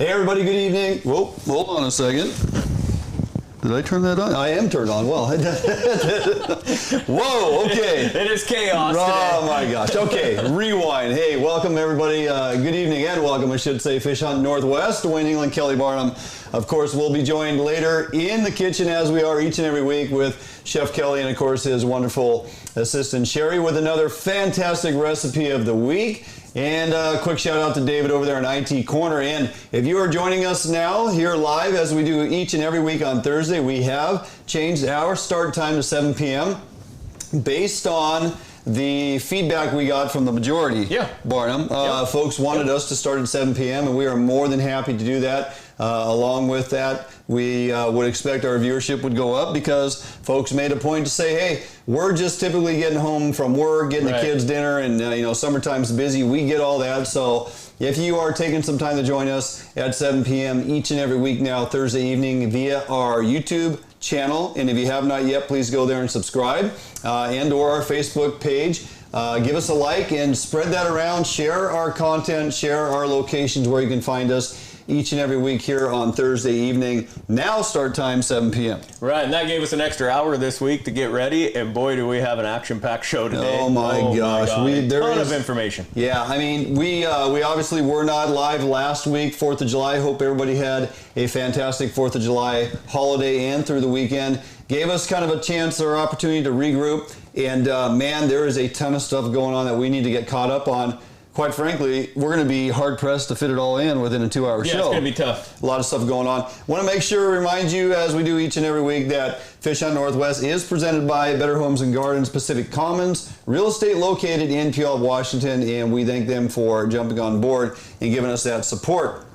Hey everybody, good evening. Whoa, hold on a second. Did I turn that on? I am turned on. Well, whoa, okay. It is chaos today. Oh my gosh. Okay, rewind. Hey, welcome everybody. Good evening and welcome, I should say, Fish Hunt Northwest. Wayne England, Kelly Barnum. Of course, we'll be joined later in the kitchen as we are each and every week with Chef Kelly and, of course, his wonderful assistant Sherry with another fantastic recipe of the week. And a quick shout out to David over there in IT Corner. And if you are joining us now here live, as we do each and every week on Thursday, we have changed our start time to 7 p.m. based on the feedback we got from the majority. Yeah. Barnum. Folks wanted us to start at 7 p.m. and we are more than happy to do that. Along with that, we would expect our viewership would go up because folks made a point to say, hey, we're just typically getting home from work, getting the kids dinner, and summertime's busy. We get all that. So if you are taking some time to join us at 7 p.m. each and every week now, Thursday evening, via our YouTube channel, and if you have not yet, please go there and subscribe, and or our Facebook page. Give us a like and spread that around. Share our content, share our locations where you can find us each and every week here on Thursday evening. Now start time 7 p.m. Right, and that gave us an extra hour this week to get ready, and boy, do we have an action-packed show today. Oh my gosh. There is information. Yeah, I mean, we obviously were not live last week, 4th of July. Hope everybody had a fantastic 4th of July holiday and through the weekend. Gave us kind of a chance or opportunity to regroup, and man, there is a ton of stuff going on that we need to get caught up on. Quite frankly, we're going to be hard-pressed to fit it all in within a 2-hour show. Yeah, it's going to be tough. A lot of stuff going on. Want to make sure to remind you, as we do each and every week, that Fish Hunt Northwest is presented by Better Homes and Gardens Pacific Commons, real estate located in Puyallup, Washington, and we thank them for jumping on board and giving us that support.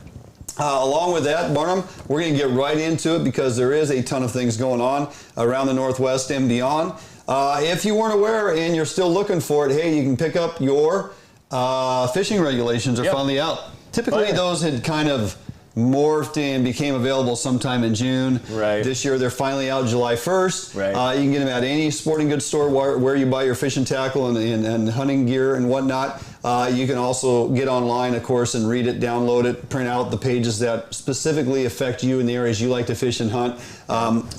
Along with that, Barnum, we're going to get right into it because there is a ton of things going on around the Northwest and beyond. If you weren't aware and you're still looking for it, hey, you can pick up your fishing regulations are finally out. Typically, those had kind of morphed and became available sometime in June. Right. This year, they're finally out July 1st. Right. You can get them at any sporting goods store where you buy your fishing tackle and hunting gear and whatnot. You can also get online, of course, and read it, download it, print out the pages that specifically affect you in the areas you like to fish and hunt.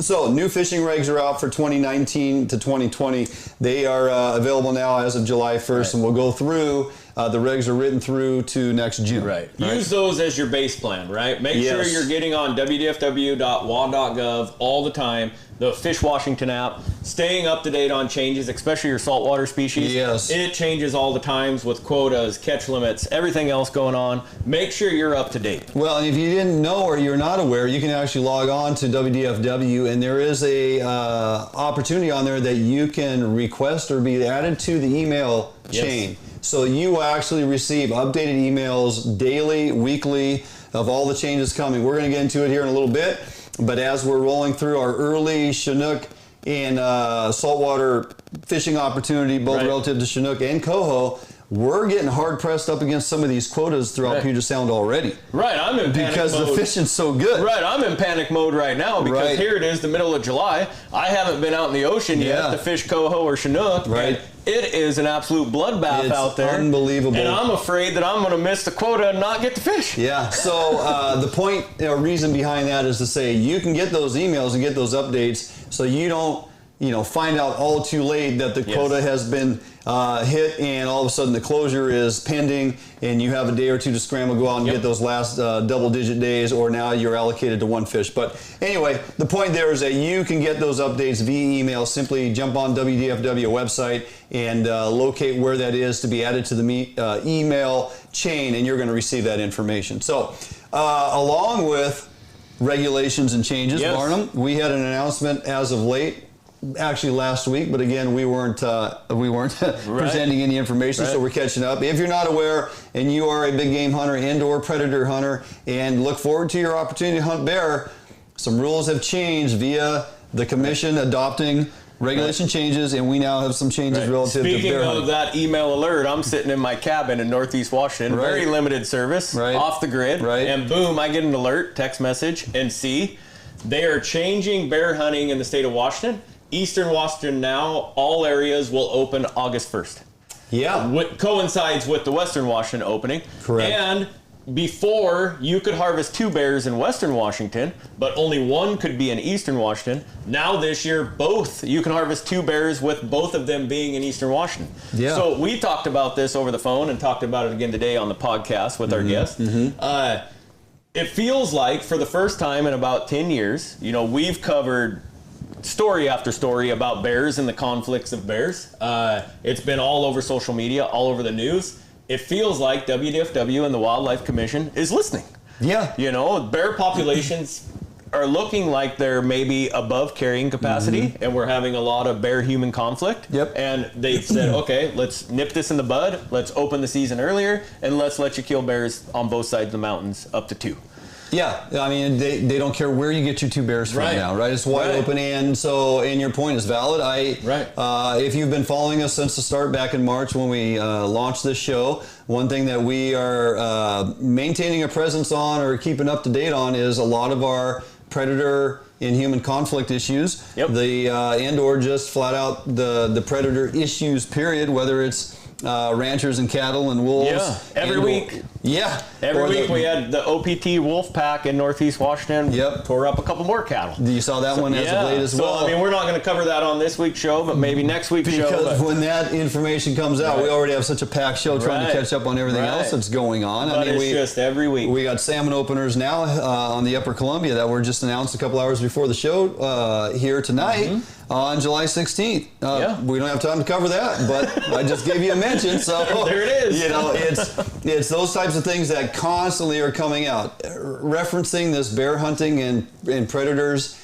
So new fishing regs are out for 2019 to 2020. They are available now as of July 1st, and we'll go through. The regs are written through to next June. Right. Use those as your base plan, right? Make sure you're getting on wdfw.wa.gov all the time, the Fish Washington app, staying up to date on changes, especially your saltwater species. Yes. It changes all the times with quotas, catch limits, everything else going on. Make sure you're up to date. Well, and if you didn't know or you're not aware, you can actually log on to WDFW, and there is a opportunity on there that you can request or be added to the email chain. So you will actually receive updated emails daily, weekly, of all the changes coming. We're going to get into it here in a little bit, but as we're rolling through our early Chinook and saltwater fishing opportunity, both relative to Chinook and coho, we're getting hard pressed up against some of these quotas throughout Puget Sound already. Right, I'm in panic because mode. The fishing's so good. Right, I'm in panic mode right now because here it is, the middle of July. I haven't been out in the ocean yet to fish coho or Chinook. Right. It is an absolute bloodbath out there. It's unbelievable. And I'm afraid that I'm going to miss the quota and not get to fish. Yeah, so the point, reason behind that is to say you can get those emails and get those updates so you don't, find out all too late that the quota has been hit and all of a sudden the closure is pending and you have a day or two to scramble, go out and get those last double-digit days, or now you're allocated to one fish. But anyway, the point there is that you can get those updates via email. Simply jump on WDFW website and locate where that is to be added to the email chain, and you're going to receive that information. So along with regulations and changes, Barnum, we had an announcement as of late, actually last week, but again, we weren't presenting any information, so we're catching up. If you're not aware and you are a big game hunter and or predator hunter and look forward to your opportunity to hunt bear, some rules have changed via the commission adopting regulation changes, and we now have some changes relative to bear hunting. Speaking of that email alert, I'm sitting in my cabin in Northeast Washington, very limited service, off the grid, and boom, I get an alert, text message, and see they are changing bear hunting in the state of Washington. Eastern Washington now, all areas will open August 1st. Yeah. Coincides with the Western Washington opening. Correct. And before you could harvest 2 bears in Western Washington, but only one could be in Eastern Washington. Now this year, both, you can harvest 2 bears with both of them being in Eastern Washington. Yeah. So we talked about this over the phone and talked about it again today on the podcast with our guest. It feels like for the first time in about 10 years, you know, we've covered story after story about bears and the conflicts of bears. It's been all over social media, all over the news. It feels like WDFW and the Wildlife Commission is listening. Yeah. You know, bear populations are looking like they're maybe above carrying capacity, and we're having a lot of bear-human conflict. Yep. And they've said, okay, let's nip this in the bud, let's open the season earlier, and let's let you kill bears on both sides of the mountains up to 2. Yeah, I mean, they don't care where you get your 2 bears from now, right? It's wide open, and your point is valid. If you've been following us since the start back in March when we launched this show, one thing that we are maintaining a presence on or keeping up to date on is a lot of our predator and human conflict issues, and or just flat out the predator issues, period, whether it's ranchers and cattle and wolves. Yeah, every week. Yeah. Every week we had the OPT wolf pack in Northeast Washington. Yep. Tore up a couple more cattle. You saw that one as of late as well. I mean, we're not going to cover that on this week's show, but maybe next week's show. Because when that information comes out, we already have such a packed show trying to catch up on everything else that's going on. But it's just every week. We got salmon openers now on the Upper Columbia that were just announced a couple hours before the show here tonight. On July 16th. We don't have time to cover that, but I just gave you a mention, so there it is. You know, it's those types of things that constantly are coming out. Referencing this bear hunting and predators,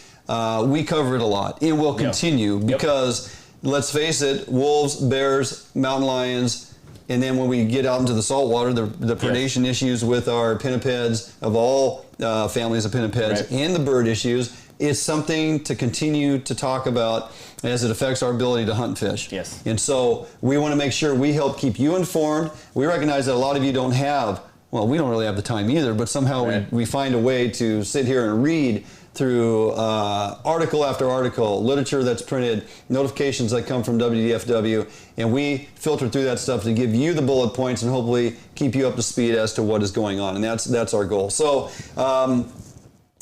we cover it a lot, and we'll continue because let's face it, wolves, bears, mountain lions, and then when we get out into the saltwater, the predation issues with our pinnipeds of all families of pinnipeds and the bird issues. It's something to continue to talk about as it affects our ability to hunt and fish. Yes. And so we want to make sure we help keep you informed. We recognize that a lot of you don't have, well, we don't really have the time either, but somehow we find a way to sit here and read through article after article, literature that's printed, notifications that come from WDFW, and we filter through that stuff to give you the bullet points and hopefully keep you up to speed as to what is going on. And that's our goal. So,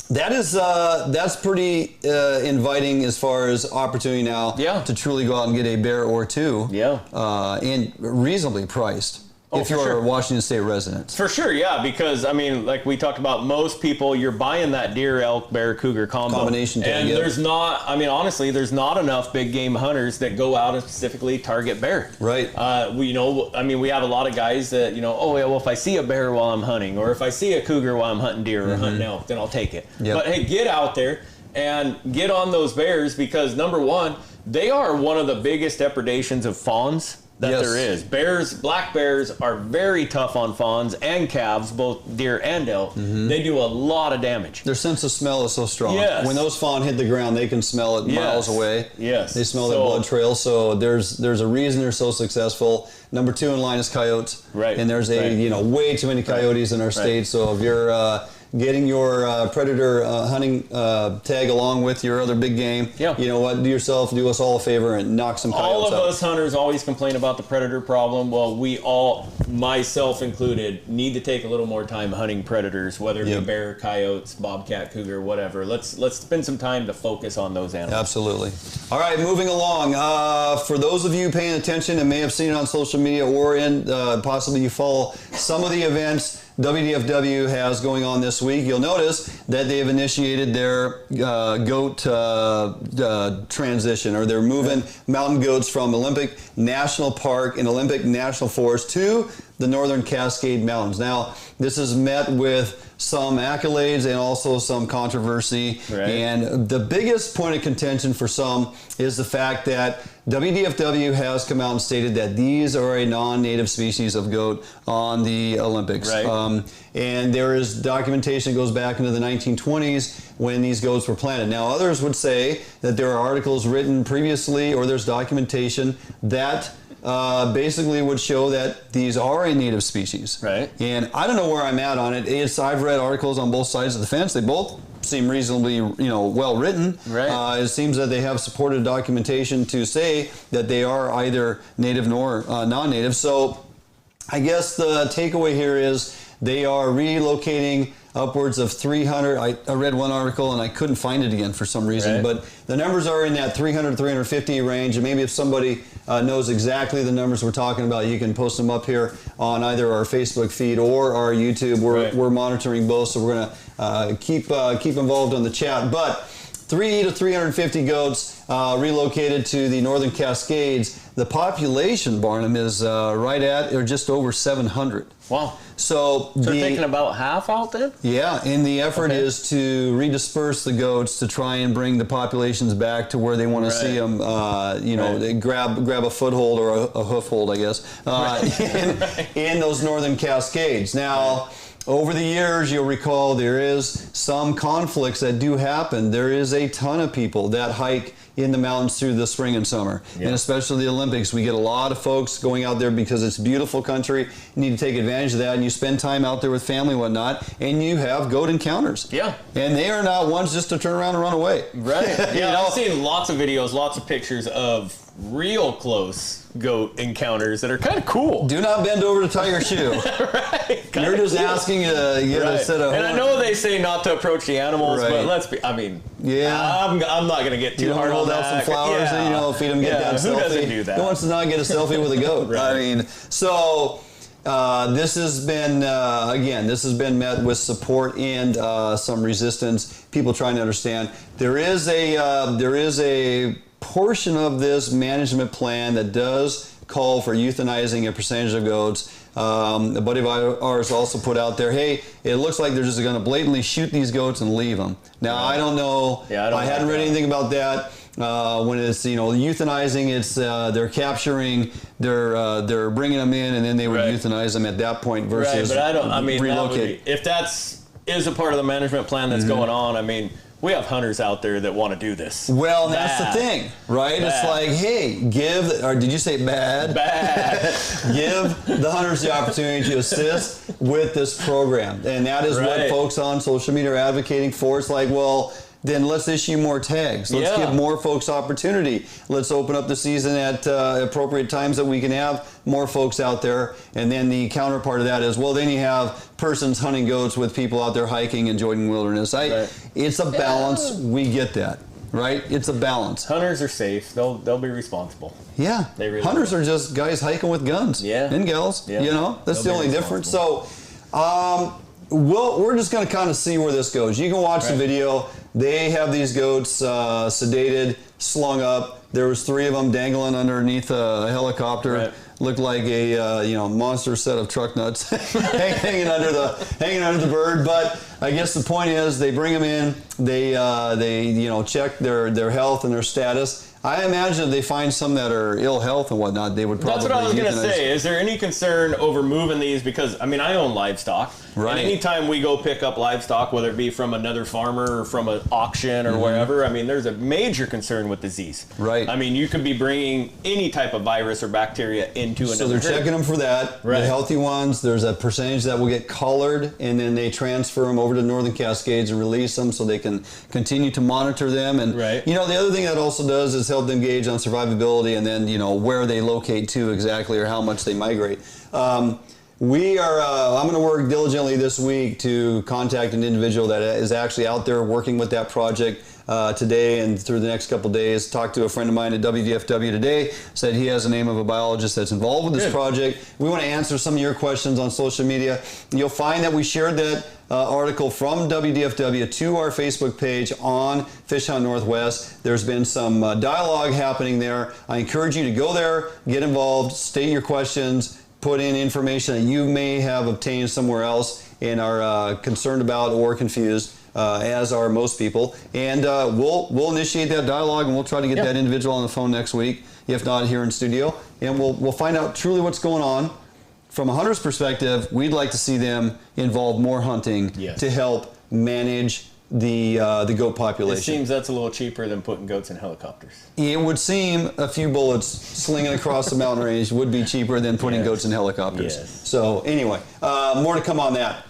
that's pretty inviting as far as opportunity now to truly go out and get a bear or 2 and reasonably priced if you're a Washington State resident. For sure, because I mean, like we talked about, most people, you're buying that deer, elk, bear, cougar combination tag, and there's not, I mean, honestly, there's not enough big game hunters that go out and specifically target bear. Right. We have a lot of guys that, well, if I see a bear while I'm hunting, or if I see a cougar while I'm hunting deer or hunting elk, then I'll take it. But hey, get out there and get on those bears, because number one, they are one of the biggest depredations of fawns that there is. Black bears are very tough on fawns and calves, both deer and elk. They do a lot of damage. Their sense of smell is so strong. When those fawn hit the ground, they can smell it miles away. They smell their blood trail. So there's a reason they're so successful. Number 2 in line is coyotes. And there's way too many coyotes in our state. So if you're getting your predator hunting tag along with your other big game, you know what, do us all a favor and knock some coyotes out. All of out. us hunters always complain about the predator problem. Well, we all, myself included, need to take a little more time hunting predators, whether it be bear, coyotes, bobcat, cougar, whatever. Let's spend some time to focus on those animals. Absolutely. All right, moving along. For those of you paying attention and may have seen it on social media or possibly you follow some of the events WDFW has going on this week, you'll notice that they've initiated their goat transition, or they're moving mountain goats from Olympic National Park and Olympic National Forest to the Northern Cascade Mountains. Now, this is met with some accolades and also some controversy. And the biggest point of contention for some is the fact that WDFW has come out and stated that these are a non-native species of goat on the Olympics. And there is documentation that goes back into the 1920s when these goats were planted. Now, others would say that there are articles written previously, or there's documentation that basically would show that these are a native species. And I don't know where I'm at on it. I've read articles on both sides of the fence. They both seem reasonably, well written. It seems that they have supported documentation to say that they are either native nor non-native. So I guess the takeaway here is They are relocating upwards of 300. I read one article and I couldn't find it again for some reason, but the numbers are in that 300, 350 range. And maybe if somebody knows exactly the numbers we're talking about, you can post them up here on either our Facebook feed or our YouTube. We're monitoring both, so we're going to keep involved on the chat. But 3 to 350 goats relocated to the Northern Cascades. The population, Barnum, is right at or just over 700. Wow. So they're taking about half out then? Yeah, and the effort is to redisperse the goats to try and bring the populations back to where they want to see them, they grab a foothold or a hoofhold, I guess, in those Northern Cascades. Now, over the years, you'll recall there is some conflicts that do happen. There is a ton of people that hike in the mountains through the spring and summer, and especially the Olympics. We get a lot of folks going out there because it's beautiful country. You need to take advantage of that, and you spend time out there with family and whatnot, and you have goat encounters. Yeah. And they are not ones just to turn around and run away. Right. Yeah, I've seen lots of videos, lots of pictures of real close goat encounters that are kind of cool. Do not bend over to tie your shoe. You're just asking to get a set of... And I know they say not to approach the animals, but let's be... I mean, I'm not going to get too hard on that. Some flowers and, feed them, get down selfie. Who doesn't do that? Who wants to not get a selfie with a goat? I mean, so... this has been, again, this has been met with support and some resistance. People trying to understand. There is a portion of this management plan that does call for euthanizing a percentage of goats. A buddy of ours also put out there, hey, it looks like they're just going to blatantly shoot these goats and leave them. Now, I don't know. I hadn't read anything about that. When it's euthanizing, it's they're capturing, they're bringing them in, and then they would euthanize them at that point versus but I don't. I mean, relocate. If that's a part of the management plan that's going on, I mean, we have hunters out there that want to do this. Well, that's the thing, right? Bad. It's like, hey, did you say bad? Bad. Give the hunters the opportunity to assist with this program. And that is what folks on social media are advocating for. It's like, well, then let's issue more tags. Let's give more folks opportunity. Let's open up the season at appropriate times that we can have more folks out there. And then the counterpart of that is, well, then you have persons hunting goats with people out there hiking, enjoying wilderness. It's a balance. We get that, right? It's a balance. Hunters are safe. They'll be responsible. Yeah. They really Hunters are just guys hiking with guns. Yeah. And gals. Yeah. That's the only difference. So we're just going to kind of see where this goes. You can watch the video. They have these goats sedated, slung up. There was 3 of them dangling underneath a helicopter. Looked like a monster set of truck nuts hanging under the bird. But I guess the point is, they bring them in. They check their health and their status. I imagine if they find some that are ill health and whatnot, they would probably That's what I was going to say. Is there any concern over moving these? Because, I mean, I own livestock. Right. And anytime we go pick up livestock, whether it be from another farmer or from an auction or wherever, I mean, there's a major concern with disease. Right. I mean, you could be bringing any type of virus or bacteria into another So they're checking them for that. The healthy ones, there's a percentage that will get collared, and then they transfer them over to Northern Cascades and release them so they can continue to monitor them. And, the other thing that also does is help them gauge on survivability and then, where they locate to exactly or how much they migrate. I'm going to work diligently this week to contact an individual that is actually out there working with that project today and through the next couple of days. Talked to a friend of mine at WDFW today, said he has the name of a biologist that's involved with this project. We want to answer some of your questions on social media. You'll find that we shared that article from WDFW to our Facebook page on Fish Hunt Northwest. There's been some dialogue happening there. I encourage you to go there, get involved, state your questions, put in information that you may have obtained somewhere else and are concerned about or confused, as are most people. And we'll initiate that dialogue, and we'll try to get that individual on the phone next week, if not here in studio. And we'll find out truly what's going on. From a hunter's perspective, we'd like to see them involve more hunting to help manage the goat population. It seems that's a little cheaper than putting goats in helicopters. It would seem a few bullets slinging across the mountain range would be cheaper than putting goats in helicopters. So anyway, more to come on that.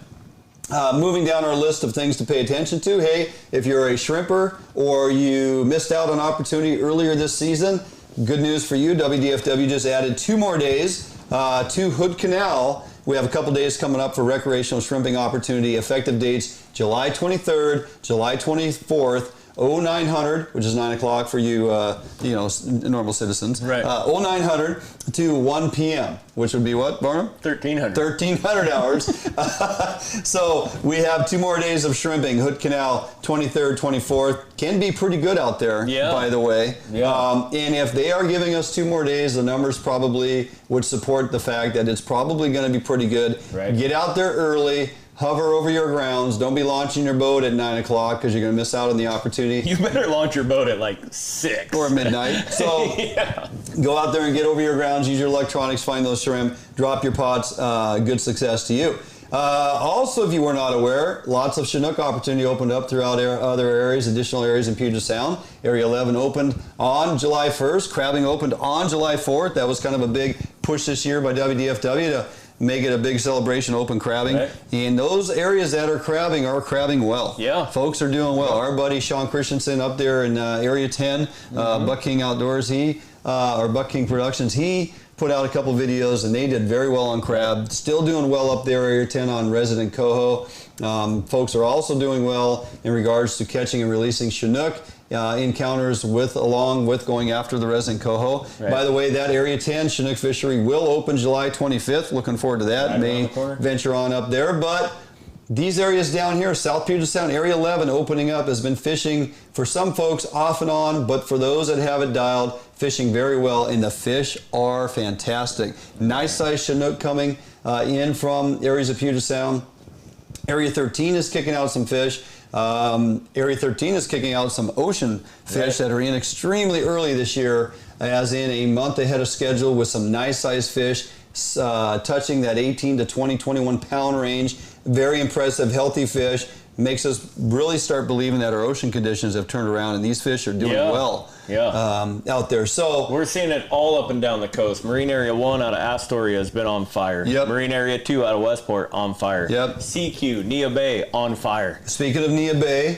Moving down our list of things to pay attention to, hey, if you're a shrimper or you missed out on opportunity earlier this season, good news for you. WDFW just added 2 more days to Hood Canal we have a couple days coming up for recreational shrimping opportunity. Effective dates July 23rd, July 24th, 0900, which is 9 o'clock for you, normal citizens. Right. 0900 to 1 p.m., which would be what, Barnum? 1300. 1300 hours. So we have 2 more days of shrimping. Hood Canal, 23rd, 24th. Can be pretty good out there, by the way. Yeah. And if they are giving us 2 more days, the numbers probably would support the fact that it's probably going to be pretty good. Right. Get out there early. Hover over your grounds. Don't be launching your boat at 9 o'clock because you're going to miss out on the opportunity. You better launch your boat at like 6. Or midnight. So go out there and get over your grounds. Use your electronics. Find those shrimp. Drop your pots. Good success to you. Also, if you were not aware, lots of Chinook opportunity opened up throughout other areas, additional areas in Puget Sound. Area 11 opened on July 1st. Crabbing opened on July 4th. That was kind of a big push this year by WDFW to make it a big celebration, open crabbing. Right. And those areas that are crabbing well. Yeah. Folks are doing well. Our buddy Sean Christensen up there in Area 10, Buck King Outdoors, or Buck King Productions, he put out a couple videos and they did very well on crab. Still doing well up there, Area 10 on resident coho. Folks are also doing well in regards to catching and releasing Chinook. Encounters along with going after the resident coho. Right. By the way, that Area 10 Chinook fishery will open July 25th. Looking forward to that. May venture on up there. But these areas down here, South Puget Sound, Area 11 opening up, has been fishing for some folks off and on, but for those that have it dialed, fishing very well, and the fish are fantastic. Nice size Chinook coming in from areas of Puget Sound. Area 13 is kicking out some fish. Area 13 is kicking out some ocean fish that are in extremely early this year, as in a month ahead of schedule with some nice sized fish touching that 18 to 20, 21 pound range. Very impressive, healthy fish. Makes us really start believing that our ocean conditions have turned around and these fish are doing well out there. So we're seeing it all up and down the coast. Marine Area 1 out of Astoria has been on fire. Yep. Marine Area 2 out of Westport on fire. Yep. CQ, Nia Bay on fire. Speaking of Nia Bay,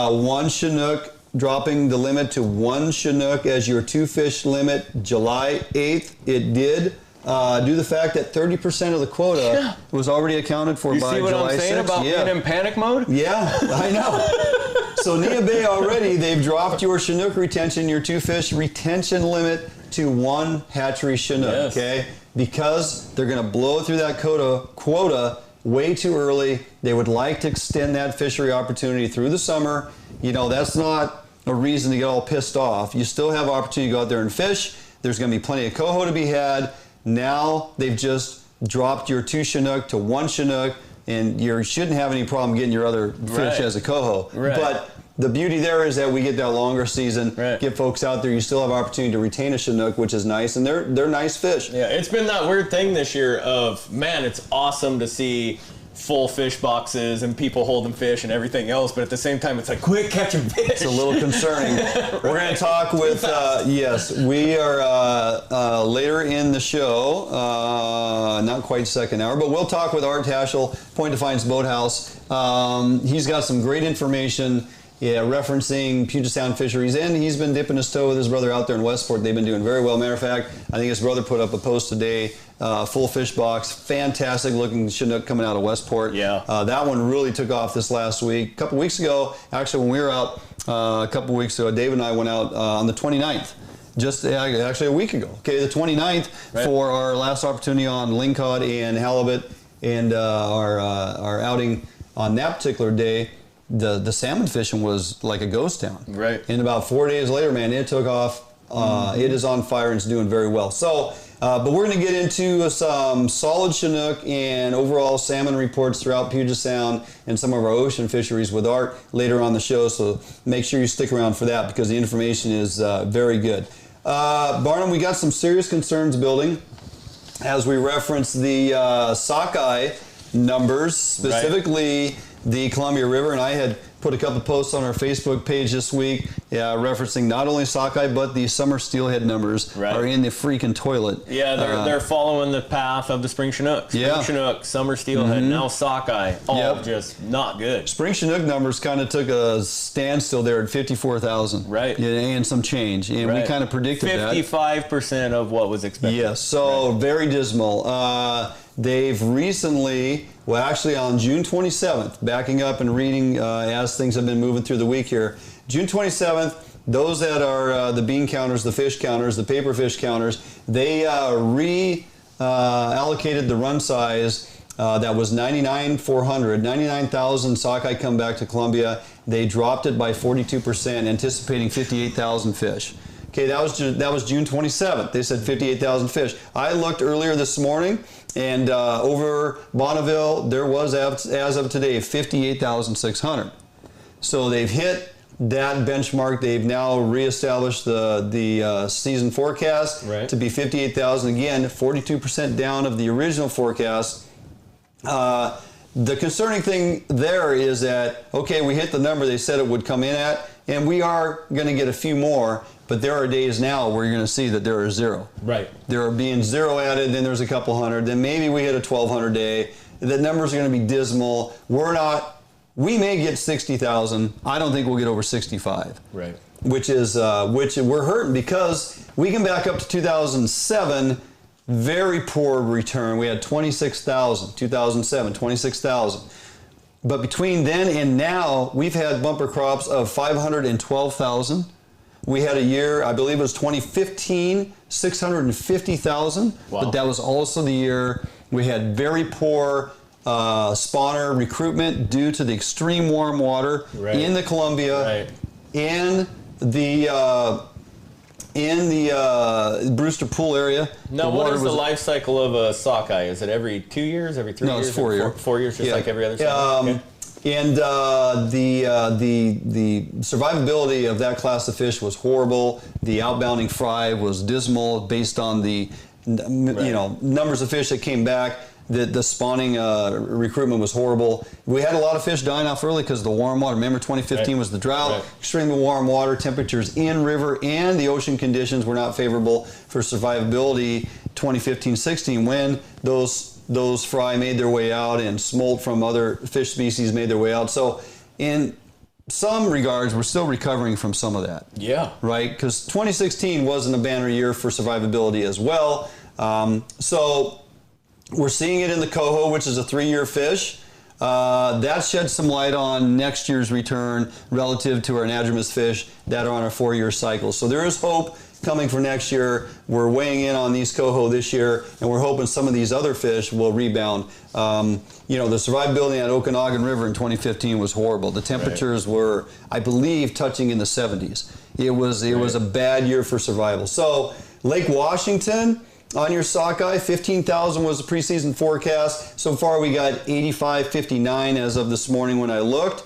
one Chinook, dropping the limit to 1 Chinook as your 2 fish limit July 8th. It did. Due to the fact that 30% of the quota was already accounted for by July 6th. You see what I'm saying about being in panic mode? Yeah, I know. So Nia Bay already, they've dropped your Chinook retention, your 2 fish retention limit to 1 hatchery Chinook, okay? Because they're going to blow through that quota way too early. They would like to extend that fishery opportunity through the summer. You know, that's not a reason to get all pissed off. You still have opportunity to go out there and fish. There's going to be plenty of coho to be had. Now they've just dropped your 2 Chinook to 1 Chinook, and you shouldn't have any problem getting your other fish as a coho. But the beauty there is that we get that longer season, get folks out there. You still have opportunity to retain a Chinook, which is nice, and they're nice fish. Yeah, it's been that weird thing this year of, man, it's awesome to see full fish boxes and people holding fish and everything else, but at the same time it's like, quit catching fish. It's a little concerning. We're going to talk with yes, we are later in the show, not quite second hour, but we'll talk with Art Tachell, Point Defiance Boathouse. He's got some great information referencing Puget Sound fisheries, and he's been dipping his toe with his brother out there in Westport. They've been doing very well. Matter of fact, I think his brother put up a post today, full fish box, fantastic looking Chinook coming out of Westport. That one really took off this last week. A couple weeks ago, actually when we were out a couple weeks ago, Dave and I went out on the 29th. Just actually a week ago. Okay, the 29th for our last opportunity on lingcod and halibut, and our outing on that particular day. The salmon fishing was like a ghost town. And about 4 days later, man, it took off. It is on fire and it's doing very well. So, but we're going to get into some solid Chinook and overall salmon reports throughout Puget Sound and some of our ocean fisheries with Art later on the show. So make sure you stick around for that because the information is very good. Barnum, we got some serious concerns building as we reference the Sockeye numbers, specifically the Columbia River, and I had put a couple posts on our Facebook page this week referencing not only sockeye, but the summer steelhead numbers are in the freaking toilet. Yeah, they're following the path of the spring Chinook. Spring Chinook, summer steelhead, now sockeye, all just not good. Spring Chinook numbers kind of took a standstill there at 54,000. Right. And some change. And we kind of predicted 55% of what was expected. Yes, so very dismal. They've recently, well, actually on June 27th, backing up and reading as things have been moving through the week here, June 27th, those that are the bean counters, the fish counters, the paper fish counters, they reallocated the run size that was 99,000 sockeye come back to Columbia. They dropped it by 42%, anticipating 58,000 fish. Okay, that was June 27th. They said 58,000 fish. I looked earlier this morning, and over Bonneville, there was, as of today, 58,600. So they've hit that benchmark. They've now reestablished the season forecast to be 58,000 again, 42% down of the original forecast. The concerning thing there is that, okay, we hit the number they said it would come in at, and we are going to get a few more, but there are days now where you're going to see that there are zero. Right. There are being zero added, then there's a couple hundred, then maybe we hit a 1,200 day. The numbers are going to be dismal. We may get 60,000. I don't think we'll get over 65. Right. Which we're hurting because we can back up to 2007. Very poor return. We had 26,000, 2007, 26,000. But between then and now, we've had bumper crops of 512,000. We had a year, I believe it was 2015, 650,000. Wow. But that was also the year we had very poor spawner recruitment due to the extreme warm water in the Columbia, in the Brewster Pool area. Now, what is the life cycle of a sockeye? Is it every 2 years, every 3 years? No, it's 4 years. 4 years, just like every other sockeye? And the survivability of that class of fish was horrible. The outbounding fry was dismal based on the numbers of fish that came back. The spawning recruitment was horrible. We had a lot of fish dying off early because of the warm water. Remember, 2015 was the drought, extremely warm water, temperatures in river and the ocean conditions were not favorable for survivability 2015-16 when those fry made their way out and smolt from other fish species made their way out. So in some regards, we're still recovering from some of that. Yeah. Right? Because 2016 wasn't a banner year for survivability as well. So we're seeing it in the coho, which is a 3-year fish. That sheds some light on next year's return relative to our anadromous fish that are on a 4-year cycle. So there is hope coming for next year. We're weighing in on these coho this year, and we're hoping some of these other fish will rebound. The survivability at Okanagan River in 2015 was horrible. The temperatures were, I believe, touching in the 70s. It was a bad year for survival. So Lake Washington, on your sockeye, 15,000 was the preseason forecast. So far we got 85.59 as of this morning when I looked.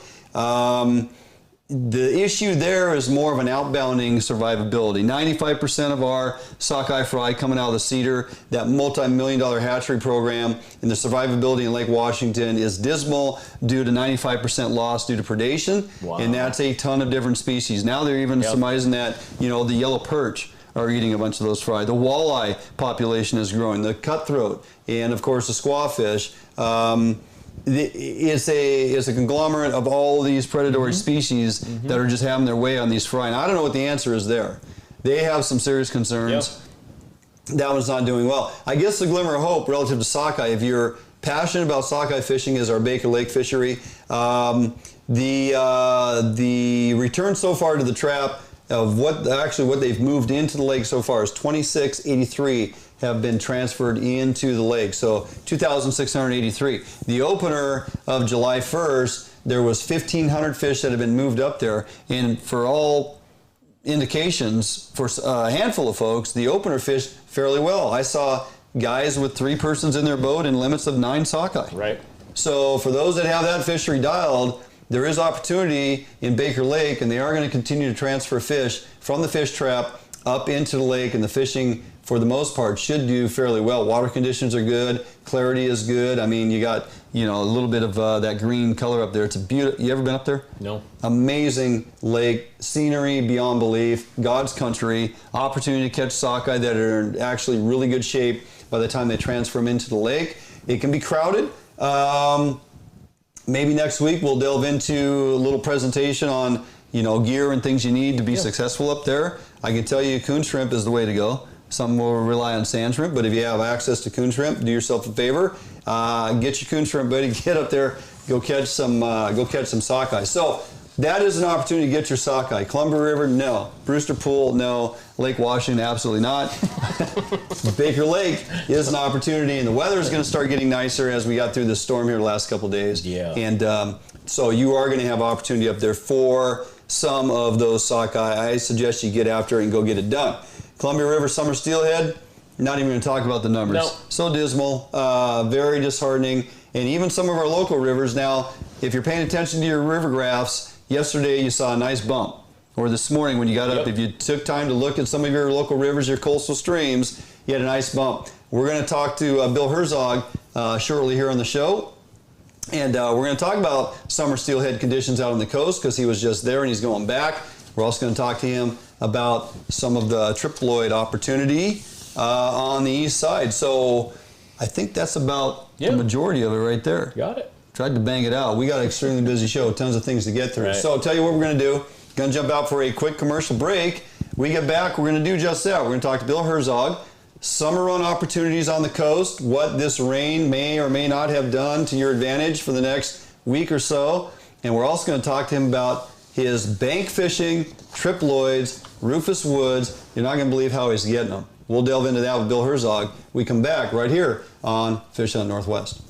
The issue there is more of an outbounding survivability. 95% of our sockeye fry coming out of the Cedar, that multi-million-dollar hatchery program, and the survivability in Lake Washington is dismal due to 95% loss due to predation. Wow. And that's a ton of different species. Now they're even surmising that, the yellow perch are eating a bunch of those fry. The walleye population is growing, the cutthroat, and of course the squawfish. It's a conglomerate of all these predatory species that are just having their way on these fry. And I don't know what the answer is there. They have some serious concerns. That one's not doing well. I guess the glimmer of hope relative to sockeye, if you're passionate about sockeye fishing, is our Baker Lake fishery. The return so far to the trap of what they've moved into the lake so far is 2683 have been transferred into the lake. So 2,683. The opener of July 1st, there was 1,500 fish that have been moved up there. And for all indications, for a handful of folks, the opener fished fairly well. I saw guys with 3 persons in their boat and limits of 9 sockeye. Right. So for those that have that fishery dialed, there is opportunity in Baker Lake, and they are going to continue to transfer fish from the fish trap up into the lake, and the fishing, for the most part, should do fairly well. Water conditions are good. Clarity is good. I mean, you got, you know, a little bit of that green color up there. It's a beautiful. You ever been up there? No. Amazing lake, scenery beyond belief, God's country, opportunity to catch sockeye that are in actually really good shape by the time they transfer them into the lake. It can be crowded. Maybe next week we'll delve into a little presentation on, you know, gear and things you need to be successful up there. I can tell you coon shrimp is the way to go. Some will rely on sand shrimp, but if you have access to coon shrimp, do yourself a favor. Get your coon shrimp buddy, get up there, go catch some sockeye. So that is an opportunity to get your sockeye. Columbia River, no. Brewster Pool, no. Lake Washington, absolutely not. Baker Lake is an opportunity, and the weather is going to start getting nicer as we got through this storm here the last couple of days. Yeah. And so you are going to have opportunity up there for some of those sockeye. I suggest you get after it and go get it done. Columbia River summer steelhead, not even going to talk about the numbers. Nope. So dismal, very disheartening. And even some of our local rivers now, if you're paying attention to your river graphs, yesterday you saw a nice bump. Or this morning when you got up, if you took time to look at some of your local rivers, your coastal streams, you had a nice bump. We're going to talk to Bill Herzog shortly here on the show. And we're going to talk about summer steelhead conditions out on the coast because he was just there and he's going back. We're also going to talk to him about some of the triploid opportunity on the east side. So I think that's about the majority of it right there. Got it. Tried to bang it out. We got an extremely busy show, tons of things to get through. Right. So I'll tell you what we're going to do. Going to jump out for a quick commercial break. We get back, we're going to do just that. We're going to talk to Bill Herzog. Summer run opportunities on the coast, what this rain may or may not have done to your advantage for the next week or so. And we're also going to talk to him about his bank fishing, triploids, Rufus Woods. You're not going to believe how he's getting them. We'll delve into that with Bill Herzog. We come back right here on Fish on Northwest.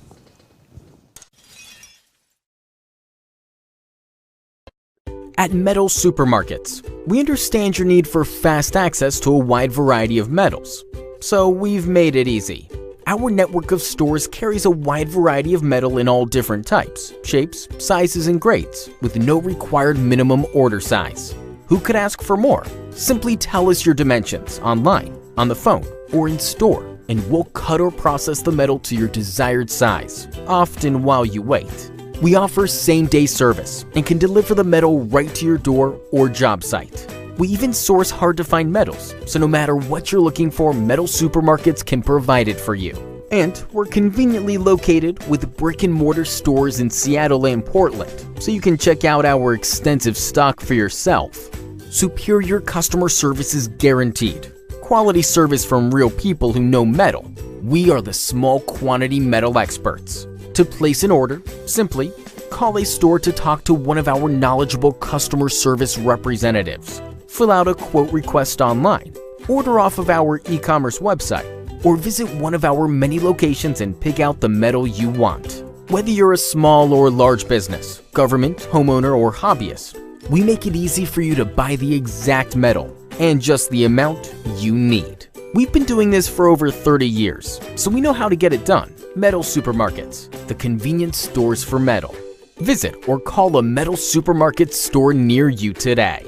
At Metals Supermarkets, we understand your need for fast access to a wide variety of metals, so we've made it easy. Our network of stores carries a wide variety of metal in all different types, shapes, sizes, and grades, with no required minimum order size. Who could ask for more? Simply tell us your dimensions online, on the phone, or in store, and we'll cut or process the metal to your desired size, often while you wait. We offer same-day service and can deliver the metal right to your door or job site. We even source hard-to-find metals, so no matter what you're looking for, Metal Supermarkets can provide it for you. And we're conveniently located with brick-and-mortar stores in Seattle and Portland, so you can check out our extensive stock for yourself. Superior customer service is guaranteed. Quality service from real people who know metal. We are the small quantity metal experts. To place an order, simply call a store to talk to one of our knowledgeable customer service representatives. Fill out a quote request online, order off of our e-commerce website, or visit one of our many locations and pick out the metal you want. Whether you're a small or large business, government, homeowner, or hobbyist, we make it easy for you to buy the exact metal and just the amount you need. We've been doing this for over 30 years, so we know how to get it done. Metal Supermarkets, the convenience stores for metal. Visit or call a Metal Supermarket store near you today.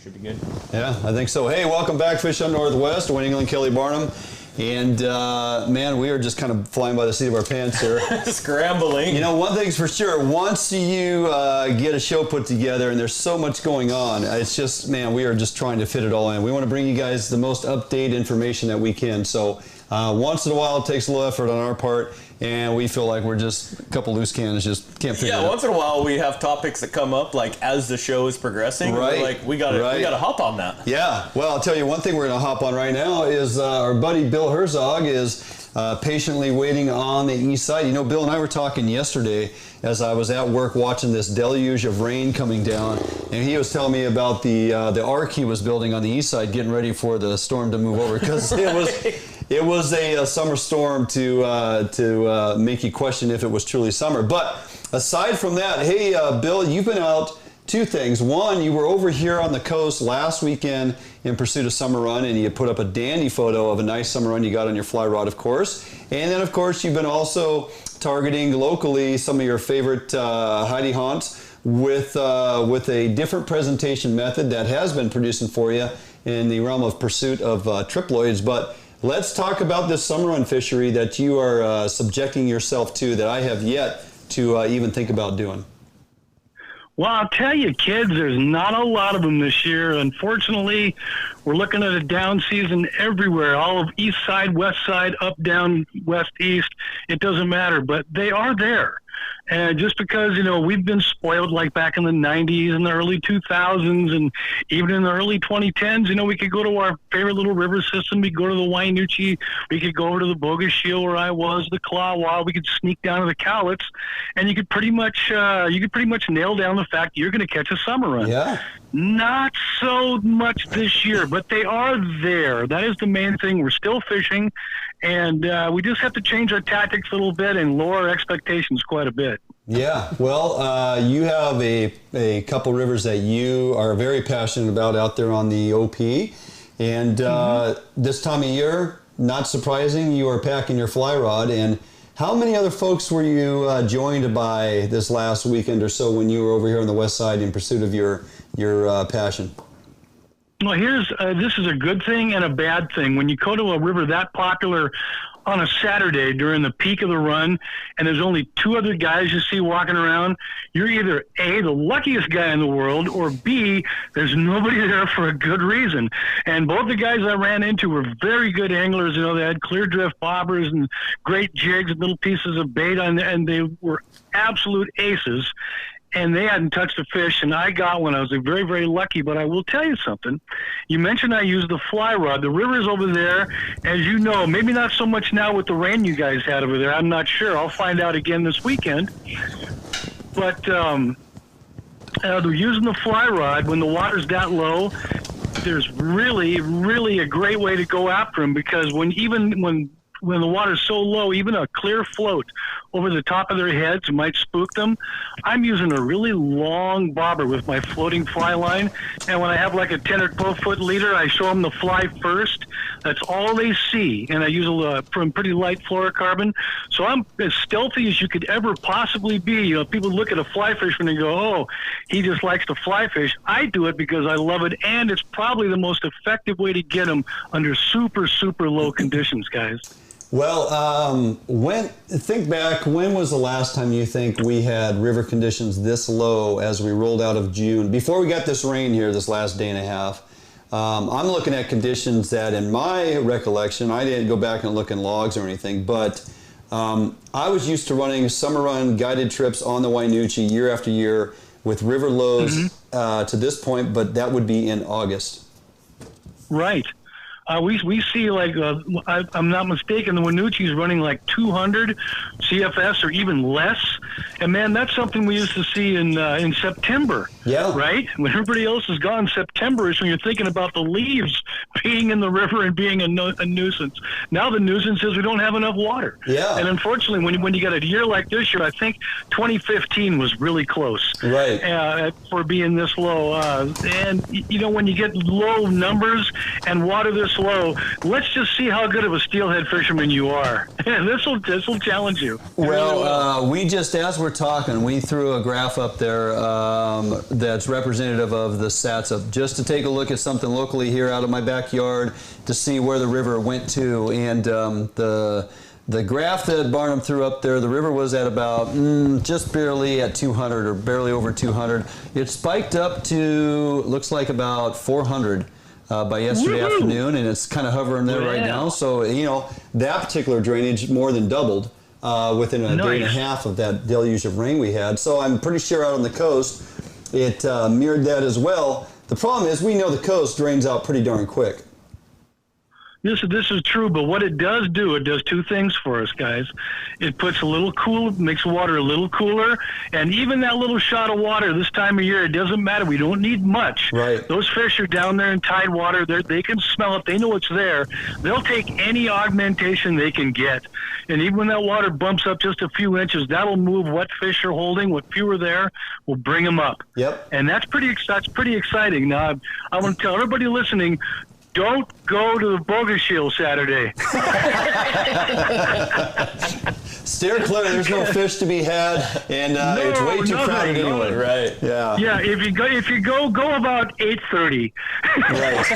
should be good. Yeah, I think so. Hey, welcome back, Fish Up Northwest. Wayne England, Kelly Barnum. And, man, we are just kind of flying by the seat of our pants here. Scrambling. You know, one thing's for sure. Once you get a show put together and there's so much going on, it's just, man, we are just trying to fit it all in. We want to bring you guys the most updated information that we can. So once in a while, it takes a little effort on our part. And we feel like we're just a couple loose cannons, just can't figure it out. Yeah, once in a while we have topics that come up like as the show is progressing. Right. We're like, we gotta hop on that. Yeah. Well, I'll tell you one thing we're gonna hop on right now is our buddy Bill Herzog is patiently waiting on the east side. You know, Bill and I were talking yesterday as I was at work watching this deluge of rain coming down, and he was telling me about the ark he was building on the east side, getting ready for the storm to move over, because it was a summer storm to make you question if it was truly summer. But aside from that, hey, Bill, you've been out. Two things. One, you were over here on the coast last weekend in pursuit of summer run, and you put up a dandy photo of a nice summer run you got on your fly rod, of course. And then, of course, you've been also targeting locally some of your favorite hidey haunts with a different presentation method that has been producing for you in the realm of pursuit of triploids. But let's talk about this summer run fishery that you are subjecting yourself to that I have yet to even think about doing. Well, I'll tell you, kids, there's not a lot of them this year. Unfortunately, we're looking at a down season everywhere, all of east side, west side, up, down, west, east. It doesn't matter, but they are there. And just because, you know, we've been spoiled like back in the 90s and the early 2000s and even in the early 2010s, you know, we could go to our favorite little river system. We could go to the Wainuchi. We could go over to the Bogus Shield where I was, the Clawwa. We could sneak down to the Cowlitz, and you could pretty much nail down the fact you're going to catch a summer run. Yeah. Not so much this year, but they are there. That is the main thing. We're still fishing, and we just have to change our tactics a little bit and lower our expectations quite a bit. Yeah, well, you have a couple rivers that you are very passionate about out there on the OP, and this time of year, not surprising, you are packing your fly rod. And how many other folks were you joined by this last weekend or so when you were over here on the west side in pursuit of your passion? Well, this is a good thing and a bad thing. When you go to a river that popular on a Saturday during the peak of the run, and there's only two other guys you see walking around, you're either A, the luckiest guy in the world, or B, there's nobody there for a good reason. And both the guys I ran into were very good anglers. You know, they had clear drift bobbers and great jigs and little pieces of bait on there, and they were absolute aces. And they hadn't touched a fish, and I got one. I was very, very lucky. But I will tell you something. You mentioned I used the fly rod. The river's over there, as you know. Maybe not so much now with the rain you guys had over there. I'm not sure. I'll find out again this weekend. But they're using the fly rod when the water's that low. There's really, really a great way to go after them, because when the water's so low, even a clear float over the top of their heads might spook them. I'm using a really long bobber with my floating fly line, and when I have like a 10 or 12 foot leader, I show them the fly first. That's all they see, and I use a pretty light fluorocarbon. So I'm as stealthy as you could ever possibly be. You know, people look at a fly fisherman and go, "Oh, he just likes to fly fish." I do it because I love it, and it's probably the most effective way to get them under super, super low conditions, guys. Well, think back, when was the last time you think we had river conditions this low as we rolled out of June? Before we got this rain here this last day and a half, I'm looking at conditions that, in my recollection, I didn't go back and look in logs or anything, but I was used to running summer run guided trips on the Wainuchi year after year with river lows to this point, but that would be in August. Right. We see, like, I'm not mistaken, the Wainuchi's running like 200 CFS or even less. And, man, that's something we used to see in September. Yeah. Right? When everybody else is gone, September is when you're thinking about the leaves being in the river and being a nuisance. Now the nuisance is we don't have enough water. Yeah. And unfortunately, when you get a year like this year, I think 2015 was really close. Right. For being this low. And, you know, when you get low numbers and water this slow. Let's just see how good of a steelhead fisherman you are. This will challenge you. Well, we just, as we're talking, we threw a graph up there that's representative of the SATs, just to take a look at something locally here out of my backyard to see where the river went to. And the graph that Barnum threw up there, the river was at about just barely at 200 or barely over 200. It spiked up to, looks like about 400 by yesterday afternoon, and it's kind of hovering there right now. So, you know, that particular drainage more than doubled within a day and a half of that deluge of rain we had. So I'm pretty sure out on the coast, it mirrored that as well. The problem is we know the coast drains out pretty darn quick. This is true, but what it does two things for us, guys. It puts a little makes water a little cooler, and even that little shot of water this time of year, it doesn't matter. We don't need much. Right. Those fish are down there in tide water. They can smell it. They know it's there. They'll take any augmentation they can get. And even when that water bumps up just a few inches, that'll move what fish are holding. What few are there will bring them up. Yep. And that's pretty exciting. Now, I want to tell everybody listening, don't go to the Bogus Shield Saturday. Steer clear. There's no fish to be had, and it's way too crowded anyway. Right. Yeah. Yeah. If you go about 8:30. Right.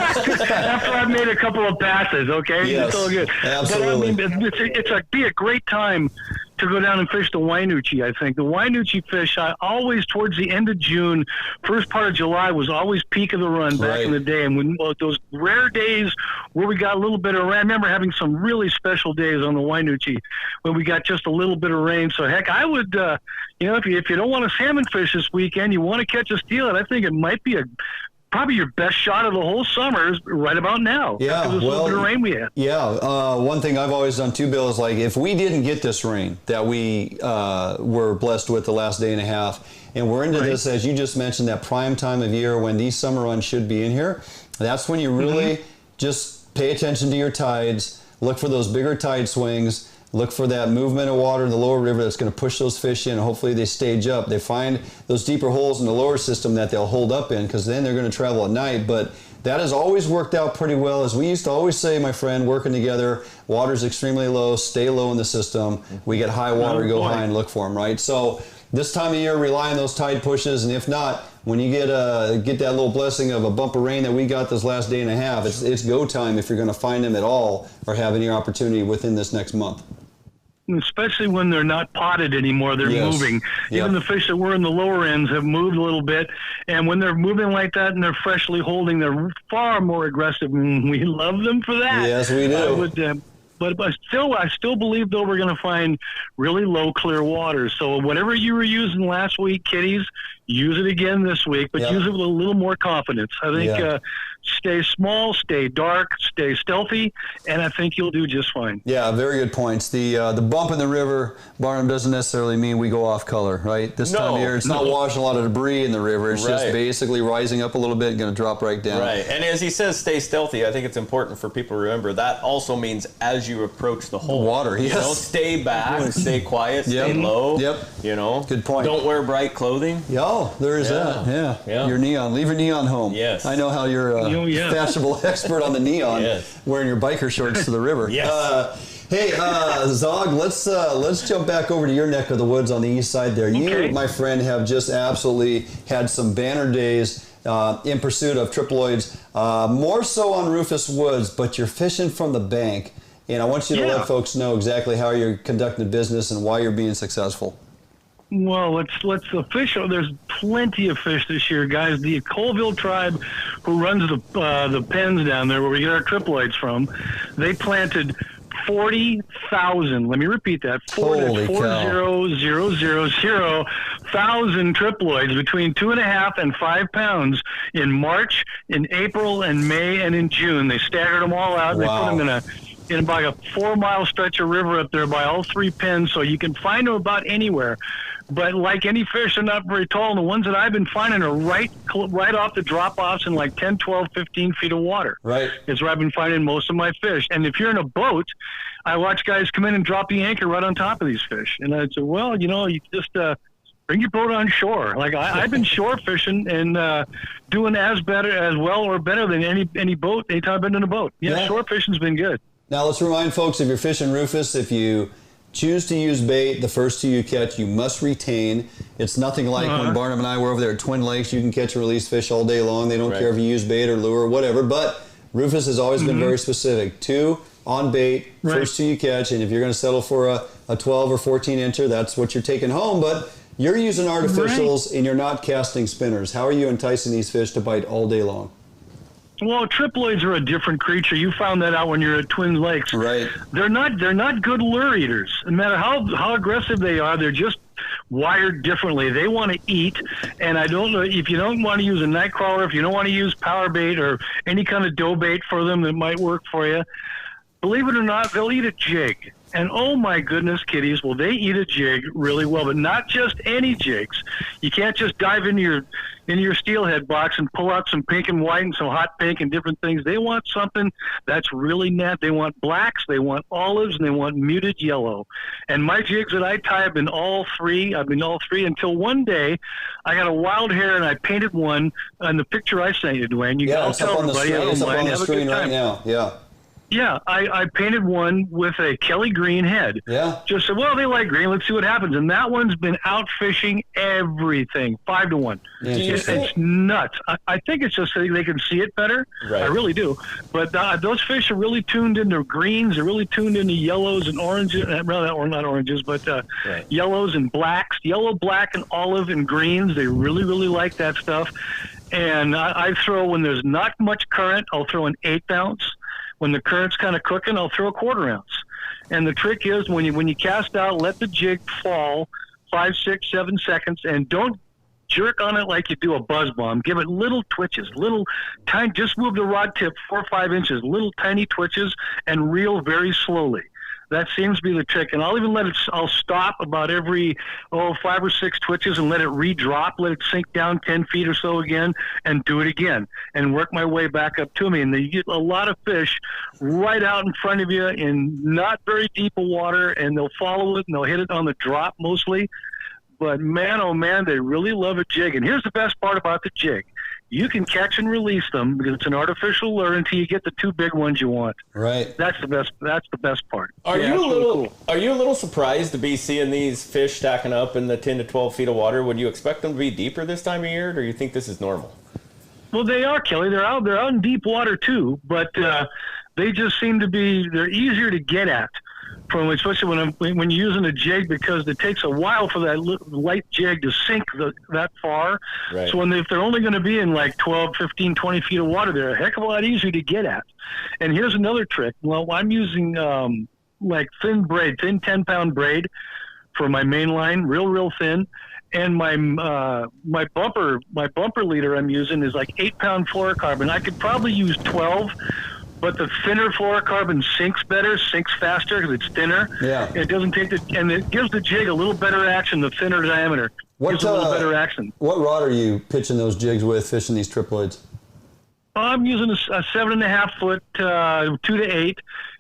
After I've made a couple of passes. Okay. Yes. It's all good. Absolutely. But I mean, it's be a great time to go down and fish the Wynoochee, I think. The Wynoochee fish, always towards the end of June, first part of July was always peak of the run back in the day. And when those rare days where we got a little bit of rain, I remember having some really special days on the Wynoochee when we got just a little bit of rain. So, heck, I would, if you don't want to salmon fish this weekend, you want to catch a steelhead, I think it might be probably your best shot of the whole summer is right about now. Yeah, because of the little bit of rain we had. Yeah, one thing I've always done too, Bill, is like if we didn't get this rain that we were blessed with the last day and a half, and we're into this, as you just mentioned, that prime time of year when these summer runs should be in here, that's when you really just pay attention to your tides, look for those bigger tide swings, look for that movement of water in the lower river that's going to push those fish in, and hopefully they stage up. They find those deeper holes in the lower system that they'll hold up in, because then they're going to travel at night. But that has always worked out pretty well. As we used to always say, my friend, working together, water's extremely low, stay low in the system. We get high water, go high and look for them, right? So this time of year, rely on those tide pushes, and if not, when you get that little blessing of a bump of rain that we got this last day and a half, it's go time if you're going to find them at all or have any opportunity within this next month. Especially when they're not potted anymore, they're moving. Even the fish that were in the lower ends have moved a little bit, and when they're moving like that and they're freshly holding, they're far more aggressive, and we love them for that. Yes, we do. But I still believe, though, we're going to find really low, clear water. So whatever you were using last week, kiddies, use it again this week, but use it with a little more confidence. I think stay small, stay dark, stay stealthy, and I think you'll do just fine. Yeah, very good points. The bump in the river, Barnum, doesn't necessarily mean we go off color, right? This time of year, it's not washing a lot of debris in the river. It's just basically rising up a little bit and going to drop right down. Right, and as he says, stay stealthy, I think it's important for people to remember that also means as you approach the hole. Water, yes. You know, stay back, stay quiet, stay low. Yep. You know, good point. Don't wear bright clothing. Oh, there is that. Yeah. Your neon. Leave your neon home. Yes. I know how you're fashionable expert on the neon, wearing your biker shorts to the river. Hey, Zog, let's jump back over to your neck of the woods on the east side there. You, my friend, have just absolutely had some banner days in pursuit of triploids, more so on Rufus Woods, but you're fishing from the bank. And I want you to let folks know exactly how you're conducting business and why you're being successful. Well, let's fish. There's plenty of fish this year, guys. The Colville tribe, who runs the pens down there where we get our triploids from, they planted 40,000. Let me repeat that: 40,000 triploids between 2.5 and 5 pounds in March, in April, and May, and in June. They staggered them all out. And they put them in about a 4-mile stretch of river up there by all 3 pens, so you can find them about anywhere. But like any fish, they're not very tall, and the ones that I've been finding are right off the drop-offs in like 10, 12, 15 feet of water. Right. It's where I've been finding most of my fish. And if you're in a boat, I watch guys come in and drop the anchor right on top of these fish. And I said, well, you just bring your boat on shore. Like I've been shore fishing and doing as well or better than any boat anytime I've been in a boat. Yeah, shore fishing's been good. Now let's remind folks, if you're fishing rufus, if you choose to use bait, the first two you catch, you must retain. It's nothing like when Barnum and I were over there at Twin Lakes. You can catch and release fish all day long. They don't care if you use bait or lure or whatever. But rufus has always been very specific. 2 on bait, first 2 you catch. And if you're going to settle for a 12 or 14 incher, that's what you're taking home. But you're using artificials and you're not casting spinners. How are you enticing these fish to bite all day long? Well, triploids are a different creature. You found that out when you're at Twin Lakes. Right. They're not good lure eaters. No matter how aggressive they are, they're just wired differently. They want to eat, and I don't know if you don't want to use a night crawler, if you don't want to use power bait or any kind of dough bait for them that might work for you. Believe it or not, they'll eat a jig. And oh my goodness, kiddies, will they eat a jig really well, but not just any jigs. You can't just dive into your steelhead box and pull out some pink and white and some hot pink and different things. They want something that's really net. They want blacks, they want olives, and they want muted yellow. And my jigs that I tie have been all three. I've been all three until one day I got a wild hair and I painted one on the picture I sent you, Dwayne. It's up on the screen. It's up on the screen right now. Yeah. Yeah, I painted one with a Kelly green head. Yeah. Just said, well, they like green. Let's see what happens. And that one's been out fishing everything, 5-1. It's nuts. I think it's just so they can see it better. Right. I really do. But those fish are really tuned into greens. They're really tuned into yellows and oranges. Or not oranges, but yellows and blacks. Yellow, black, and olive and greens. They really, really like that stuff. And I throw, when there's not much current, I'll throw an 1/8 ounce. When the current's kind of cooking, I'll throw a 1/4 ounce. And the trick is when you cast out, let the jig fall 5, 6, 7 seconds, and don't jerk on it like you do a buzz bomb. Give it little twitches, little tiny. Just move the rod tip 4 or 5 inches, little tiny twitches, and reel very slowly. That seems to be the trick. And I'll even I'll stop about every 5 or 6 twitches and let it re-drop, let it sink down 10 feet or so again, and do it again, and work my way back up to me. And you get a lot of fish right out in front of you in not very deep water, and they'll follow it, and they'll hit it on the drop mostly. But man, oh man, they really love a jig. And here's the best part about the jig. You can catch and release them because it's an artificial lure until you get the 2 big ones you want. Right. That's the best part. Are you a little surprised to be seeing these fish stacking up in the 10 to 12 feet of water? Would you expect them to be deeper this time of year, or do you think this is normal? Well, they are, Kelly. They're out in deep water too, but they just seem to be. They're easier to get at. Especially when you're using a jig, because it takes a while for that light jig to sink that far. Right. So if they're only going to be in like 12, 15, 20 feet of water, they're a heck of a lot easier to get at. And here's another trick. Well, I'm using like thin 10-pound braid for my main line, real thin. And my bumper leader I'm using is like 8-pound fluorocarbon. I could probably use 12. But the thinner fluorocarbon sinks faster because it's thinner. Yeah. It doesn't take and it gives the jig a little better action, the thinner diameter. Gives a little better action. What rod are you pitching those jigs with, fishing these triploids? I'm using a 7.5 foot, 2 to 8.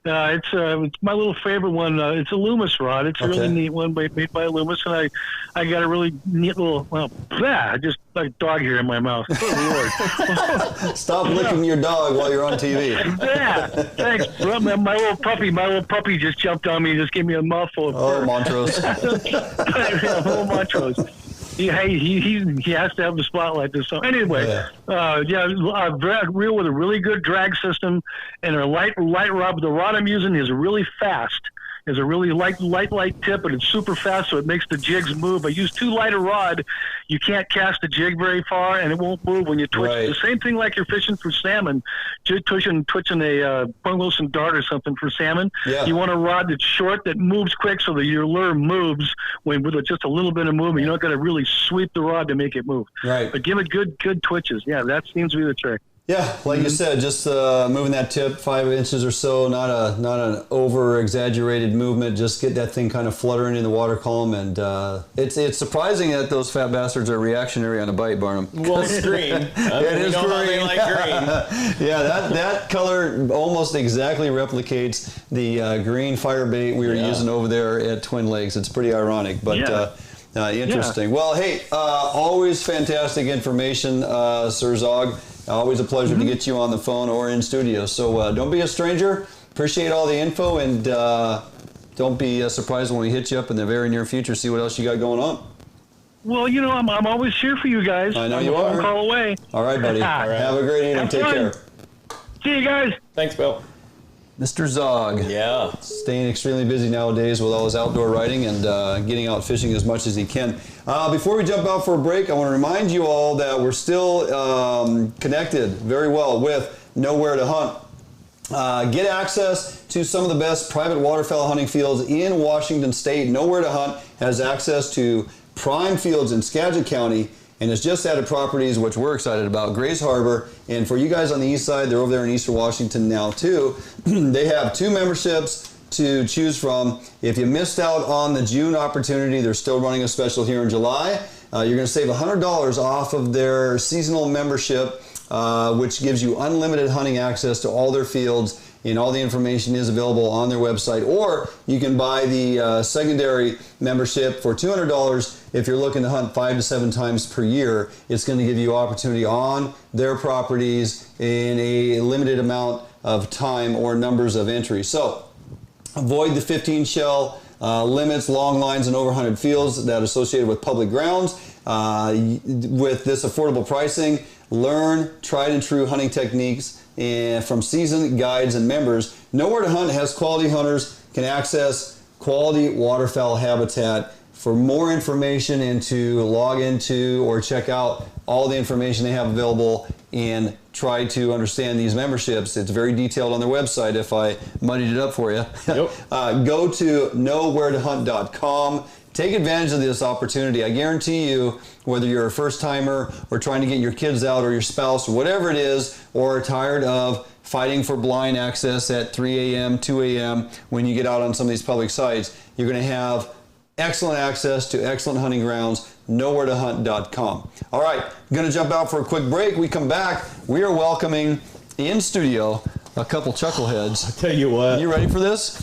It's my little favorite one. It's a Loomis rod. It's a really neat one made by Loomis, and I got a really neat little. I just like dog hair in my mouth. Oh, Lord. Stop licking your dog while you're on TV. Yeah, thanks. My little puppy just jumped on me and just gave me a mouthful of fur. Montrose. Little Montrose. Yeah, he has to have the spotlight this time. Anyway, reel with a really good drag system and a light rod. The rod I'm using is really fast. Is a really light tip, but it's super fast, so it makes the jigs move. I use too light a rod, you can't cast the jig very far, and it won't move when you twitch. Right. The same thing like you're fishing for salmon, twitching a Point Wilson dart or something for salmon. Yeah. You want a rod that's short, that moves quick, so that your lure moves with just a little bit of movement. You're not going to really sweep the rod to make it move. Right. But give it good twitches. Yeah, that seems to be the trick. Yeah, like you said, just moving that tip 5 inches or so, not an over-exaggerated movement. Just get that thing kind of fluttering in the water column, and it's surprising that those fat bastards are reactionary on a bite, Barnum. Well, it's green. It is green. They like green. Yeah, that color almost exactly replicates the green fire bait we were using over there at Twin Lakes. It's pretty ironic, but. Interesting. Well, hey, always fantastic information, Sir Zog. Always a pleasure to get you on the phone or in studio. So don't be a stranger. Appreciate all the info, and don't be surprised when we hit you up in the very near future, see what else you got going on. Well, I'm always here for you guys. I know you are. I'm a phone call away. All right, buddy. All right. Have a great evening. Take care. See you guys. Thanks, Bill. Mr. Zog. Yeah. Staying extremely busy nowadays with all his outdoor writing and getting out fishing as much as he can. Before we jump out for a break, I want to remind you all that we're still connected very well with Nowhere to Hunt. Get access to some of the best private waterfowl hunting fields in Washington State. Nowhere to Hunt has access to prime fields in Skagit County, and it's just added properties, which we're excited about, Grays Harbor. And for you guys on the east side, they're over there in Eastern Washington now too. They have 2 memberships to choose from. If you missed out on the June opportunity, they're still running a special here in July. You're going to save $100 off of their seasonal membership, which gives you unlimited hunting access to all their fields, and all the information is available on their website. Or you can buy the secondary membership for $200 if you're looking to hunt 5 to 7 times per year. It's going to give you opportunity on their properties in a limited amount of time or numbers of entries. So avoid the 15 shell limits, long lines, and overhunted fields that are associated with public grounds. With this affordable pricing, learn tried and true hunting techniques and from seasoned guides and members. Nowhere to Hunt has quality hunters can access quality waterfowl habitat. For more information and to log into or check out all the information they have available and try to understand these memberships, it's very detailed on their website if I muddied it up for you. Yep. Go to knowwheretohunt.com. Take advantage of this opportunity. I guarantee you, whether you're a first timer or trying to get your kids out or your spouse or whatever it is, or tired of fighting for blind access at 3 a.m., 2 a.m. when you get out on some of these public sites, you're going to have excellent access to excellent hunting grounds, knowwheretohunt.com. All right, I'm going to jump out for a quick break. We come back. We are welcoming in studio a couple chuckleheads. I'll tell you what. You ready for this?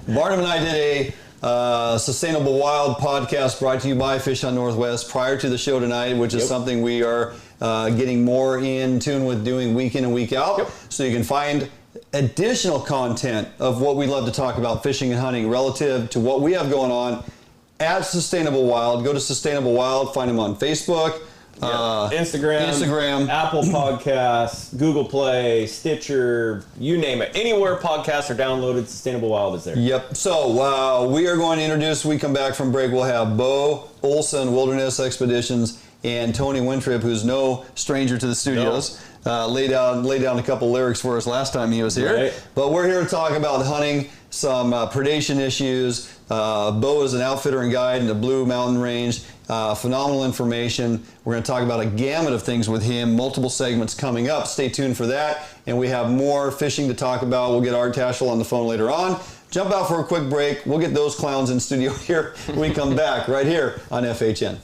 Barnum and I did a Sustainable Wild podcast brought to you by Fish Hunt Northwest prior to the show tonight, which is something we are getting more in tune with doing week in and week out. Yep. So you can find additional content of what we love to talk about fishing and hunting relative to what we have going on at Sustainable Wild. Go to Sustainable Wild, find them on Facebook, Instagram, Apple Podcasts, Google Play, Stitcher, you name it. Anywhere podcasts are downloaded, Sustainable Wild is there. Yep. So we are going to introduce, we come back from break, we'll have Bo Olson, Wilderness Expeditions, and Tony Wintrip, who's no stranger to the studios. Lay down a couple lyrics for us last time he was here. Right. But we're here to talk about hunting, some predation issues. Bo is an outfitter and guide in the Blue Mountain Range. Phenomenal information. We're going to talk about a gamut of things with him, multiple segments coming up. Stay tuned for that. And we have more fishing to talk about. We'll get Art Tachell on the phone later on. Jump out for a quick break. We'll get those clowns in studio here when we come back right here on FHN.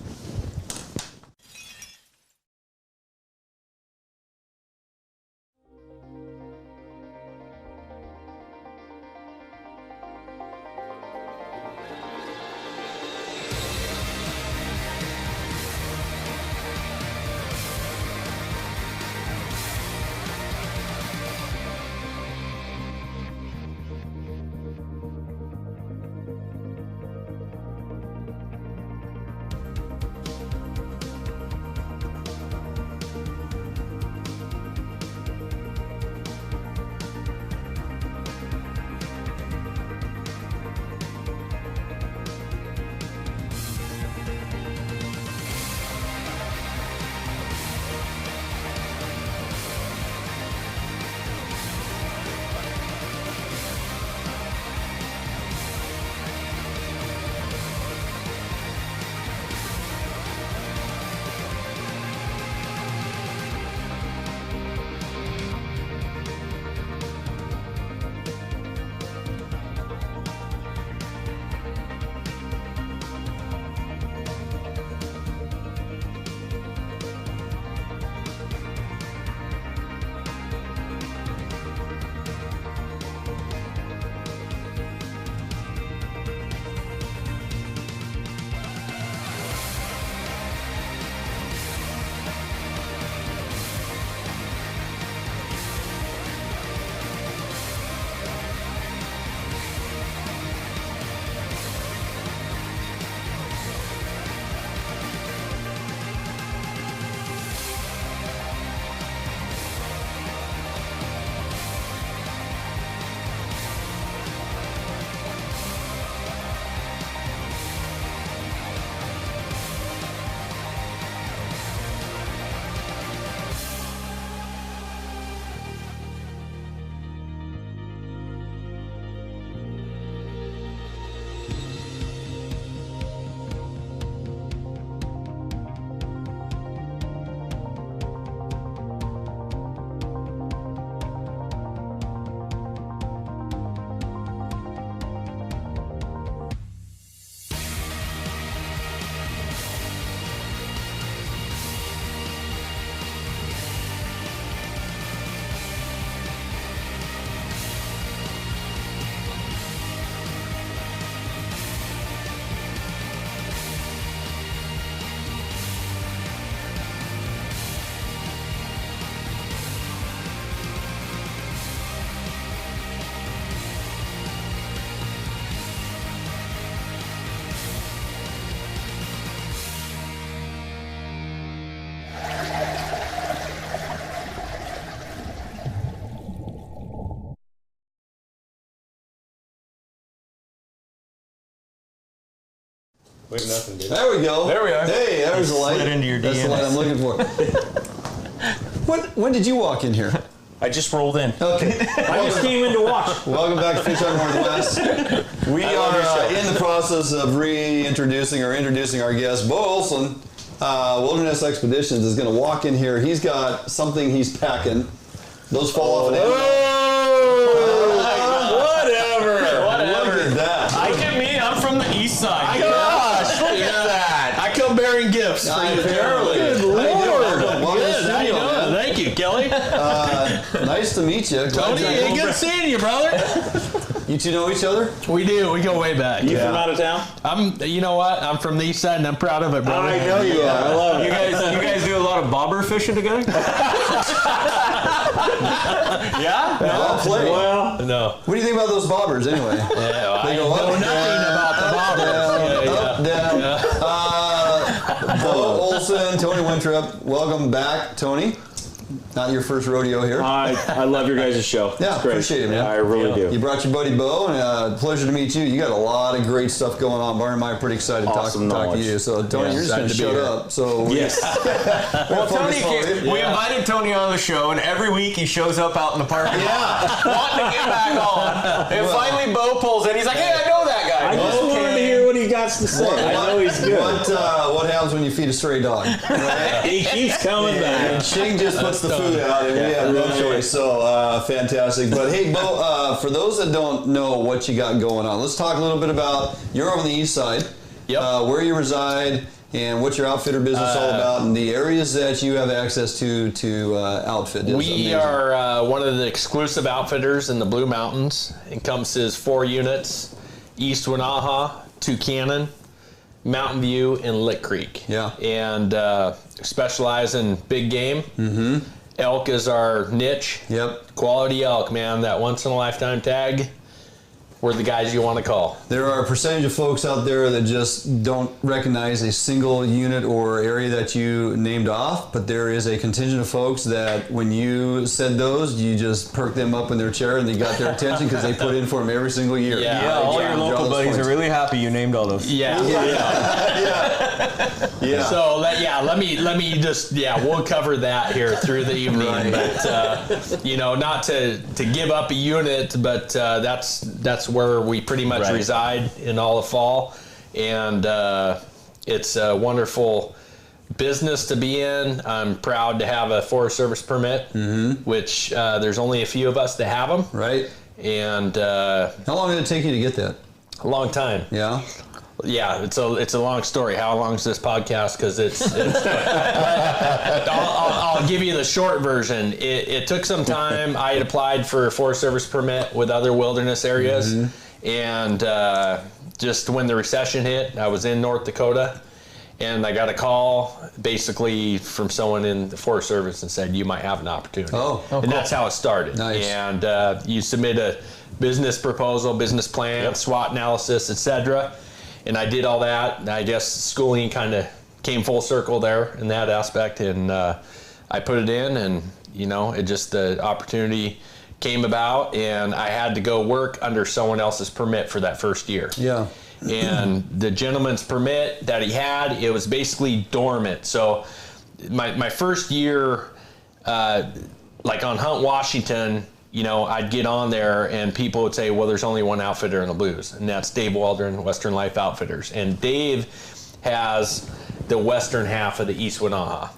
Wait, nothing, dude. There we go. There we are. Hey, there's the light. Into your That's the light I'm looking for. When did you walk in here? I just rolled in. Okay. I just came in to watch. Welcome back to Fish on Northwest. We are in the process of introducing our guest. Bo Olson, Wilderness Expeditions, is going to walk in here. He's got something he's packing. Those fall off an animal. Whatever. Look at that. I'm from the east side. Gosh, look at that. I come bearing gifts for you. Good Lord. Welcome to the Good. How you studio, doing? Thank you, Kelly. Nice to meet you. Tony, good seeing you, brother. You two know each other? We do. We go way back. You from out of town? You know what? I'm from the east side, and I'm proud of it, brother. I know you are. I love it. You guys do a lot of bobber fishing together? Yeah? Well played. Well, No. What do you think about those bobbers anyway? Yeah, They I go know up, nothing about the bobbers. Up, down. Bo Olson, Tony Wintrip, welcome back, Tony. Not your first rodeo here. I love your guys' show. Yeah, it's great. appreciate it, man. Yeah, I really do. You brought your buddy Bo, and pleasure to meet you. You got a lot of great stuff going on. Barney and I are pretty excited to talk to you. So, Tony, you're just going to shut up. So, yes. Well, Tony, we invited Tony on the show, and every week he shows up out in the parking lot, wanting to get back on. And finally, Bo pulls in. He's like, "Hey, I know that guy." I just wanted to hear what he got to say. I know he's good. What happens when you feed a stray dog? Right? He keeps coming back. And Shing just puts the food out, and we have no choice. So fantastic. But hey, Bo, for those that don't know what you got going on, let's talk a little bit about you're over on the east side. Yep. Where you reside and what's your outfitter business all about, and the areas that you have access to outfit. We are one of the exclusive outfitters in the Blue Mountains. Encompasses 4 units: East Winaha, Tucannon, Mountain View, and Lick Creek. Yeah. And specialize in big game. Mm-hmm. Elk is our niche. Yep. Quality elk, man. That once-in-a-lifetime tag. We're the guys you want to call. There are a percentage of folks out there that just don't recognize a single unit or area that you named off, but there is a contingent of folks that when you said those, you just perked them up in their chair and they got their attention because they put in for them every single year. Yeah, all your local buddies are really happy you named all those. Yeah. So let me just we'll cover that here through the evening. Right. But not to give up a unit, but that's where we pretty much reside in all the fall, and it's a wonderful business to be in. I'm proud to have a Forest Service permit, which there's only a few of us that have them. Right. And how long did it take you to get that? A long time. Yeah. Yeah, it's a long story. How long is this podcast? Because it's I'll give you the short version. It took some time. I had applied for a Forest Service permit with other wilderness areas, and just when the recession hit, I was in North Dakota, and I got a call basically from someone in the Forest Service and said, you might have an opportunity. And that's how it started. Nice. And you submit a business proposal, business plan, SWOT analysis, etc. And I did all that. And I guess schooling kind of came full circle there in that aspect. And I put it in, and it just the opportunity came about, and I had to go work under someone else's permit for that first year. Yeah. And the gentleman's permit that he had, it was basically dormant. So my first year, like on Hunt Washington, I'd get on there and people would say, well, there's only one outfitter in the Blues, and that's Dave Waldron, Western Life Outfitters. And Dave has the western half of the East Winaha.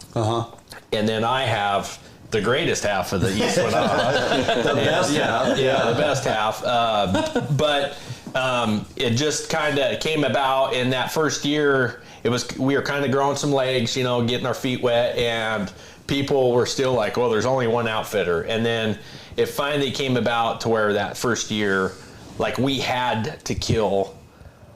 And then I have the greatest half of the East Winaha. The best half. Yeah, the best half. But it just kind of came about in that first year. We were kind of growing some legs, getting our feet wet, and people were still like, well, there's only one outfitter. And then it finally came about to where that first year, like, we had to kill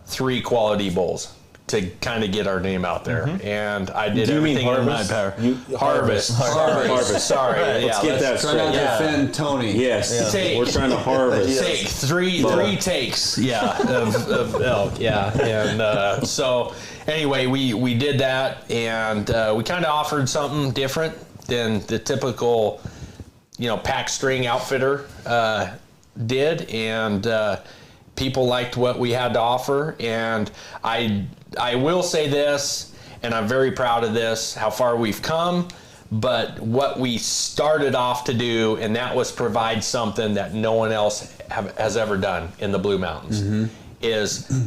3 quality bulls to kind of get our name out there. And I did everything in my power. Harvest. Sorry. Let's get that straight. Try not to offend Tony. Yes. We're trying to harvest. Take three takes. Of elk. And so anyway, we did that, and we kind of offered something different than the typical, pack string outfitter did, and people liked what we had to offer. And I I will say this, and I'm very proud of this, how far we've come. But what we started off to do, and that was provide something that no one else has ever done in the Blue Mountains, is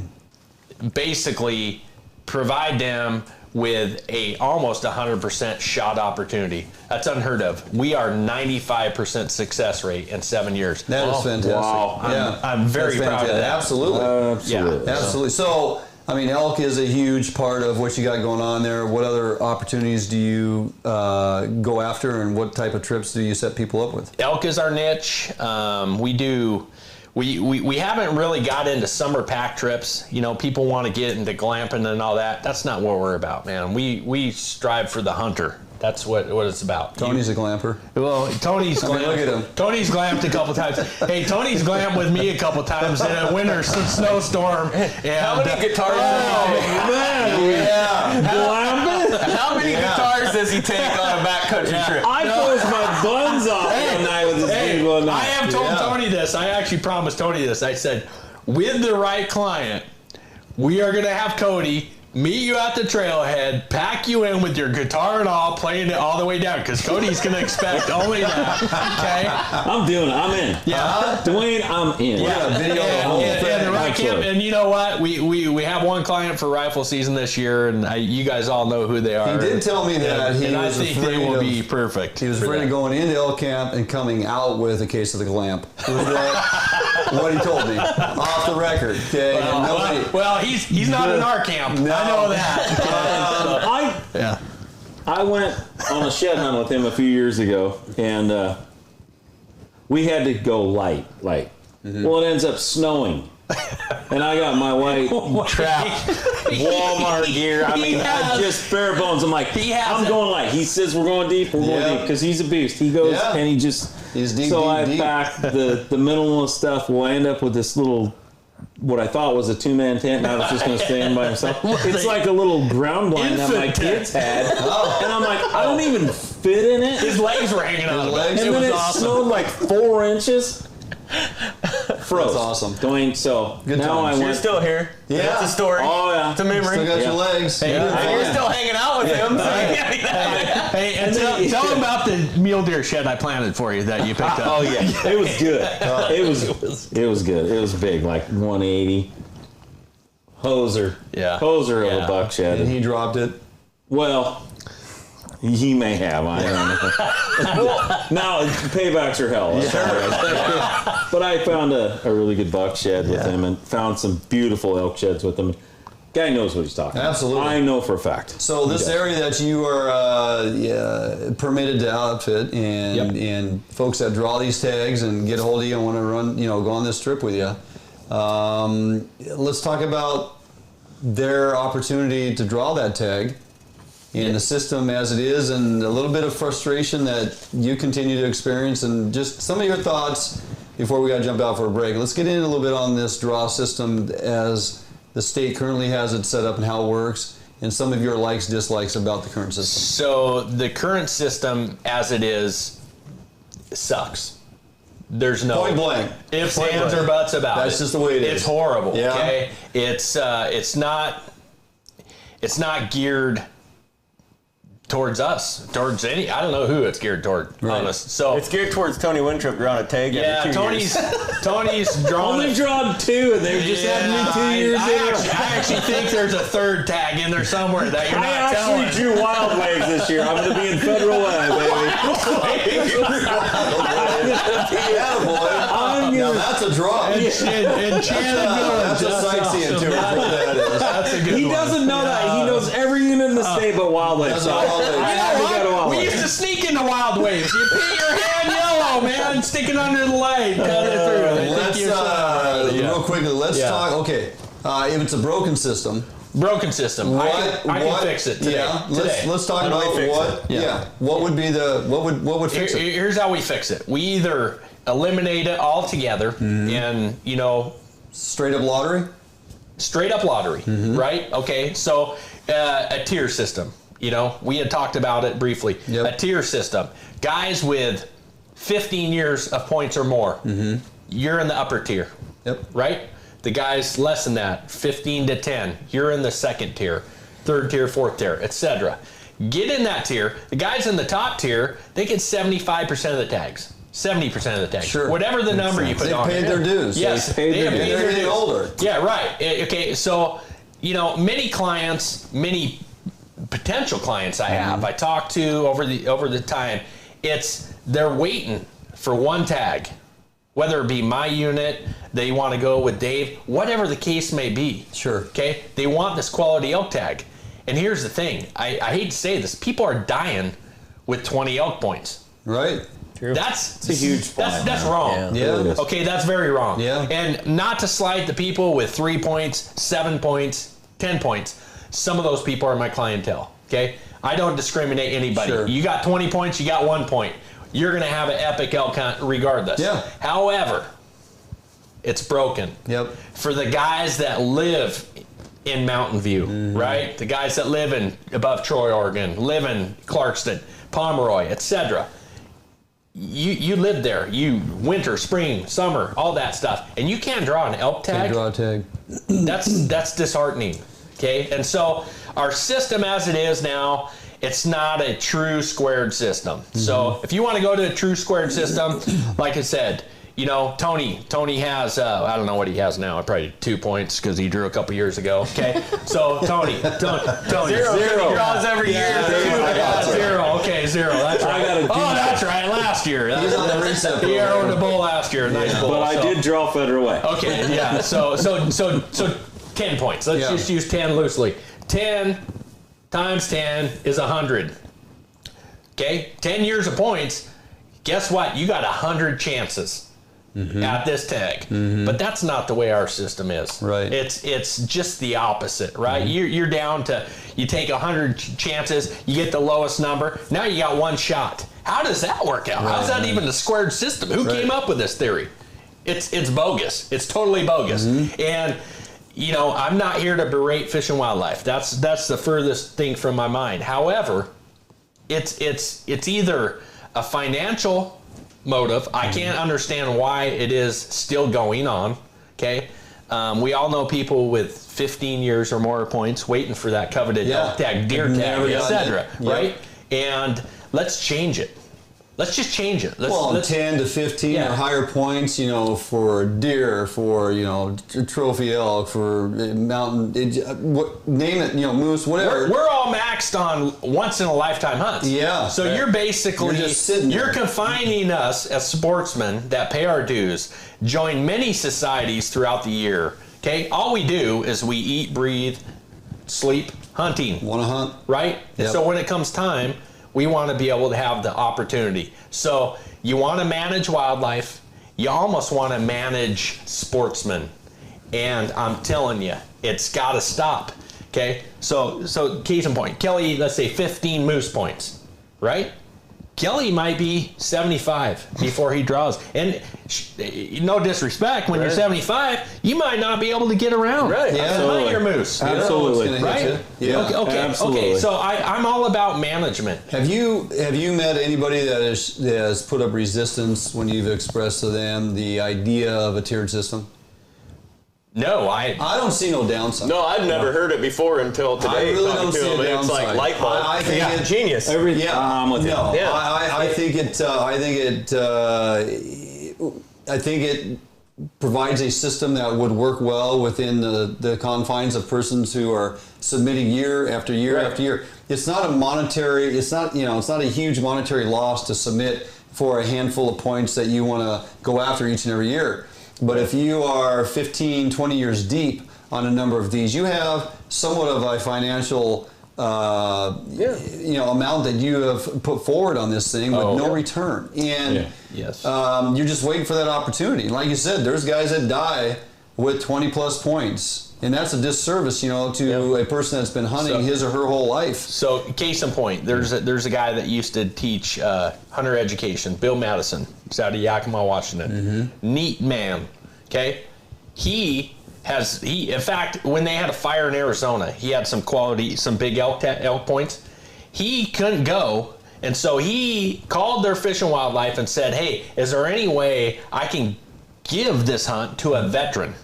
basically provide them with a almost 100% shot opportunity. That's unheard of. We are 95% success rate in 7 years. That is fantastic. Wow. I'm very proud of that. Absolutely. Absolutely. So, I mean, elk is a huge part of what you got going on there. What other opportunities do you go after, and what type of trips do you set people up with? Elk is our niche. We haven't really got into summer pack trips. You know, people want to get into glamping and all that. That's not what we're about, man. We strive for the hunter. That's what it's about. Tony's a glamper. Well, Tony's glamped. Look at him. Tony's glamped a couple times. Hey, Tony's glamped with me a couple times in a winter snowstorm. How many guitars How many guitars does he take on a backcountry trip? I closed my buns off one night with this thing one night. I have told Tony this. I actually promised Tony this. I said, with the right client, we are going to have Cody meet you at the trailhead, pack you in with your guitar and all, playing it all the way down, because Cody's going to expect only that. Okay? I'm doing it. I'm in. Yeah. Dwayne, I'm in. Yeah, video the whole thing. And the right camp, and you know what? We have one client for rifle season this year, and you guys all know who they are. He did tell me that and I think they will be perfect. He was afraid of going into elk camp and coming out with a case of the glamp. What he told me off the record. Okay. Well, he's not in our camp. No. I know that. I went on a shed hunt with him a few years ago, and we had to go light. Well, it ends up snowing, and I got my white trap Walmart gear. I mean, I just bare bones. I'm like, I'm going light. He says we're going deep. We're going deep because he's a beast. He goes and he just. He's deep. So deep, I deep. packed the minimalist stuff. We'll end up with this little. What I thought was a 2-man tent, and I was just going to stay in by himself. It's like a little ground blind that my kids had, and I'm like, I don't even fit in it. His legs were hanging out. And then it snowed like 4 inches. Froze. That's awesome. Dwayne, so Good now times. I went. You're still here. Yeah. That's a story. Oh yeah, It's a memory. Still got your legs. Hey, you're still hanging out with him. Hey, and tell him about the mule deer shed I planted for you that you picked up. Oh yeah, it was good. It was good. It was big, like 180. Hoser of a buck shed. And he dropped it. Well, he may have. I don't know. Now paybacks are hell. But I found a really good buck shed with him, and found some beautiful elk sheds with him. Guy knows what he's talking about. Absolutely. I know for a fact. So this area that you are permitted to outfit, and folks that draw these tags and get a hold of you and want to run, go on this trip with you. Let's talk about their opportunity to draw that tag in the system as it is, and a little bit of frustration that you continue to experience, and just some of your thoughts before we got to jump out for a break. Let's get in a little bit on this draw system as the state currently has it set up and how it works, and some of your likes, dislikes about the current system. So the current system as it is sucks. There's no point blank ifs, ands, or buts about it. That's just the way it is. It's horrible. Yeah. Okay, it's not geared towards us, towards any. I don't know who it's geared toward. Right. Honest. So it's geared towards Tony Winthrop drawing a tag. Yeah, Tony's drawn. Only drawn 2, and they've just had me 2 years. I actually think there's a third tag in there somewhere that you're not telling. I actually drew wild waves this year. I'm going to be in Federal Way, baby. Now that's a draw. That's a sightseeing tour. That's a good one. He doesn't know that. He knows every unit in the state but wild waves. We used to sneak into wild waves. You paint your hand yellow, man, sticking under the leg. Cut it through. Real quickly, let's talk. Okay, if it's a broken system. I can fix it today. Yeah, let's talk about what. What would be what would fix it? Here's how we fix it. We either eliminate it altogether, and straight up lottery. Right? Okay, so a tier system. We had talked about it briefly. Yep. A tier system. Guys with 15 years of points or more, you're in the upper tier. Yep. Right? The guys less than that, 15 to 10, you're in the second tier, third tier, fourth tier, etc. Get in that tier. The guys in the top tier, they get 75% of the tags. 70% of the tags. Sure. Whatever the number you put on it. They paid their dues. Yes. They paid their dues. They're older. Yeah, right. Okay, so, many clients, many potential clients I have, I talk to over the time, they're waiting for one tag. Whether it be my unit, they want to go with Dave, whatever the case may be. Sure. Okay? They want this quality elk tag. And here's the thing. I hate to say this. People are dying with 20 elk points. Right. True. It's a huge point. That's wrong. Yeah. Okay, that's very wrong. Yeah. And not to slight the people with 3 points, 7 points, 10 points. Some of those people are my clientele. Okay? I don't discriminate anybody. Sure. You got 20 points, you got 1 point. You're going to have an epic elk hunt regardless. Yeah. However, it's broken. Yep. For the guys that live in Mountain View, right? The guys that live above Troy, Oregon, live in Clarkston, Pomeroy, etc. You live there. You winter, spring, summer, all that stuff, and you can't draw an elk tag. Can't draw a tag. That's disheartening. Okay, and so our system as it is now, it's not a true squared system. So if you want to go to a true squared system, like I said, Tony has, I don't know what he has now, probably 2 points because he drew a couple years ago. Okay, so Tony. Zero. He draws every year. Zero. Okay, zero. That's right. That's right. Last year. He's on the reset He arrowed a bull last year. Nice bull. But I did draw federal way. Okay, yeah. So 10 points. Let's just use 10 loosely. 10 times 10 is 100. Okay, 10 years of points. Guess what? You got 100 chances at this tag. But that's not the way our system is. Right. It's just the opposite, right? You're down to, you take 100 chances, you get the lowest number. Now you got one shot. How does that work out? How's that even the squared system? Who came up with this theory? It's bogus. It's totally bogus. And I'm not here to berate Fish and Wildlife. That's the furthest thing from my mind. However, it's either a financial motive. I can't understand why it is still going on. Okay, we all know people with 15 years or more points waiting for that coveted elk tag, deer tag, etc. Right? And let's change it. Let's just change it. Let's 10 to 15 or higher points, for deer, for, trophy elk, for mountain, name it, moose, whatever. We're all maxed on once in a lifetime hunts. Yeah. So you're basically, you're confining us as sportsmen that pay our dues, join many societies throughout the year. Okay. All we do is we eat, breathe, sleep, hunting. Want to hunt. Right? Yep. And so when it comes time, we want to be able to have the opportunity. So you want to manage wildlife. You almost want to manage sportsmen. And I'm telling you, it's got to stop. Okay? So case in point, Kelly, let's say 15 moose points, right? Kelly might be 75 before he draws. And no disrespect, when you're 75, you might not be able to get around. Right. Yeah. Absolutely. Your moose. Absolutely. Right? Yeah. Okay. Absolutely. Okay. So I'm all about management. Have you met anybody that has put up resistance when you've expressed to them the idea of a tiered system? No, I don't see no downside. No, I've never heard it before until today. I really don't see a downside. It's like light bulb. I think it's genius. I'm with you. No, yeah. I think it provides a system that would work well within the confines of persons who are submitting year after year after year. It's not a huge monetary loss to submit for a handful of points that you want to go after each and every year. But if you are 15, 20 years deep on a number of these, you have somewhat of a financial amount that you have put forward on this thing with no return. And you're just waiting for that opportunity. Like you said, there's guys that die with 20 plus points. And that's a disservice, to a person that's been hunting his or her whole life. So, case in point, there's a guy that used to teach hunter education, Bill Madison. He's out of Yakima, Washington. Neat man. Okay, in fact, when they had a fire in Arizona, he had some big elk points. He couldn't go, and so he called their Fish and Wildlife and said, "Hey, is there any way I can give this hunt to a veteran?"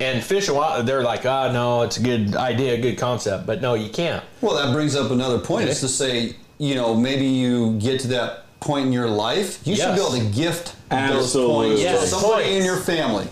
And Fish and Wild, they're like, no, it's a good idea, a good concept, but no, you can't. Well, that brings up another point. Is to say, maybe you get to that point in your life, you should be able to gift those points to somebody in your family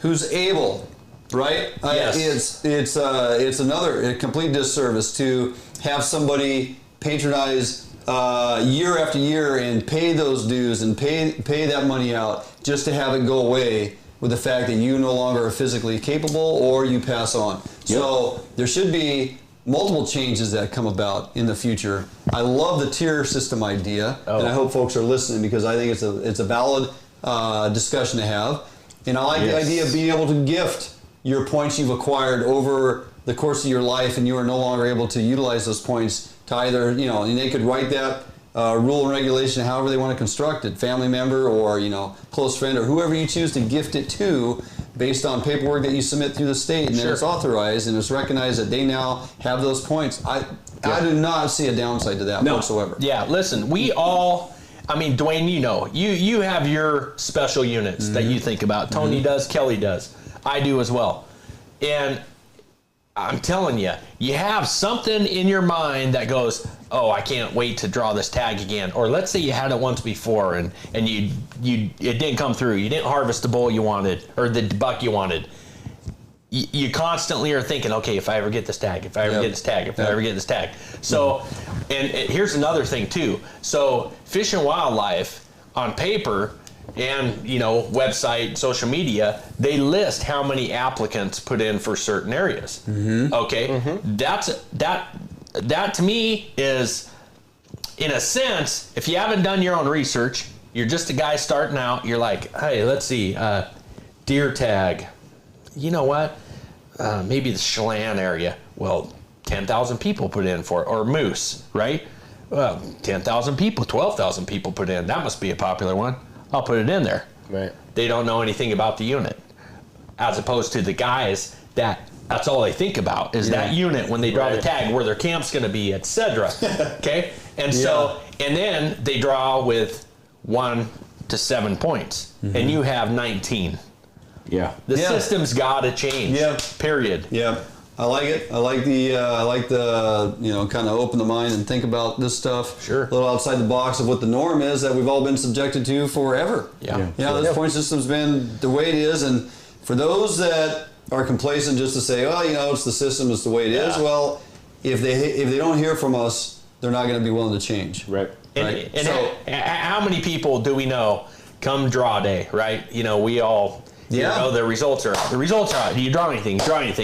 who's able, right? Yes. It's a complete disservice to have somebody patronize year after year and pay those dues and pay that money out just to have it go away with the fact that you no longer are physically capable or you pass on. Yep. So there should be multiple changes that come about in the future. I love the tier system idea, and I hope folks are listening because I think it's a valid discussion to have. And I like the idea of being able to gift your points you've acquired over the course of your life, and you are no longer able to utilize those points to either, and they could write that rule and regulation however they want to construct it, family member or, close friend or whoever you choose to gift it to based on paperwork that you submit through the state, and then it's authorized and it's recognized that they now have those points. I do not see a downside to that whatsoever. Yeah, listen, we all... Dwayne, you have your special units that you think about. Tony does, Kelly does. I do as well. And I'm telling you, you have something in your mind that goes, oh, I can't wait to draw this tag again. Or let's say you had it once before and it didn't come through. You didn't harvest the bull you wanted or the buck you wanted. You constantly are thinking, okay, if I ever get this tag, if I ever get this tag, if I ever get this tag. So, and here's another thing too. So Fish and Wildlife on paper and, website, social media, they list how many applicants put in for certain areas. Okay. That to me is, in a sense, if you haven't done your own research, you're just a guy starting out, you're like, hey, let's see, deer tag. You know what? Maybe the Chelan area. Well, 10,000 people put in for it. Or moose, right? Well, 10,000 people, 12,000 people put in. That must be a popular one. I'll put it in there. Right. They don't know anything about the unit. As opposed to the guys that's all they think about is that unit when they draw the tag, where their camp's going to be, etc. Okay? And so, and then they draw with 1 to 7 points. And you have 19. Yeah. The system's got to change. Yeah. Period. Yeah. I like it. I like the kind of open the mind and think about this stuff. Sure. A little outside the box of what the norm is that we've all been subjected to forever. Yeah. This point system's been the way it is, and for those that are complacent just to say, it's the system, it's the way it is. Well, if they don't hear from us, they're not going to be willing to change. Right. And so, how many people do we know come draw day, right? We all... the results are out. The results are out. Do you draw anything?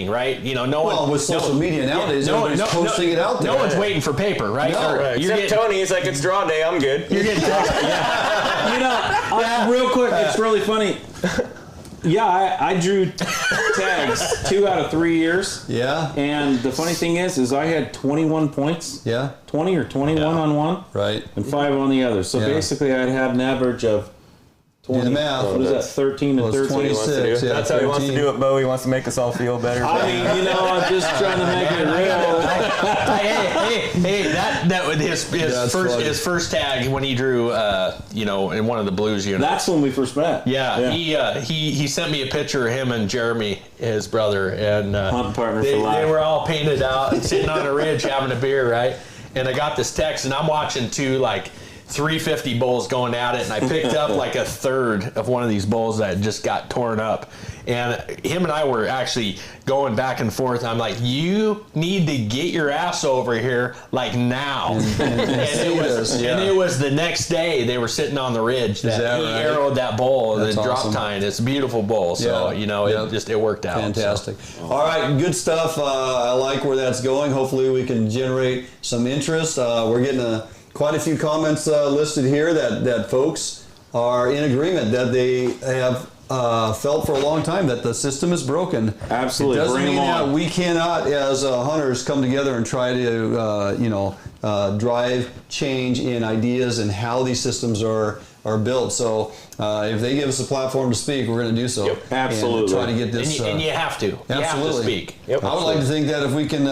Right? No one. With social media nowadays, everybody's posting it out there. No one's waiting for paper, right? No, except Tony. He's like, it's draw day. I'm good. You're getting text. Real quick, it's really funny. I drew tags 2 out of 3 years. Yeah. And the funny thing is I had 21 points. Yeah. 20 or 21 on one. Right. And 5 on the other. So basically, I'd have an average of 20. Do the math. What is that? 13 and 13. 26. That's how he wants to do it, Bo. He wants to make us all feel better. I'm just trying to make it real. Hey, that was his first tag when he drew, in one of the blues units. That's when we first met. Yeah. He sent me a picture of him and Jeremy, his brother, and hunt partner for life. They were all painted out and sitting on a ridge having a beer, right? And I got this text, and I'm watching 350 bulls going at it, and I picked up a third of one of these bulls that just got torn up. And him and I were actually going back and forth. I'm like, you need to get your ass over here now. And it was the next day they were sitting on the ridge that he arrowed that bull, the drop tine. It's a beautiful bull. So, it worked out. Fantastic. So. All right, good stuff. I like where that's going. Hopefully we can generate some interest. We're getting quite a few comments listed here that folks are in agreement that they have felt for a long time that the system is broken. Absolutely. It doesn't mean that we cannot, as hunters, come together and try to drive change in ideas and how these systems are are built. So if they give us a platform to speak, we're going to do so. Yep, absolutely. And try to get this. And you have to. Absolutely. You have to speak. Yep. I would like to think that if we can,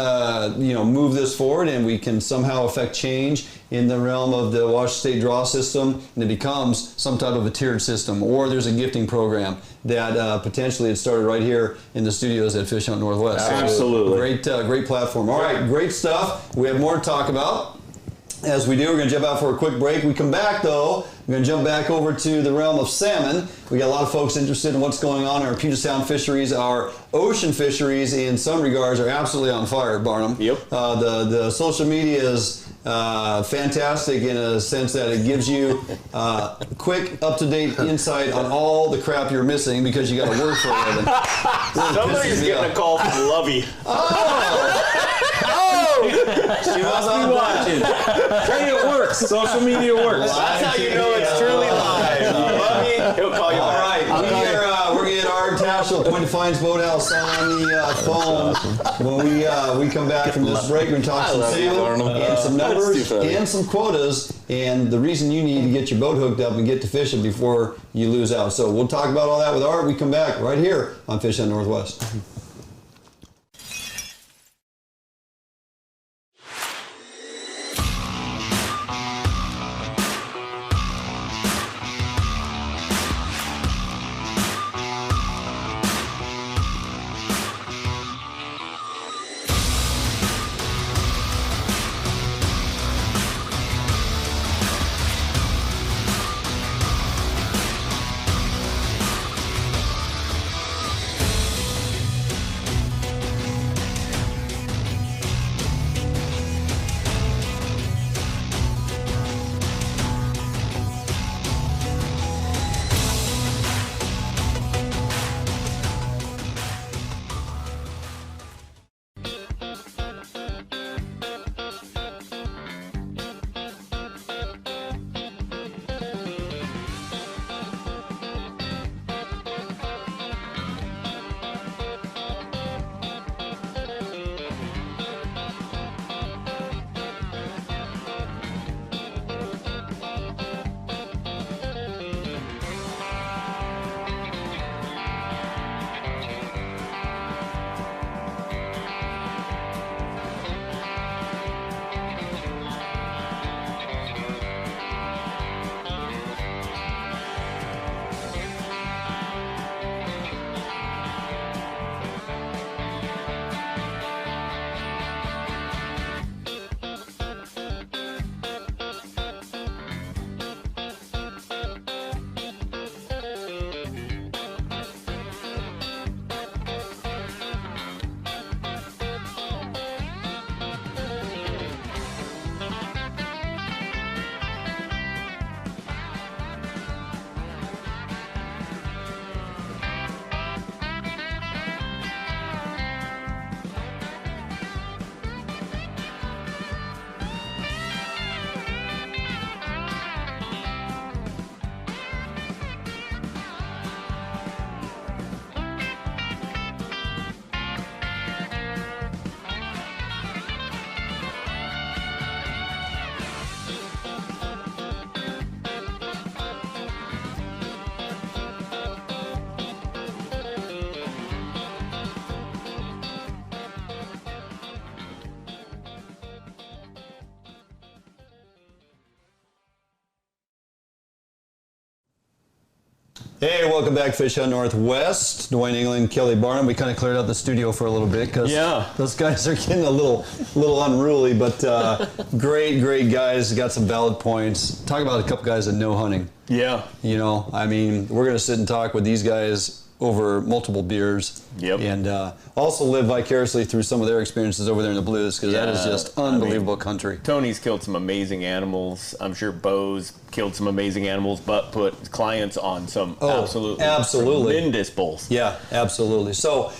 move this forward and we can somehow affect change in the realm of the Washington State draw system, and it becomes some type of a tiered system, or there's a gifting program that potentially it started right here in the studios at Fish Hunt Northwest. Absolutely. So great platform. All right, great stuff. We have more to talk about. As we do, we're going to jump out for a quick break. We come back, though, we're going to jump back over to the realm of salmon. We got a lot of folks interested in what's going on in our Puget Sound fisheries. Our ocean fisheries, in some regards, are absolutely on fire, Barnum. Yep. The social media is fantastic in a sense that it gives you quick, up-to-date insight on all the crap you're missing because you got to work for a living. Somebody's getting a call from Lovey. She must be watching. Hey, it works. Social media works. That's how you know it's truly live. Lovey, he'll call you. All right, we're going to get our Tachell, Point Defiance Boathouse on the phone. When we come back from this break, we're going to talk some salmon and some numbers and some quotas and the reason you need to get your boat hooked up and get to fishing before you lose out. So we'll talk about all that with Art. We come back right here on Fish Hunt Northwest. Hey, welcome back, Fish Hunt Northwest. Dwayne England, Kelly Barnum. We kind of cleared out the studio for a little bit because those guys are getting a little unruly, but great guys. Got some valid points. Talk about a couple guys that know hunting. Yeah. You know, I mean, we're going to sit and talk with these guys over multiple beers. Yep. And also live vicariously through some of their experiences over there in the Blues, because that is just unbelievable country. Tony's killed some amazing animals. I'm sure Bo's killed some amazing animals, but put clients on some absolutely tremendous bulls. Yeah, absolutely. So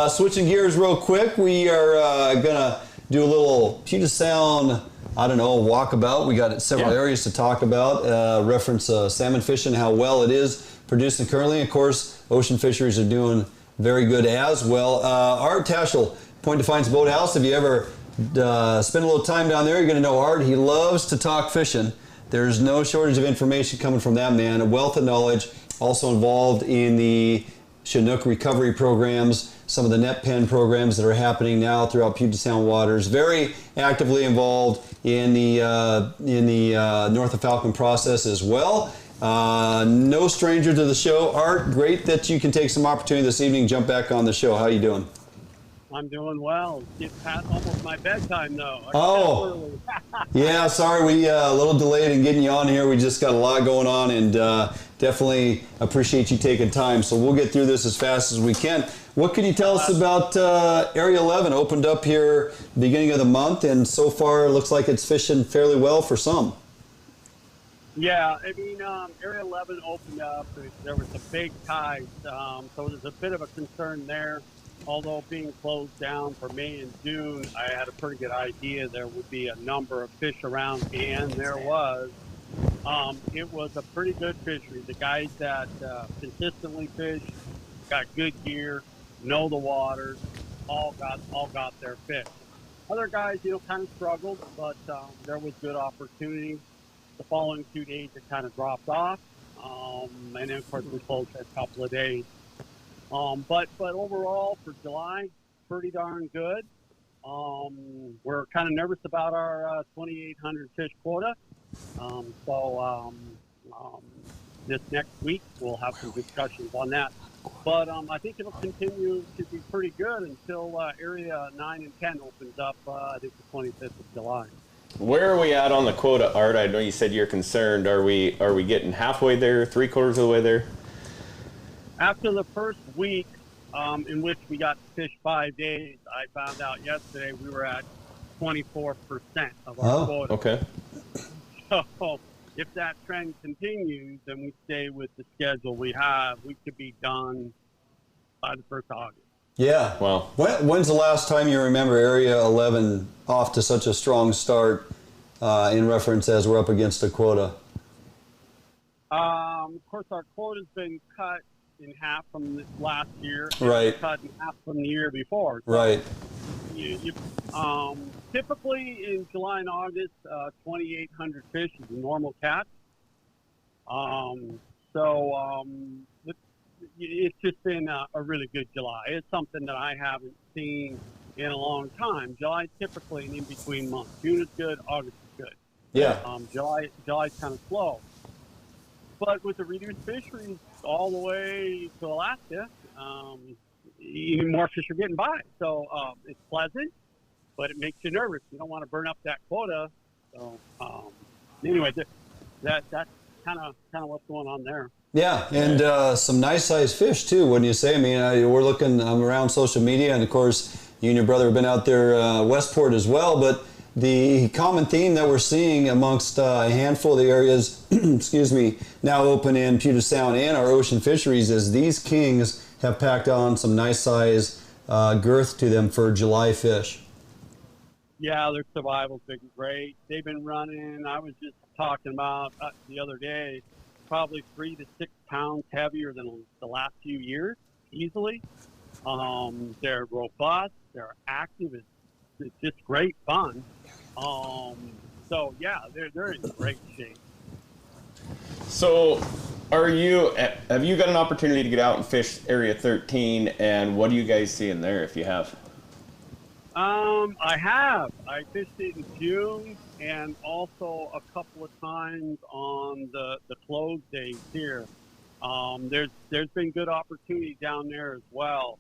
switching gears real quick, we are going to do a little Puget Sound, walkabout. We got several areas to talk about. Reference salmon fishing, how well it is producing currently. Of course, ocean fisheries are doing very good as well. Art Tachell, Point Defiance Boathouse. If you ever spend a little time down there, you're going to know Art. He loves to talk fishing. There's no shortage of information coming from that man, a wealth of knowledge, also involved in the Chinook recovery programs, some of the net pen programs that are happening now throughout Puget Sound waters. Very actively involved in the North of Falcon process as well. No stranger to the show. Art, great that you can take some opportunity this evening, jump back on the show. How you doing? I'm doing well. It's past almost my bedtime, though. Oh, yeah, sorry, we a little delayed in getting you on here. We just got a lot going on, and definitely appreciate you taking time. So we'll get through this as fast as we can. What can you tell us about Area 11? Opened up here beginning of the month, and so far it looks like it's fishing fairly well for some. Yeah, I mean, Area 11 opened up. There was some big tides, so there's a bit of a concern there. Although being closed down for May and June, I had a pretty good idea there would be a number of fish around, and there was. It was a pretty good fishery. The guys that consistently fish, got good gear, know the waters, all got their fish. Other guys, kind of struggled, but there was good opportunity. The following 2 days, it kind of dropped off, and then of course we closed for a couple of days. But overall for July, pretty darn good. We're kind of nervous about our 2,800 fish quota. This next week we'll have some discussions on that. But I think it'll continue to be pretty good until Area 9 and 10 opens up, I think the 25th of July. Where are we at on the quota, Art? I know you said you're concerned. Are we getting halfway there, 3/4 of the way there? After the first week in which we got to fish 5 days, I found out yesterday we were at 24% of our quota. Okay. So if that trend continues and we stay with the schedule we have, we could be done by the 1st of August. Yeah. Wow. When's the last time you remember Area 11 off to such a strong start in reference as we're up against a quota? Of course, our quota's been cut in half from this last year. Right. Cut in half from the year before. So right. Typically in July and August, 2,800 fish is a normal catch. It's just been a really good July. It's something that I haven't seen in a long time. July is typically an in-between month. June is good, August is good. Yeah. July's kind of slow. But with the reduced fisheries all the way to Alaska, even more fish are getting by. So it's pleasant, but it makes you nervous. You don't want to burn up that quota. So anyway, that's kind of what's going on there. Yeah, and some nice sized fish too, wouldn't you say? I mean, I'm around social media, and of course, you and your brother have been out there Westport as well, but the common theme that we're seeing amongst a handful of the areas, excuse me, now open in Puget Sound and our ocean fisheries is these kings have packed on some nice size girth to them for July fish. Yeah, their survival's been great. They've been running, I was just talking about the other day, probably 3 to 6 pounds heavier than the last few years, easily. They're robust, they're active, it's just great fun. So yeah, they're in great shape. So have you got an opportunity to get out and fish Area 13, and what are you guys seeing there if you have? I have. I fished it in June and also a couple of times on the closed days here. There's been good opportunity down there as well.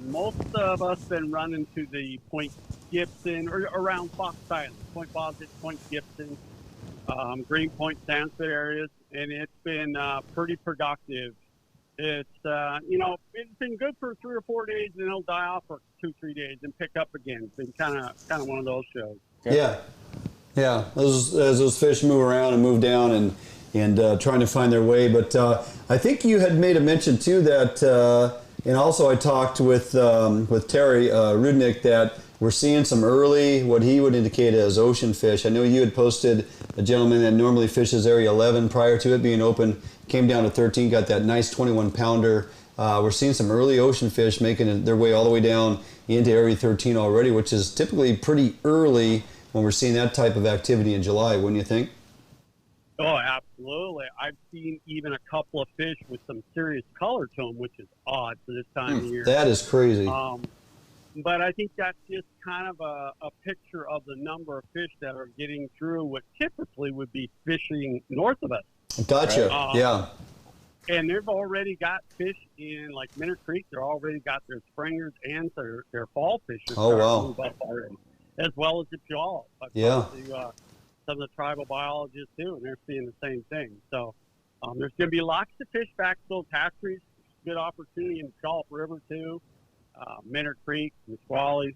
Most of us been running to the Point Gibson or around Fox Island, Point Bosset, Point Gibson, Greenpoint, Sanford areas, and it's been pretty productive. It's it's been good for 3 or 4 days, and it'll die off for 2-3 days and pick up again. It's been kind of one of those shows. Yeah. As those fish move around and move down and trying to find their way. But I think you had made a mention too that, and also I talked with Terry Rudnick that we're seeing some early, what he would indicate as ocean fish. I know you had posted a gentleman that normally fishes Area 11 prior to it being open, came down to 13, got that nice 21-pounder. We're seeing some early ocean fish making their way all the way down into Area 13 already, which is typically pretty early when we're seeing that type of activity in July, wouldn't you think? Oh, absolutely. I've seen even a couple of fish with some serious color to them, which is odd for this time of year. That is crazy. But I think that's just kind of a picture of the number of fish that are getting through what typically would be fishing north of us. Gotcha. Right? Yeah. And they've already got fish in, like Minter Creek. They're already got their springers and their fall fish. Oh, wow. Move up already, as well as the jaws. Yeah. Some of the tribal biologists too, and they're seeing the same thing. So there's going to be lots of fish back to those hatcheries. Good opportunity in the Gulf River too, Minter Creek, Nisqually.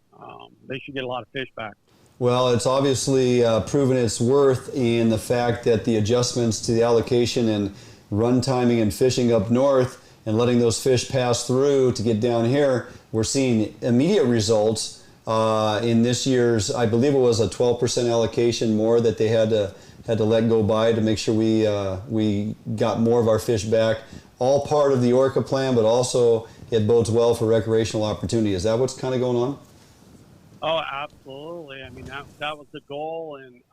They should get a lot of fish back. Well, it's obviously proven its worth in the fact that the adjustments to the allocation and run timing and fishing up north and letting those fish pass through to get down here, we're seeing immediate results. In this year's, I believe it was a 12% allocation more that they had to let go by to make sure we got more of our fish back. All part of the Orca plan, but also it bodes well for recreational opportunity. Is that what's kind of going on? Oh, absolutely. I mean, that was the goal, and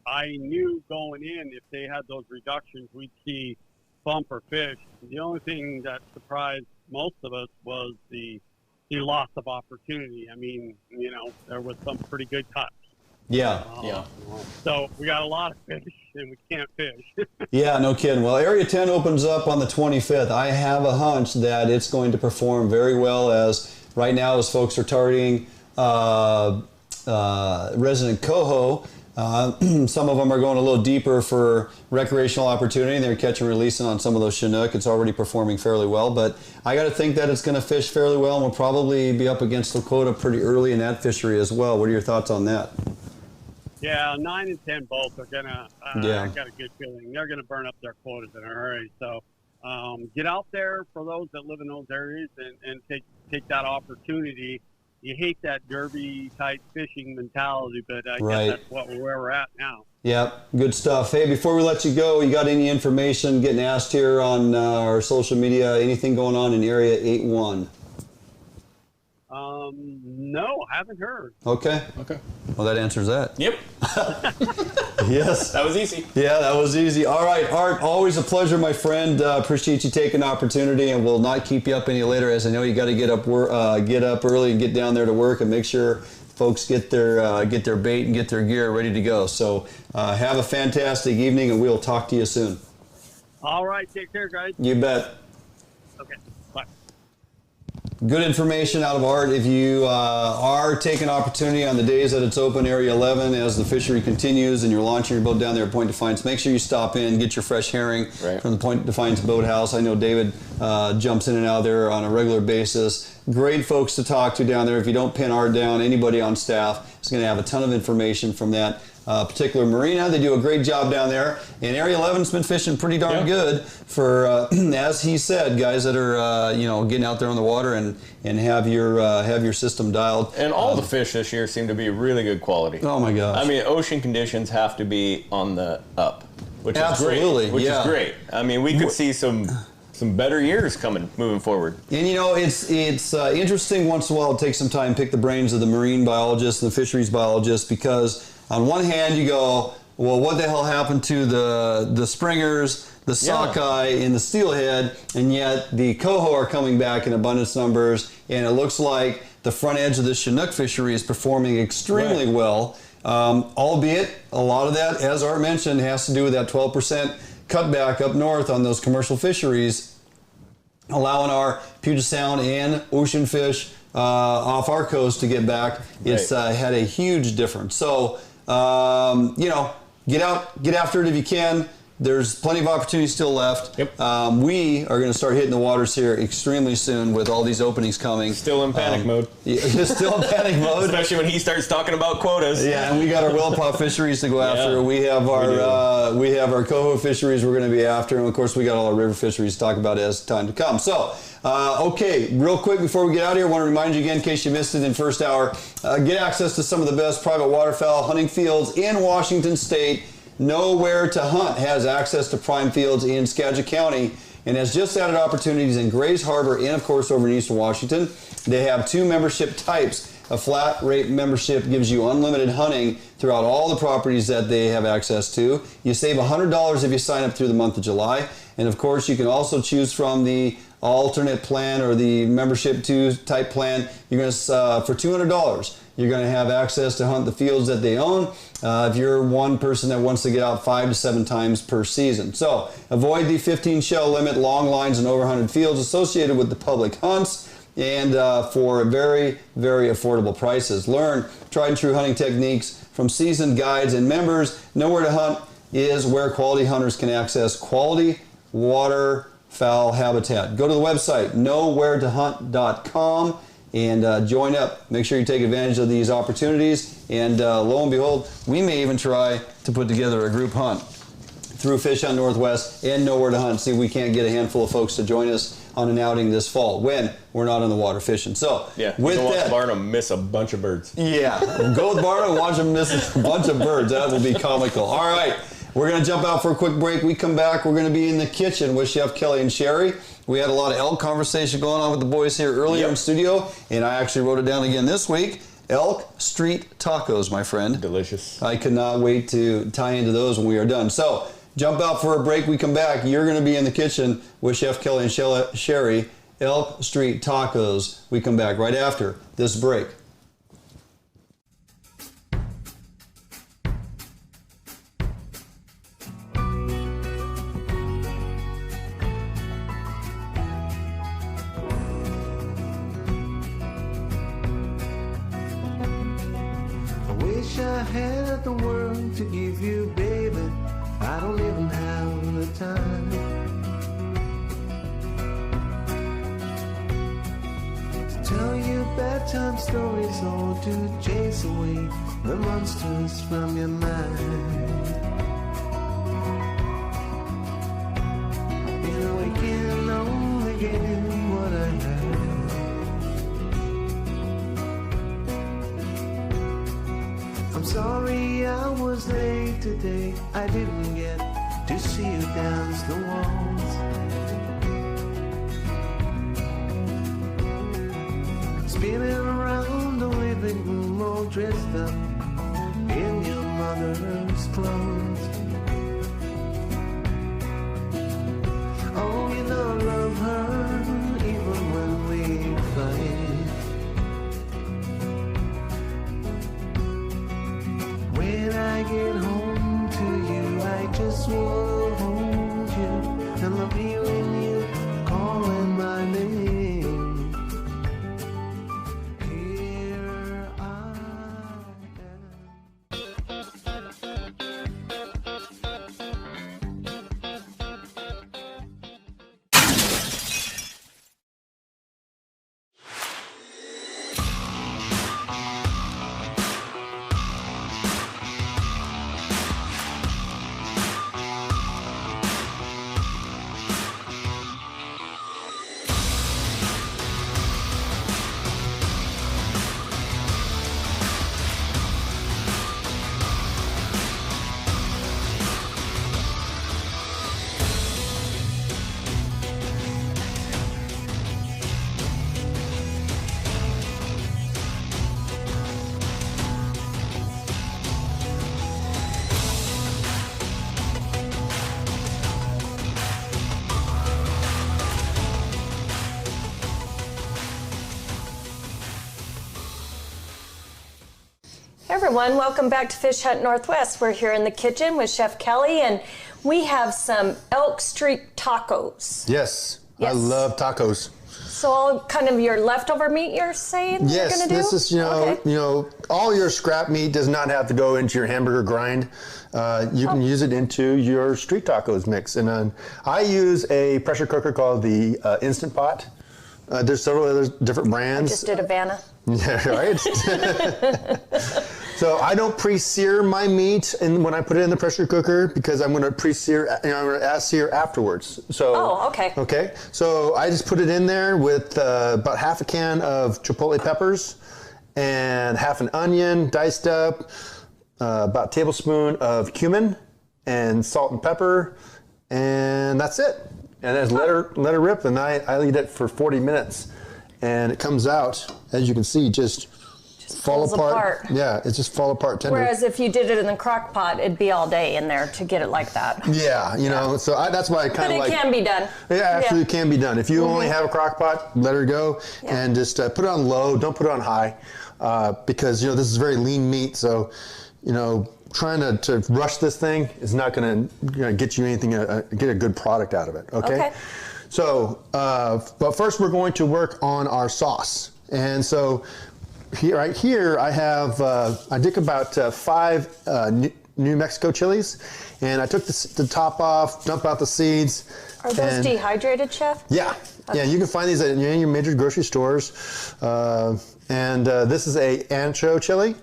I knew going in if they had those reductions, we'd see bumper fish. The only thing that surprised most of us was the loss of opportunity. I mean, there was some pretty good cuts. Yeah. So we got a lot of fish, and we can't fish. Yeah, no kidding. Well, Area 10 opens up on the 25th. I have a hunch that it's going to perform very well, as right now as folks are targeting resident coho. Some of them are going a little deeper for recreational opportunity. They're catching and releasing on some of those Chinook. It's already performing fairly well, but I got to think that it's going to fish fairly well, and we'll probably be up against the Quota pretty early in that fishery as well. What are your thoughts on that? Yeah, 9 and 10 both are going to, I got a good feeling, they're going to burn up their quotas in a hurry. So get out there for those that live in those areas and take that opportunity. You hate that derby-type fishing mentality, but I guess that's where we're at now. Yep, good stuff. Hey, before we let you go, you got any information getting asked here on our social media? Anything going on in Area 8-1? No, haven't heard. Okay. Well, that answers that. Yep. Yes. That was easy. Yeah, that was easy. All right, Art, always a pleasure, my friend. Appreciate you taking the opportunity, and we'll not keep you up any later, as I know you got to get up early and get down there to work and make sure folks get their bait and get their gear ready to go. So have a fantastic evening, and we'll talk to you soon. All right, take care, guys. You bet. Okay, bye. Good information out of Art. If you are taking opportunity on the days that it's open, Area 11, as the fishery continues and you're launching your boat down there at Point Defiance, make sure you stop in, get your fresh herring from the Point Defiance Boathouse. I know David jumps in and out there on a regular basis. Great folks to talk to down there. If you don't pin Art down, anybody on staff is going to have a ton of information from that particular marina. They do a great job down there, and Area 11's been fishing pretty darn good for, as he said, guys that are getting out there on the water and have your system dialed. And all the fish this year seem to be really good quality. Oh my gosh! I mean, ocean conditions have to be on the up, which Absolutely, is great. Which is great. I mean, we could see some better years moving forward. And it's interesting once in a while to take some time, pick the brains of the marine biologists and the fisheries biologists, because on one hand you go, well, what the hell happened to the springers, the sockeye, and the steelhead, and yet the coho are coming back in abundance numbers, and it looks like the front edge of the Chinook fishery is performing extremely well, albeit a lot of that, as Art mentioned, has to do with that 12% cutback up north on those commercial fisheries, allowing our Puget Sound and ocean fish off our coast to get back. It's had a huge difference. So, get after it if you can. There's plenty of opportunity still left. Yep. We are going to start hitting the waters here extremely soon with all these openings coming. Still in panic mode. Still in panic mode. Especially when he starts talking about quotas. Yeah, and we got our wellpaw fisheries to go after. We have our coho fisheries we're going to be after, and of course we got all our river fisheries to talk about as time to come. So, okay, real quick before we get out of here, I want to remind you again, in case you missed it in first hour, get access to some of the best private waterfowl hunting fields in Washington State. Nowhere to Hunt has access to prime fields in Skagit County and has just added opportunities in Grays Harbor and, of course, over in Eastern Washington. They have 2 membership types. A flat rate membership gives you unlimited hunting throughout all the properties that they have access to. You save $100 if you sign up through the month of July. And of course, you can also choose from the alternate plan or the membership 2 type plan. You're going to, for $200, you're going to have access to hunt the fields that they own if you're one person that wants to get out 5 to 7 times per season. So avoid the 15 shell limit, long lines, and over hunted fields associated with the public hunts, and for very, very affordable prices. Learn tried and true hunting techniques from seasoned guides and members. Nowhere to Hunt is where quality hunters can access quality waterfowl habitat. Go to the website, knowwheretohunt.com, and join up. Make sure you take advantage of these opportunities, and lo and behold, we may even try to put together a group hunt through Fish Hunt Northwest and Nowhere to Hunt. See if we can't get a handful of folks to join us on an outing this fall when we're not on the water fishing. So yeah, with you that, watch Barnum miss a bunch of birds. Yeah, go with Barnum and watch him miss a bunch of birds. That will be comical. All right, we're going to jump out for a quick break. We come back, we're going to be in the kitchen with Chef Kelly and Sherry. We had a lot of elk conversation going on with the boys here earlier in studio, and I actually wrote it down again this week. Elk Street Tacos, my friend. Delicious. I could not wait to tie into those when we are done. So jump out for a break. We come back. You're going to be in the kitchen with Chef Kelly and Sherry. Elk Street Tacos. We come back right after this break. I had the world to give you, baby. I don't even have the time to tell you bedtime stories or to chase away the monsters from your mind. You know, I can only give what I have. I'm sorry I was late today. I didn't get to see you dance the waltz. Spinning around the living room all dressed up in your mother's clothes. Oh, you know I love her even when we fight. When I get home to you, I just want to hold you and love you when you calling my name. Here I Hey everyone, welcome back to Fish Hunt Northwest. We're here in the kitchen with Chef Kelly, and we have some Elk Street tacos. Yes. I love tacos. So all kind of your leftover meat you're saying you're going to do? This is, you know, all your scrap meat does not have to go into your hamburger grind. You can use it into your street tacos mix. And I use a pressure cooker called the Instant Pot. There's several other different brands. I just did a Vanna. Yeah, right? So I don't pre-sear my meat when I put it in the pressure cooker because I'm going to pre-sear, I'm going to sear afterwards. So, okay. Okay. So I just put it in there with about half a can of chipotle peppers and half an onion diced up, about a tablespoon of cumin and salt and pepper, and that's it. And then let her rip, and I eat it for 40 minutes. And it comes out, as you can see, just fall apart. Yeah, it just fall apart tender. Whereas if you did it in the crock pot, it'd be all day in there to get it like that. Yeah, you know, so that's why I kind of like... But it can be done. Yeah, absolutely can be done. If you only have a crock pot, let her go and just put it on low. Don't put it on high because, you know, this is very lean meat. So, you know, trying to rush this thing is not going to get you anything, get a good product out of it, okay? So, but first we're going to work on our sauce. And so right here I have, I took about 5 New Mexico chilies, and I took the top off, dumped out the seeds. Are those dehydrated, Chef? Yeah. Okay. Yeah, you can find these at your major grocery stores. And this is a ancho chili.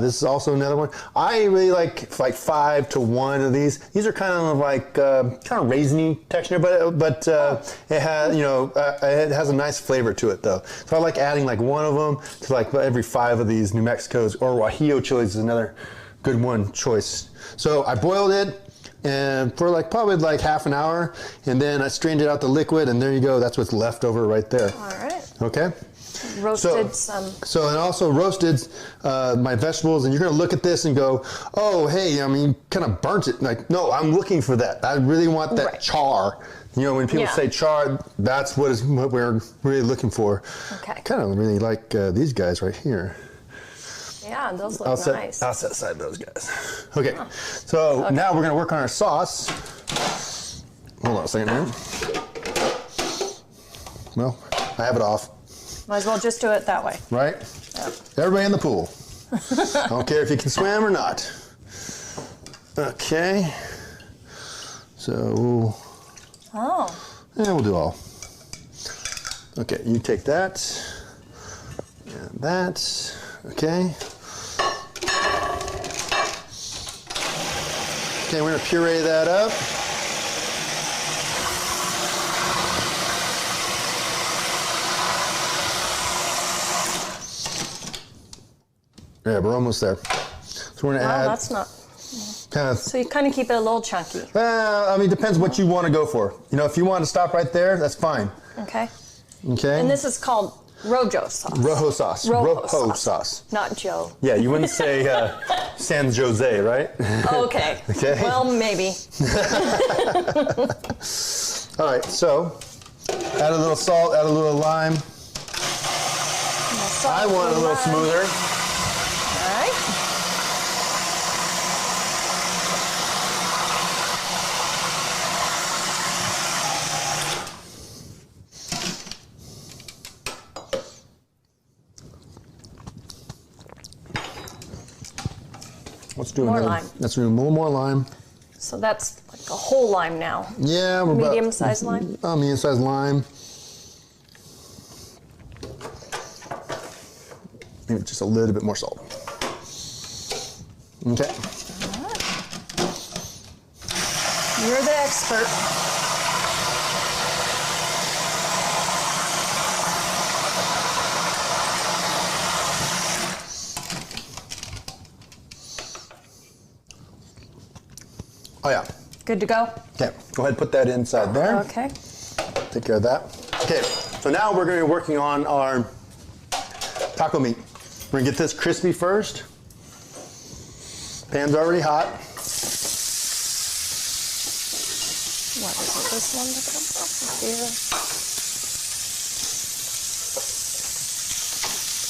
This is also another one. I really like 5 to 1 of these. These are kind of like kind of raisiny texture, but it has it has a nice flavor to it though. So I like adding like 1 of them to like every 5 of these New Mexico's, or Guajillo chilies is another good one choice. So I boiled it and for like probably like half an hour, and then I strained it out the liquid, and there you go. That's what's left over right there. All right. Okay. Roasted some. So and also roasted my vegetables, and you're going to look at this and go, oh, hey, I mean, you kind of burnt it. Like, no, I'm looking for that. I really want that char. You know, when people say char, that's what we're really looking for. Okay. Kind of really like these guys right here. Yeah, those look nice. I'll set aside those guys. Okay, so now we're going to work on our sauce. Hold on a second here. Well, I have it off. Might as well just do it that way. Right? Yep. Everybody in the pool. I don't care if you can swim or not. Okay. So, yeah, we'll do all. Okay, you take that and that. Okay. Okay, we're going to puree that up. Yeah, we're almost there. So we're going to add... that's not... So you kind of keep it a little chunky. I mean, it depends what you want to go for. You know, if you want to stop right there, that's fine. Okay. Okay. And this is called Rojo sauce. Rojo sauce. Rojo sauce. Not Joe. Yeah, you wouldn't say San Jose, right? Okay. Okay. Well, maybe. All right, so add a little salt, add a little lime. I want it a little smoother. All right. Let's do more lime. Let's do a little more lime. So that's like a whole lime now. Yeah, we're medium-sized lime. Medium-sized lime. Maybe just a little bit more salt. Okay. All right. You're the expert. Oh, yeah. Good to go? Okay, go ahead and put that inside there. Okay. Take care of that. Okay, so now we're going to be working on our taco meat. We're going to get this crispy first. Pan's already hot. What is it, this one that comes off here?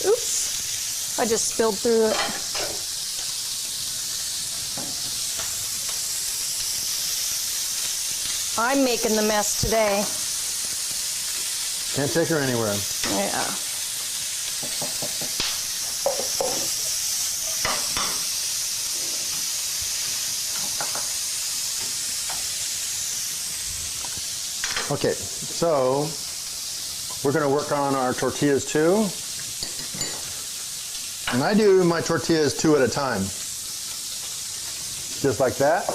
Oops. I just spilled through it. I'm making the mess today. Can't take her anywhere. Yeah. Okay, so we're going to work on our tortillas too. And I do my tortillas 2 at a time. Just like that.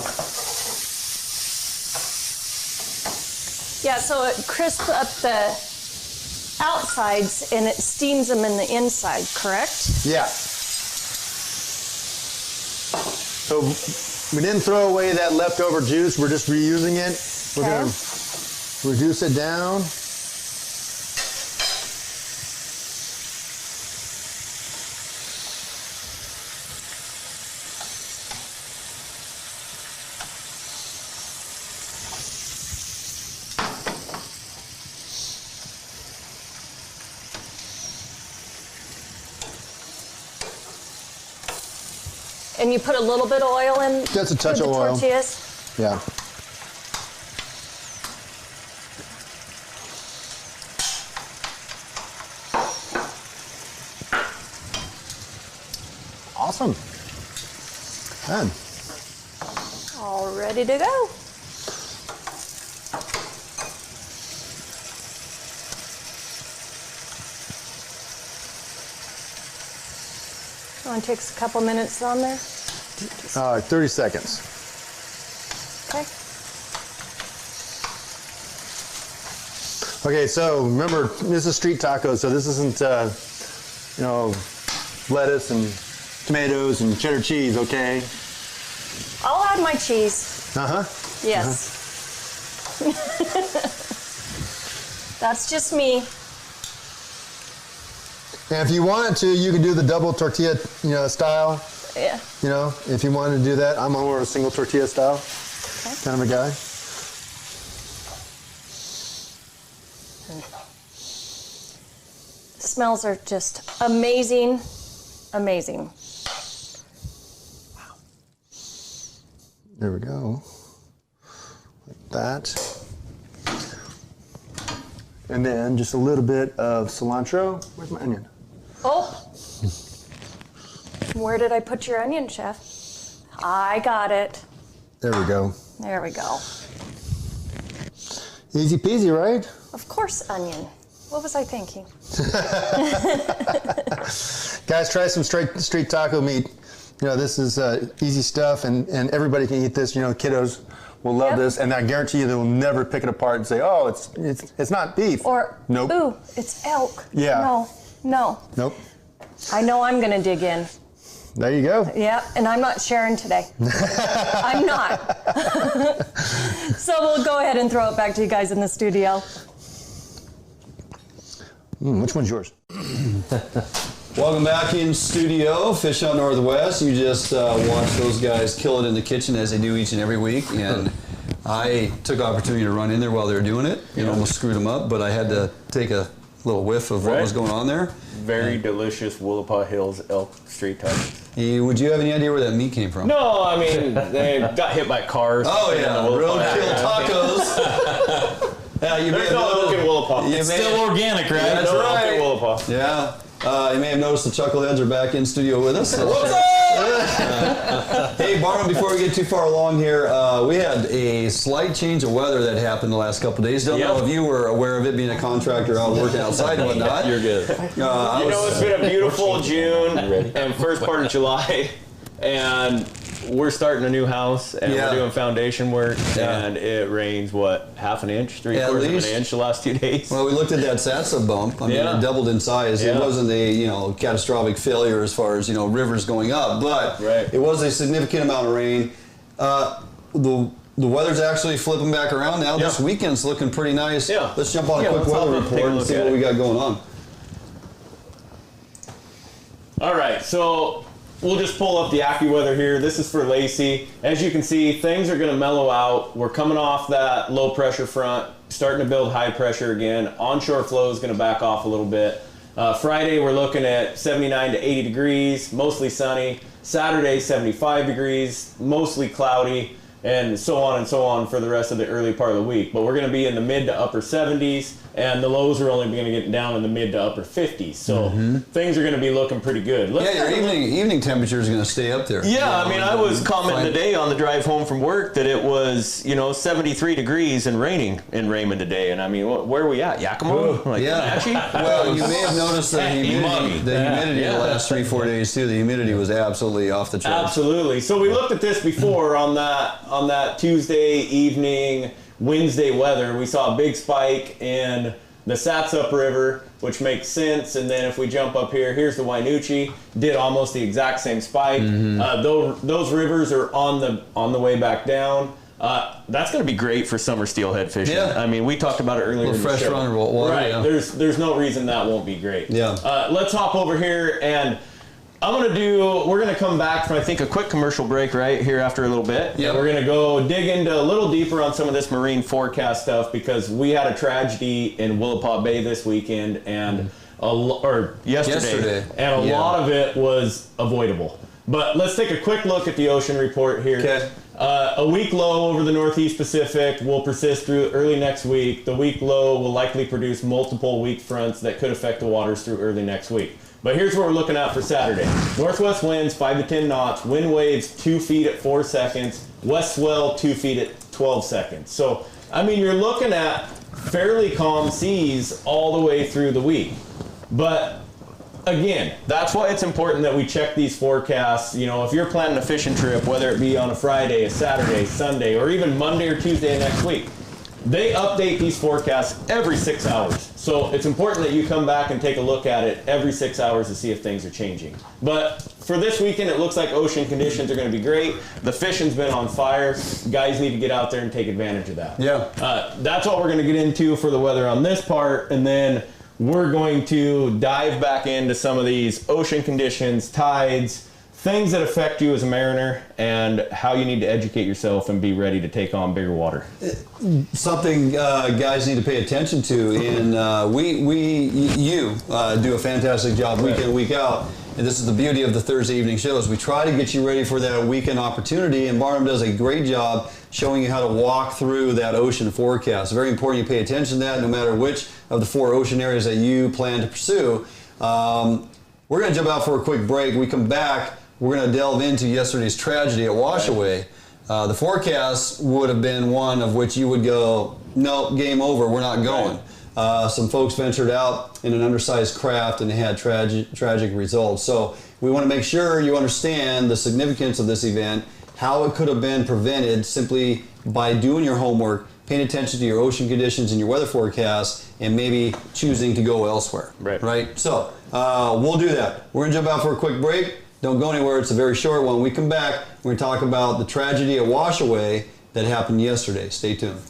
Yeah, so it crisps up the outsides and it steams them in the inside, correct? Yeah. So we didn't throw away that leftover juice. We're just reusing it. We're going to reduce it down. And you put a little bit of oil in. That's a touch of oil. Tortillas. Yeah. Awesome. Done. All ready to go. It takes a couple minutes on there. 30 seconds. Okay. Okay, so remember, this is street tacos, so this isn't, lettuce and tomatoes and cheddar cheese, okay? I'll add my cheese. Uh-huh. Yes. That's just me. And if you wanted to, you could do the double tortilla, style. Yeah. If you wanted to do that, I'm more of a single tortilla style kind of a guy. The smells are just amazing, amazing. Wow. There we go. Like that. And then just a little bit of cilantro. Where's my onion? Oh. Where did I put your onion, Chef? I got it. There we go. There we go. Easy peasy, right? Of course, onion. What was I thinking? Guys, try some street taco meat. This is easy stuff, and everybody can eat this. Kiddos will love this, and I guarantee you they will never pick it apart and say, "Oh, it's not beef." Or nope. Ooh, it's elk. Yeah. No. Nope. I know I'm gonna dig in. There you go. Yeah, and I'm not sharing today. I'm not. So we'll go ahead and throw it back to you guys in the studio. Which one's yours? Welcome back in studio, Fish Hunt Northwest. You just watched those guys kill it in the kitchen as they do each and every week, and I took opportunity to run in there while they were doing it and almost screwed them up, but I had to take a little whiff of what was going on there. Very delicious Willapa Hills elk street tacos. Would you have any idea where that meat came from? No, I mean, they got hit by cars. Oh yeah, roadkill tacos. Yeah, There's no elk in Willapa. It's still organic, right? That's no right. elk in Willapa. Yeah. You may have noticed the Chuckleheads are back in studio with us. What's up? Hey, Barnum, before we get too far along here, we had a slight change of weather that happened the last couple of days. Don't know if you were aware of it, being a contractor out working outside and whatnot. You're good. It's been a beautiful June and first part of July, and we're starting a new house, and we're doing foundation work, and it rains, half an inch, three-quarters of an inch the last 2 days? Well, we looked at that SATSA bump. I mean, it doubled in size. It wasn't a, catastrophic failure as far as, rivers going up, but it was a significant amount of rain. The weather's actually flipping back around now. This weekend's looking pretty nice. Let's jump on a quick weather report and see what we got going on. All right, so we'll just pull up the AccuWeather here. This is for Lacey. As you can see, things are going to mellow out. We're coming off that low pressure front, starting to build high pressure again. Onshore flow is going to back off a little bit. Friday, we're looking at 79 to 80 degrees, mostly sunny. Saturday, 75 degrees, mostly cloudy, and so on for the rest of the early part of the week. But we're going to be in the mid to upper 70s, and the lows are only going to get down in the mid to upper 50s. So things are going to be looking pretty good. Your evening temperature is going to stay up there. Yeah, I mean, I was commenting today on the drive home from work that it was, 73 degrees and raining in Raymond today. And I mean, where are we at? Yakima? Well, you may have noticed the humidity the last 3-4 days too. The humidity was absolutely off the charts. Absolutely. So we looked at this before on that Tuesday evening, Wednesday weather. We saw a big spike in the Sats Upriver, which makes sense. And then if we jump up here, here's the Wainuchi, did almost the exact same spike. Those rivers are on the way back down. That's going to be great for summer steelhead fishing. Yeah. I mean, we talked about it earlier. A little fresh run of water. Right. Yeah. There's no reason that won't be great. Yeah. Let's hop over here, and we're going to come back from, I think, a quick commercial break right here after a little bit. Yeah. We're going to go dig into a little deeper on some of this marine forecast stuff, because we had a tragedy in Willapa Bay this weekend, and yesterday, and a lot of it was avoidable. But let's take a quick look at the ocean report here. Okay. A weak low over the Northeast Pacific will persist through early next week. The weak low will likely produce multiple weak fronts that could affect the waters through early next week. But here's what we're looking at for Saturday. Northwest winds 5 to 10 knots, wind waves 2 feet at 4 seconds, west swell 2 feet at 12 seconds. So, I mean, you're looking at fairly calm seas all the way through the week. But again, that's why it's important that we check these forecasts. You know, if you're planning a fishing trip, whether it be on a Friday, a Saturday, Sunday, or even Monday or Tuesday next week, they update these forecasts every 6 hours. So it's important that you come back and take a look at it every 6 hours to see if things are changing. But for this weekend, it looks like ocean conditions are going to be great. The fishing's been on fire. Guys need to get out there and take advantage of that. Yeah. That's what we're going to get into for the weather on this part. And then we're going to dive back into some of these ocean conditions, tides, things that affect you as a mariner, and how you need to educate yourself and be ready to take on bigger water. Something guys need to pay attention to, and you do a fantastic job week in, week out. And this is the beauty of the Thursday evening shows. We try to get you ready for that weekend opportunity, and Barnum does a great job showing you how to walk through that ocean forecast. It's very important you pay attention to that no matter which of the 4 ocean areas that you plan to pursue. We're going to jump out for a quick break. We come back, we're going to delve into yesterday's tragedy at Washaway. The forecast would have been one of which you would go, no, game over, we're not going. Some folks ventured out in an undersized craft and they had tragic results. So we want to make sure you understand the significance of this event, how it could have been prevented simply by doing your homework, paying attention to your ocean conditions and your weather forecast, and maybe choosing to go elsewhere. Right? So we'll do that. We're going to jump out for a quick break. Don't go anywhere. It's a very short one. When we come back, we're going to talk about the tragedy at Washaway that happened yesterday. Stay tuned.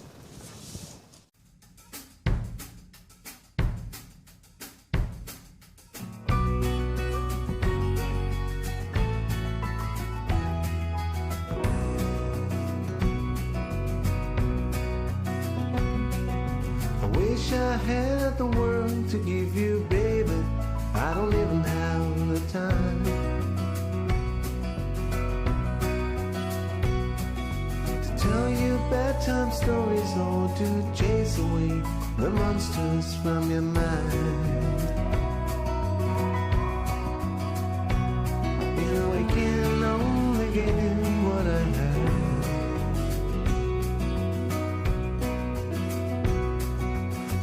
I had the world to give you, baby. I don't even have the time to tell you bedtime stories or to chase away the monsters from your mind. You know I can only give what I have.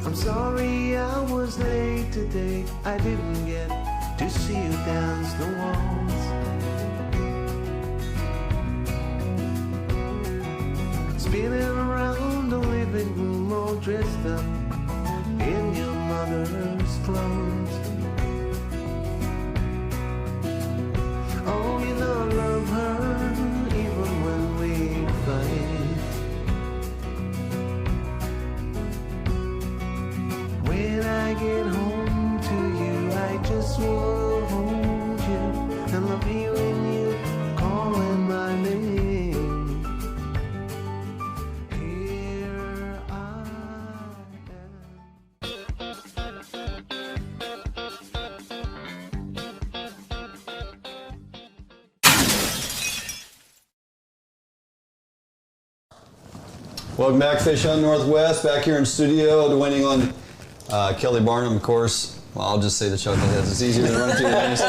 I'm sorry I was late today. I didn't get to see you dance the waltz. Spinning around the living room all dressed up in your mother's clothes. Oh, you know I love her even when we fight. When I get home to you, I just will hold you and love you when you calling my name. Here I Welcome back, Fish Hunt Northwest. Back here in studio, Dwayne on Kelly Barnum, of course. Well, I'll just say the chuckleheads. It's easier to run through the names.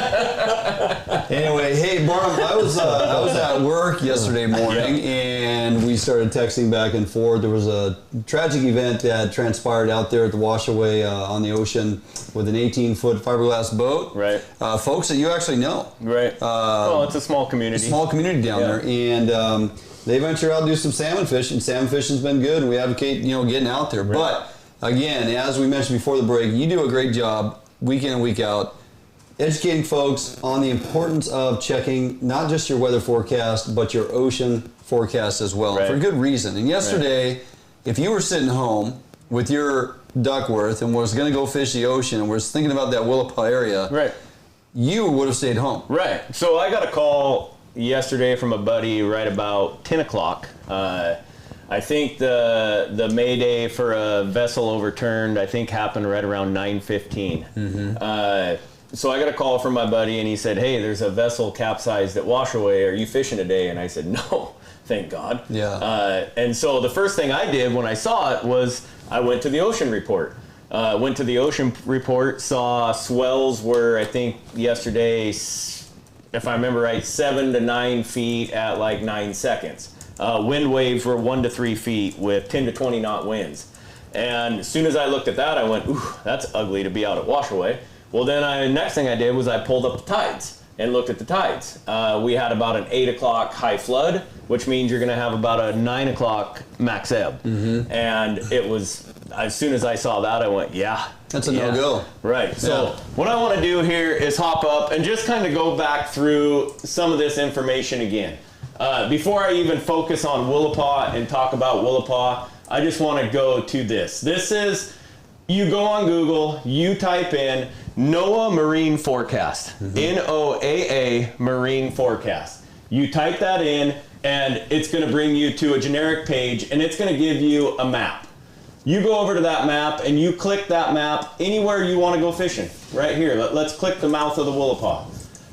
Anyway, hey Barnum, I was at work yesterday morning, and we started texting back and forth. There was a tragic event that transpired out there at the Washaway on the ocean with an 18-foot fiberglass boat. Right. Folks that you actually know. Right. Well, it's a small community. Small community down there, and they venture out and do some salmon fishing. Salmon fishing's been good, and we advocate getting out there. Right. But again, as we mentioned before the break, you do a great job week in and week out educating folks on the importance of checking not just your weather forecast, but your ocean forecast as well, for good reason. And yesterday, if you were sitting home with your Duckworth and was going to go fish the ocean and was thinking about that Willapa area, you would have stayed home. Right. So I got a call yesterday from a buddy right about 10 o'clock. I think the mayday for a vessel overturned, I think, happened right around 9:15. so I got a call from my buddy, and he said, hey, there's a vessel capsized at Washaway. Are you fishing today? And I said, no, thank God. Yeah. And so the first thing I did when I saw it was I went to the ocean report. Saw swells were, I think, yesterday, if I remember right, 7 to 9 feet at like 9 seconds. Wind waves were 1 to 3 feet with 10 to 20 knot winds. And as soon as I looked at that, I went, ooh, that's ugly to be out at Washaway. Well, then next thing I did was I pulled up the tides and looked at the tides. We had about an 8 o'clock high flood, which means you're going to have about a 9 o'clock max ebb. Mm-hmm. And it was, as soon as I saw that, I went, yeah. That's a no-go. Right. So what I want to do here is hop up and just kind of go back through some of this information again. Before I even focus on Willapa and talk about Willapa, I just want to go to this. This is, you go on Google, you type in NOAA Marine Forecast, NOAA Marine Forecast. You type that in, and it's going to bring you to a generic page, and it's going to give you a map. You go over to that map, and you click that map anywhere you want to go fishing. Right here, let's click the mouth of the Willapa.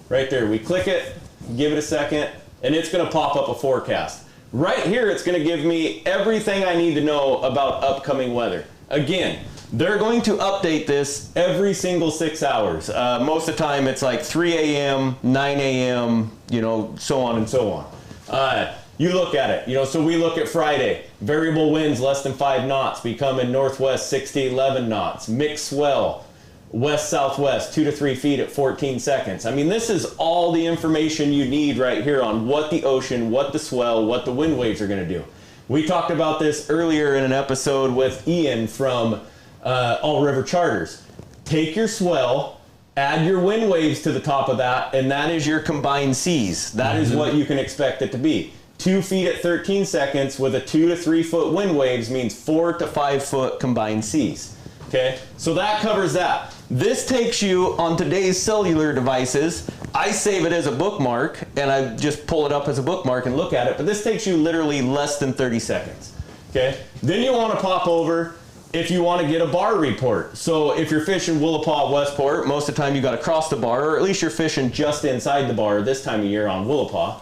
Right there, we click it, give it a second, and it's going to pop up a forecast. Right here, it's going to give me everything I need to know about upcoming weather. Again, they're going to update this every single 6 hours. Most of the time, it's like 3 a.m., 9 a.m., so on and so on. You look at it, so we look at Friday. Variable winds less than 5 knots becoming northwest 6 to 11 knots. Mixed swell, west-southwest 2 to 3 feet at 14 seconds. I mean, this is all the information you need right here on what the ocean, what the swell, what the wind waves are going to do. We talked about this earlier in an episode with Ian from All River Charters. Take your swell, add your wind waves to the top of that, and that is your combined seas. That is what you can expect it to be. 2 feet at 13 seconds with a 2 to 3 foot wind waves means 4 to 5 foot combined seas. Okay, so that covers that. This takes you on today's cellular devices. I save it as a bookmark, and I just pull it up as a bookmark and look at it, but this takes you literally less than 30 seconds. Okay, then you want to pop over if you want to get a bar report. So if you're fishing Willapa, Westport, most of the time you got to cross the bar, or at least you're fishing just inside the bar this time of year on Willapa.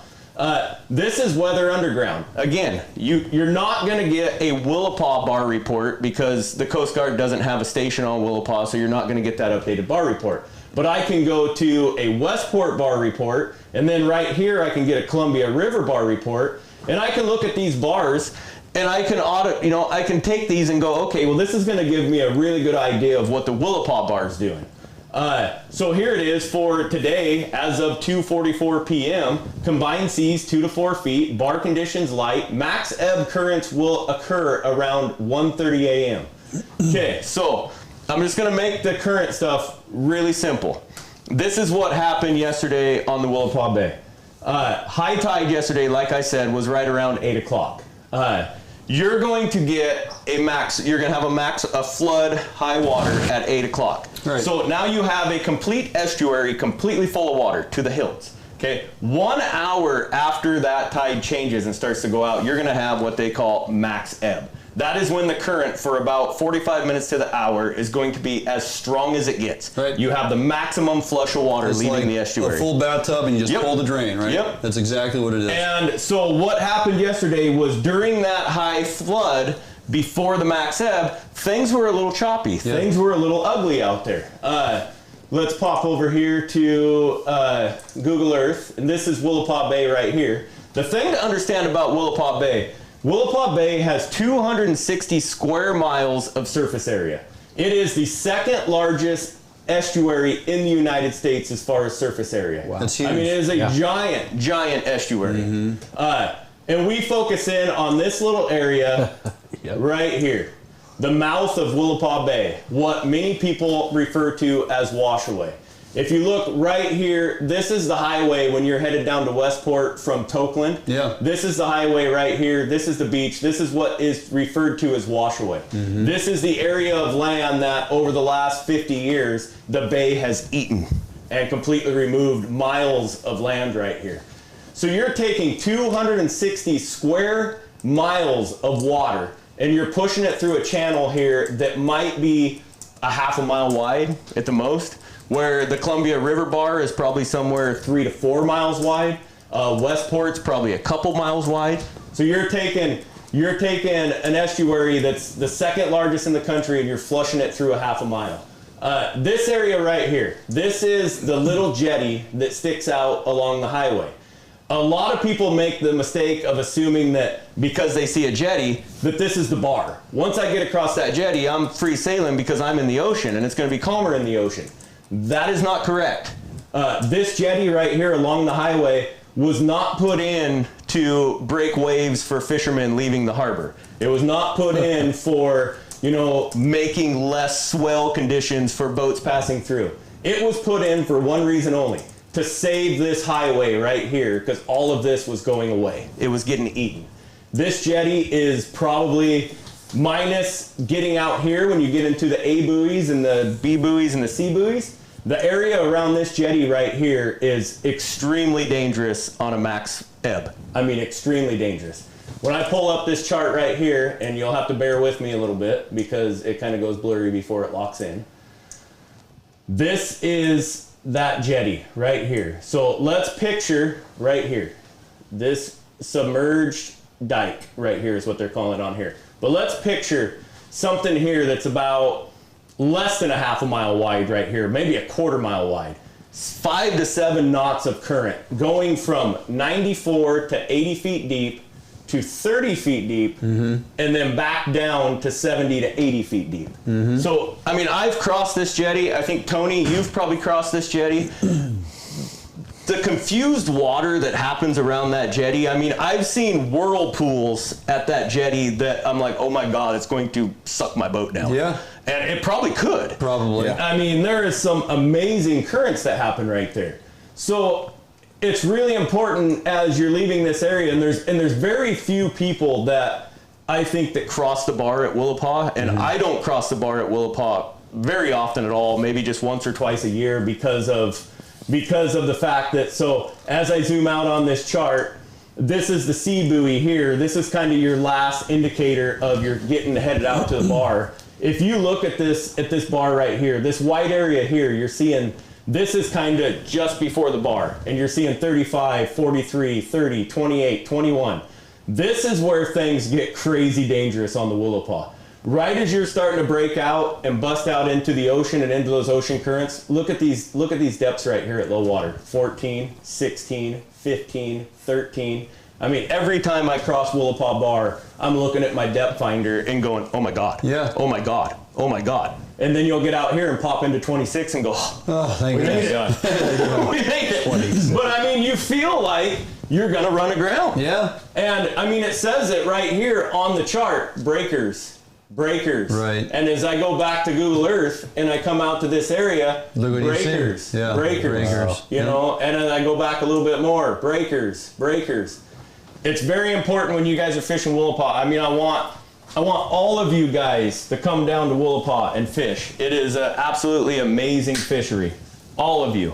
This is Weather Underground. Again, you're not going to get a Willapa bar report because the Coast Guard doesn't have a station on Willapa, so you're not going to get that updated bar report. But I can go to a Westport bar report, and then right here I can get a Columbia River bar report, and I can look at these bars, and I can I can take these and go, okay, well, this is going to give me a really good idea of what the Willapa bar is doing. So here it is for today, as of 2:44 p.m. Combined seas 2 to 4 feet, bar conditions light, max ebb currents will occur around 1:30 a.m. Okay, so I'm just going to make the current stuff really simple. This is what happened yesterday on the Willapa Bay. High tide yesterday, like I said, was right around 8 o'clock. You're going to get you're going to have a flood high water at 8 o'clock. Right. So now you have a complete estuary completely full of water to the hills. Okay, 1 hour after that tide changes and starts to go out, you're going to have what they call max ebb. That is when the current for about 45 minutes to the hour is going to be as strong as it gets. Right. You have the maximum flush of water leaving the estuary. A full bathtub and you just pull the drain, right? Yep. That's exactly what it is. And so what happened yesterday was during that high flood, before the max ebb, things were a little choppy. Yep. Things were a little ugly out there. Let's pop over here to Google Earth, and this is Willapa Bay right here. The thing to understand about Willapa Bay has 260 square miles of surface area. It is the second largest estuary in the United States as far as surface area. Wow. That's huge. I mean, it is a giant estuary. Mm-hmm. And we focus in on this little area right here, the mouth of Willapa Bay, what many people refer to as Washaway. If you look right here, this is the highway when you're headed down to Westport from Tokeland. Yeah. This is the highway right here. This is the beach. This is what is referred to as Washaway. Mm-hmm. This is the area of land that over the last 50 years, the bay has eaten and completely removed miles of land right here. So you're taking 260 square miles of water and you're pushing it through a channel here that might be a half a mile wide at the most. where the Columbia River bar is probably somewhere 3 to 4 miles wide. Westport's probably a couple miles wide. So you're taking an estuary that's the second largest in the country and you're flushing it through a half a mile. This area right here, this is the little jetty that sticks out along the highway. A lot of people make the mistake of assuming that because they see a jetty, that this is the bar. Once I get across that jetty, I'm free sailing because I'm in the ocean and it's going to be calmer in the ocean. That is not correct. This jetty right here along the highway was not put in to break waves for fishermen leaving the harbor. It was not put in for, making less swell conditions for boats passing through. It was put in for one reason only, to save this highway right here, because all of this was going away. It was getting eaten. This jetty is probably, minus getting out here when you get into the A buoys and the B buoys and the C buoys, the area around this jetty right here is extremely dangerous on a max ebb. I mean, extremely dangerous. When I pull up this chart right here, and you'll have to bear with me a little bit because it kind of goes blurry before it locks in. This is that jetty right here. So let's picture right here, this submerged dike right here is what they're calling it on here. But let's picture something here that's about less than a half a mile wide right here, maybe a quarter mile wide. 5 to 7 knots of current going from 94 to 80 feet deep to 30 feet deep, and then back down to 70 to 80 feet deep. So, I mean, I've crossed this jetty. I think, Tony, you've probably crossed this jetty. The confused water that happens around that jetty, I mean, I've seen whirlpools at that jetty that I'm like, oh my God, it's going to suck my boat down. Yeah. And it probably could. Probably. Yeah. I mean, there is some amazing currents that happen right there. So it's really important as you're leaving this area, and there's very few people that I think that cross the bar at Willapa, and I don't cross the bar at Willapa very often at all, maybe just once or twice a year because of the fact that, so as I zoom out on this chart, this is the C buoy here. This is kind of your last indicator of you're getting headed out to the bar. If you look at this bar right here, this white area here, you're seeing this is kind of just before the bar, and you're seeing 35, 43, 30, 28, 21. This is where things get crazy dangerous on the Willapa. Right as you're starting to break out and bust out into the ocean and into those ocean currents, look at these depths right here at low water. 14, 16, 15, 13. I mean, every time I cross Willapa Bar, I'm looking at my depth finder and going, oh my God. Yeah. Oh my God. Oh my God. And then you'll get out here and pop into 26 and go, oh, thank God. We made it. 20. But I mean, you feel like you're going to run aground. Yeah. And I mean, it says it right here on the chart, breakers. Right. And as I go back to Google Earth and I come out to this area, breakers. Yeah. Breakers. You know, and then I go back a little bit more, breakers. It's very important when you guys are fishing Willapa. I mean, I want all of you guys to come down to Willapa and fish. It is an absolutely amazing fishery. All of you.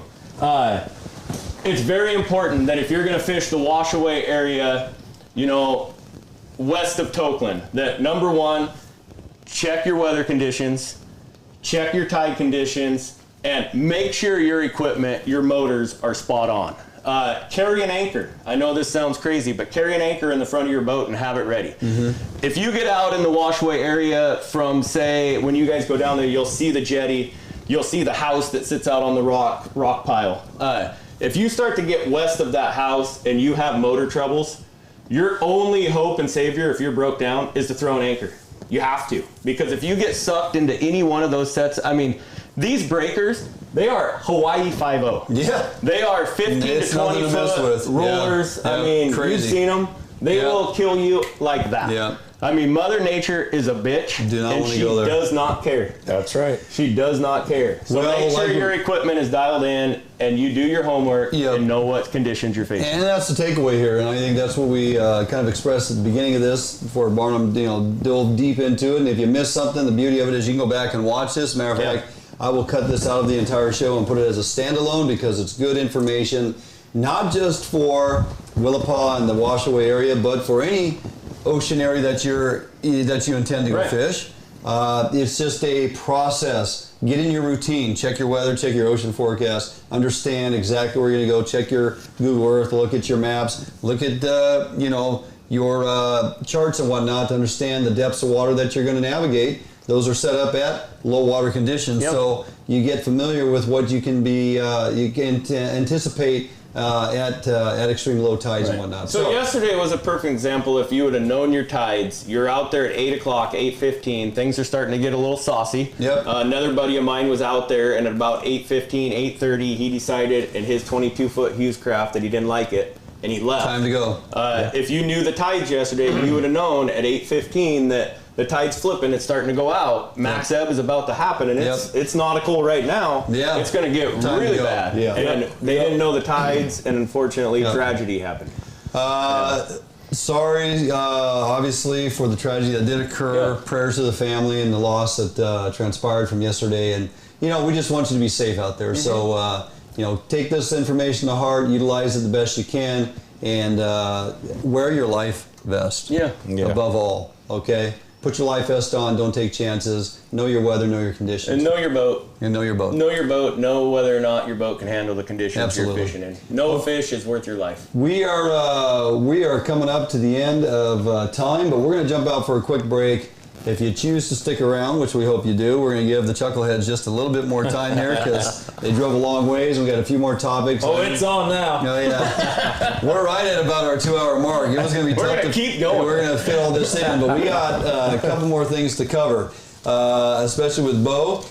It's very important that if you're going to fish the washaway area, you know, west of Tokeland, that number one, check your weather conditions, check your tide conditions, and make sure your equipment, your motors are spot on. Carry an anchor. I know this sounds crazy, but carry an anchor in the front of your boat and have it ready. If you get out in the washaway area from, say, when you guys go down there, you'll see the jetty, you'll see the house that sits out on the rock pile. If you start to get west of that house and you have motor troubles, your only hope and savior if you're broke down is to throw an anchor. You have to, because if you get sucked into any one of those sets, I mean, these breakers, they are Hawaii 5.0. Yeah. They are 15 to 20 foot rollers. Yeah. I mean, crazy. You've seen them. They will kill you like that. Yeah. I mean, Mother Nature is a bitch, and she does not care. That's right. She does not care. So make sure your equipment is dialed in, and you do your homework and know what conditions you're facing. And that's the takeaway here, and I think that's what we kind of expressed at the beginning of this before Barnum, dove deep into it. And if you missed something, the beauty of it is you can go back and watch this. Matter of fact, I will cut this out of the entire show and put it as a standalone because it's good information, not just for Willapa and the washaway area, but for any ocean area that you intend to go fish. It's just a process. Get in your routine. Check your weather. Check your ocean forecast. Understand exactly where you're going to go. Check your Google Earth. Look at your maps. Look at your charts and whatnot to understand the depths of water that you're going to navigate. Those are set up at low water conditions, so you get familiar with what you can be. You can anticipate at extreme low tides and whatnot. So yesterday was a perfect example. If you would have known your tides, you're out there at 8 o'clock, 8:15. Things are starting to get a little saucy. Yep. Another buddy of mine was out there, and at about 8:15, 8:30, he decided in his 22-foot Hughes craft that he didn't like it, and he left. Time to go. If you knew the tides yesterday, you would have known at 8:15 that the tide's flipping, it's starting to go out. Max ebb is about to happen, and it's nautical right now. Yeah. It's going to get really bad. Yeah. And they didn't know the tides, and unfortunately, tragedy happened. Sorry, obviously, for the tragedy that did occur. Prayers to the family and the loss that transpired from yesterday. And, we just want you to be safe out there. So, take this information to heart, utilize it the best you can, and wear your life vest above all, okay? Put your life vest on, don't take chances, know your weather, know your conditions. And know your boat. And know your boat. Know your boat, know whether or not your boat can handle the conditions you're fishing in. No fish is worth your life. We are coming up to the end of time, but we're going to jump out for a quick break. If you choose to stick around, which we hope you do, we're going to give the Chuckleheads just a little bit more time here because they drove a long ways. We've got a few more topics. Oh, it's on now. Oh, yeah. We're right at about our 2-hour mark. It was going to be tough to keep going. We're going to fit all this in, but we got a couple more things to cover, especially with Bo.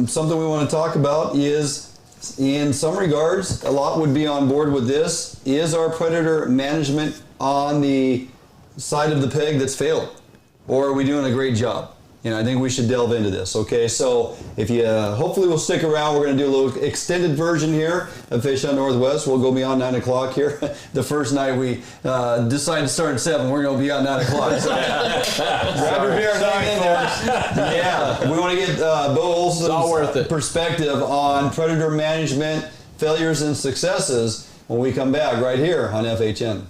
Something we want to talk about is, in some regards, a lot would be on board with this, is our predator management on the side of the peg that's failed? Or are we doing a great job? I think we should delve into this, okay? So if you hopefully will stick around, we're going to do a little extended version here of Fish Hunt Northwest. We'll go beyond 9 o'clock here. The first night we decided to start at 7, we're going to go beyond 9 o'clock. So, grab your beer and hang in there. Yeah, we want to get Bo Olson's perspective on predator management, failures and successes when we come back right here on FHN.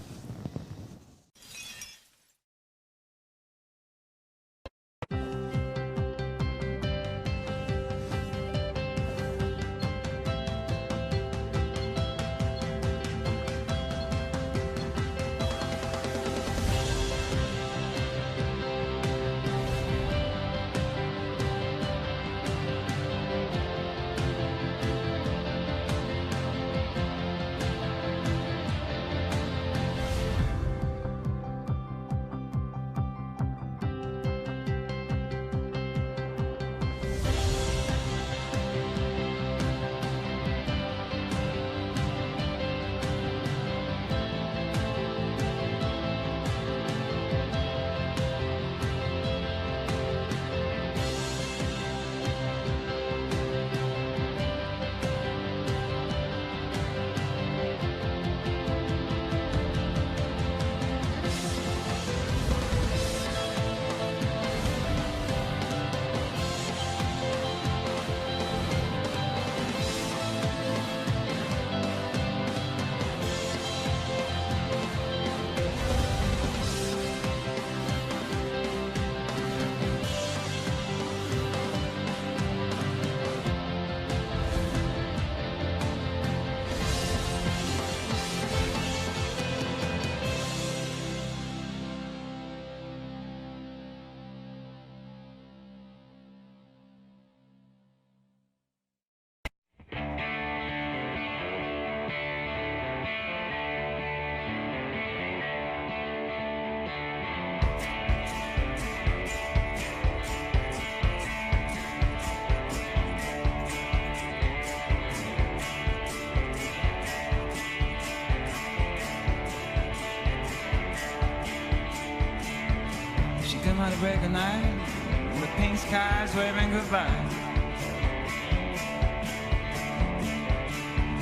Come out to break a night, and the pink skies waving goodbye.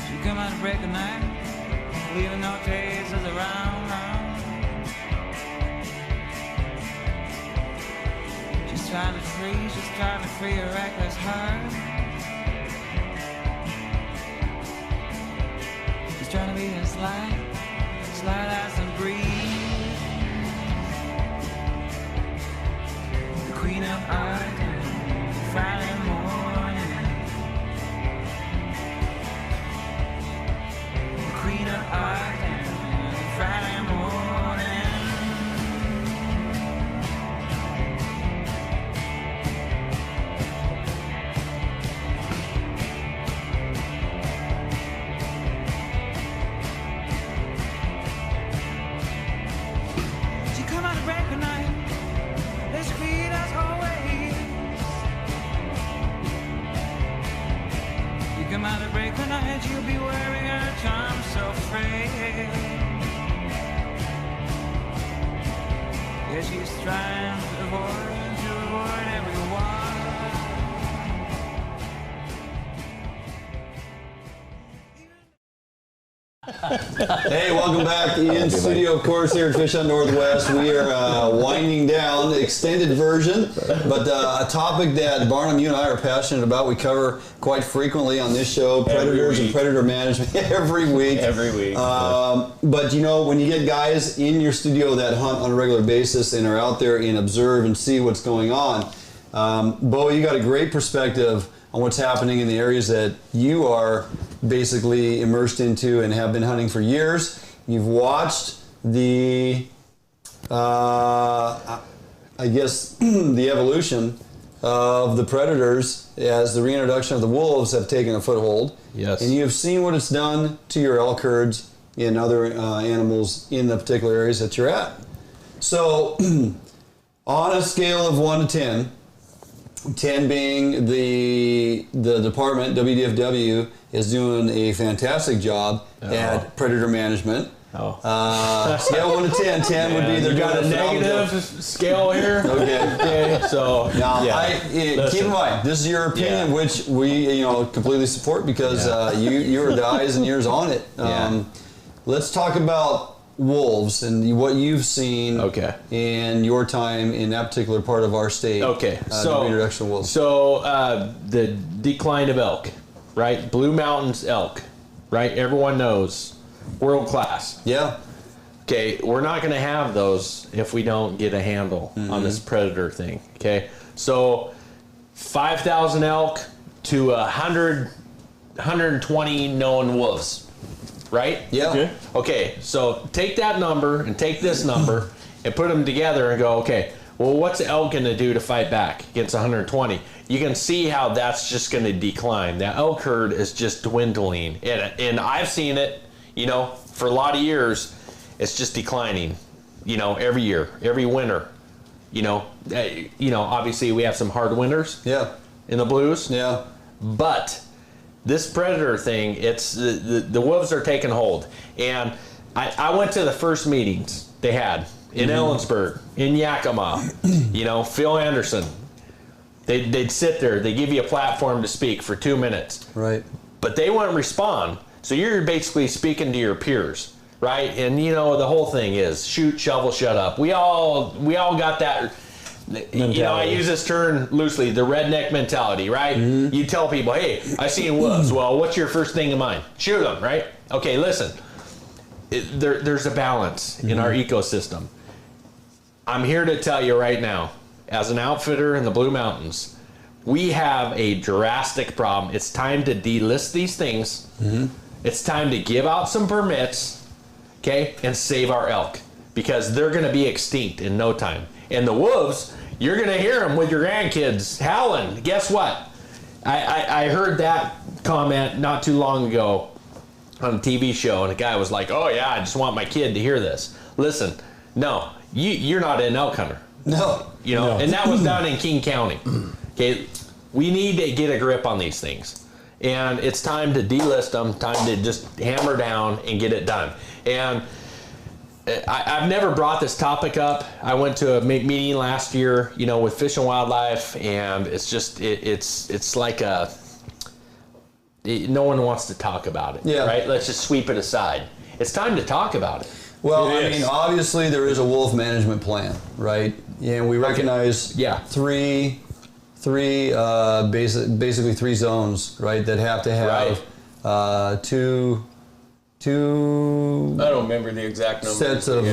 She come out to break a night, leaving no traces around. She's trying to free a reckless heart. She's trying to be as light as a breeze. Queen of Ireland, Friday morning. Queen of Ireland, Friday morning. She come out of break at night. Let's greet us always. You come out of break at night, you'll be wearing her charm so frail. Yeah, she's trying to avoid everyone. Hey, welcome back in studio, of course, here at Fish Hunt Northwest. We are winding down, extended version, but a topic that Barnum, you and I are passionate about. We cover quite frequently on this show, predators and predator management every week. But you know, when you get guys in your studio that hunt on a regular basis and are out there and observe and see what's going on, Bo, you got a great perspective on what's happening in the areas that you are basically immersed into and have been hunting for years. You've watched the, I guess, the evolution of the predators as the reintroduction of the wolves have taken a foothold. Yes. And you've seen what it's done to your elk herds and other animals in the particular areas that you're at. So, on a scale of 1 to 10, 10 being the department, WDFW, is doing a fantastic job at predator management. Scale 1 to 10, 10 would be they're got a negative scale here. Okay. So now, keep in mind, this is your opinion, which we completely support because you are the eyes and ears on it. Let's talk about wolves and what you've seen in your time in that particular part of our state. So the reintroduction of wolves. So the decline of elk, right? Blue Mountains elk, right? Everyone knows, world class. Yeah. Okay, we're not going to have those if we don't get a handle on this predator thing. Okay, so 5,000 elk to 120 known wolves. Right? Yeah. Okay, so take that number and take this number and put them together and go, okay, well, what's elk going to do to fight back against 120? You can see how that's just going to decline. That elk herd is just dwindling. And I've seen it, for a lot of years, it's just declining, every year, every winter. Obviously we have some hard winters in the blues. Yeah. But this predator thing, it's the wolves are taking hold. And I went to the first meetings they had in Ellensburg, in Yakima, Phil Anderson. They'd sit there, they give you a platform to speak for 2 minutes. Right. But they wouldn't respond. So you're basically speaking to your peers, right? And the whole thing is shoot, shovel, shut up. We all got that. Mentality. I use this term loosely, the redneck mentality, right? You tell people, hey, I seen wolves. Well, what's your first thing in mind? Shoot them, right? Okay, listen. There's a balance in our ecosystem. I'm here to tell you right now, as an outfitter in the Blue Mountains, we have a drastic problem. It's time to delist these things. It's time to give out some permits, okay, and save our elk because they're going to be extinct in no time. And the wolves, you're going to hear them with your grandkids howling. Guess what? I heard that comment not too long ago on a TV show, and a guy was like, oh, yeah, I just want my kid to hear this. Listen, no, you're not an elk hunter. No. And that was done in King County. Okay, we need to get a grip on these things. And it's time to delist them, time to just hammer down and get it done. And I've never brought this topic up. I went to a meeting last year, with Fish and Wildlife, and it's just it's like no one wants to talk about it. Yeah. Right? Let's just sweep it aside. It's time to talk about it. Well, obviously there is a wolf management plan, right? And we recognize basically three zones, right, that have to have two 2 I don't remember the exact number. sets of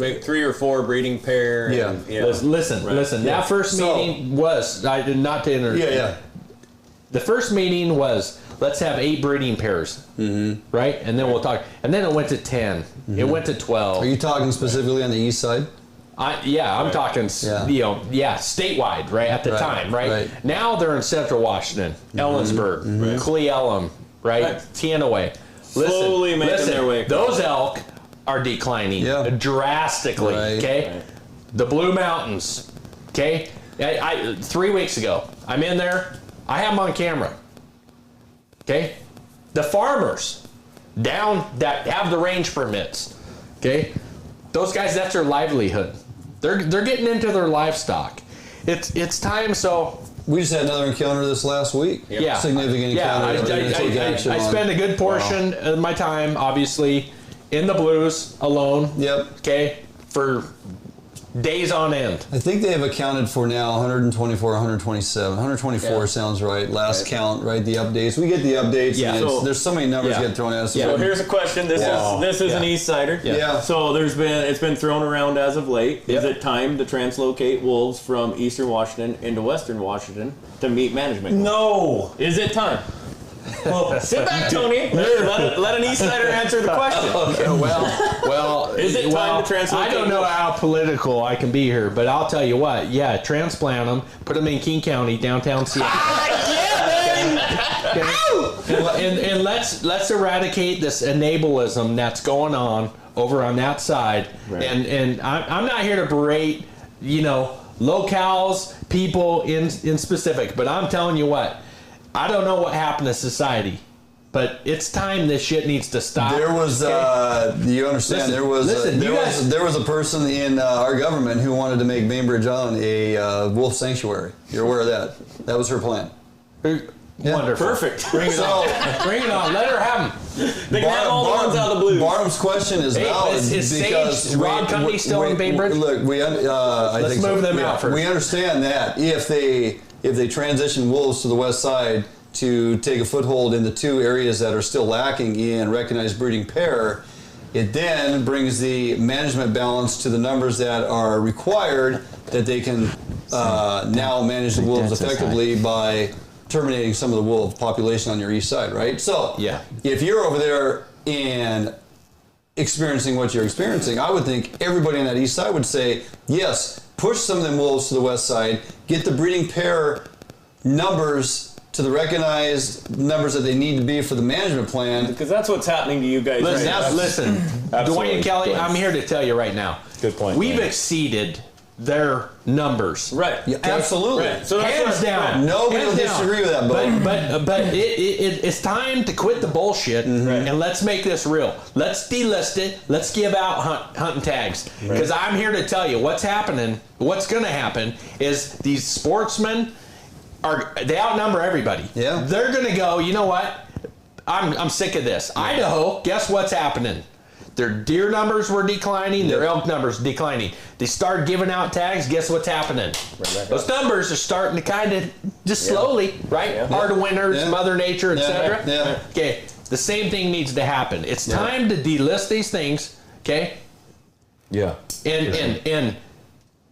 maybe 3 or 4 breeding pair. Yeah. Listen. That first meeting was, I did not to interrupt. Yeah. The first meeting was, let's have 8 breeding pairs, right? And then we'll talk. And then it went to 10. It went to 12. Are you talking specifically on the east side? I'm talking, statewide, right, at the time, right? Now they're in Central Washington, Ellensburg, Cle Elum, right? Teanaway. Slowly making their way across. Those elk are declining drastically, okay? Right. The Blue Mountains, okay? 3 weeks ago, I'm in there. I have them on camera, okay? The farmers down that have the range permits, okay? Those guys, that's their livelihood. They're getting into their livestock. It's time. So we just had another encounter this last week. Yeah, significant encounter. I spend a good portion of my time, obviously, in the blues alone. Yep. Okay, for days on end. I think they have accounted for now 124, 127. 124 sounds right. Last count, right? The updates. We get the updates. Yeah. So there's so many numbers get thrown at us. So here's a question. This is an East Sider. Yeah. So it's been thrown around as of late. Is it time to translocate wolves from Eastern Washington into Western Washington to meet management? No. Is it time? Well, sit back, Tony. Let an East Sider answer the question. Okay, well, is it time to translocate? I don't know how political I can be here, but I'll tell you what. Yeah, transplant them, put them in King County, downtown Seattle. And let's eradicate this enablism that's going on over on that side. Right. And I'm not here to berate, locales, people in specific, but I'm telling you what. I don't know what happened to society, but it's time this shit needs to stop. There was, you understand, there was a person in our government who wanted to make Bainbridge Island a wolf sanctuary. You're aware of that? That was her plan. Wonderful. Perfect. Bring it on. Bring it on. Let her have them. They can have all the ones out of the blues. Barnum's question is valid because Rod Company still in Bainbridge? Look, let's move them out first. We understand that if they transition wolves to the west side to take a foothold in the 2 areas that are still lacking in recognized breeding pair, it then brings the management balance to the numbers that are required that they can now manage the wolves effectively by terminating some of the wolf population on your east side, right? So if you're over there and experiencing what you're experiencing, I would think everybody on that east side would say, yes, push some of them wolves to the west side, get the breeding pair numbers to the recognized numbers that they need to be for the management plan. Because that's what's happening to you guys right now. Listen, Dwayne and Kelly, I'm here to tell you right now. Good point. We've exceeded their numbers. Right. Yeah, absolutely. Right. So hands down. Nobody will disagree with that, but it's time to quit the bullshit and let's make this real. Let's delist it. Let's give out hunting tags. Because I'm here to tell you what's happening. What's going to happen is these sportsmen they outnumber everybody. Yeah. They're going to go, you know what? I'm sick of this. Idaho, guess what's happening? Their deer numbers were declining. Their elk numbers declining. They start giving out tags. Guess what's happening? Those numbers are starting to kind of just slowly, right? Hard winters, Mother Nature, etc. Okay. The same thing needs to happen. It's time to delist these things. Okay. Yeah. And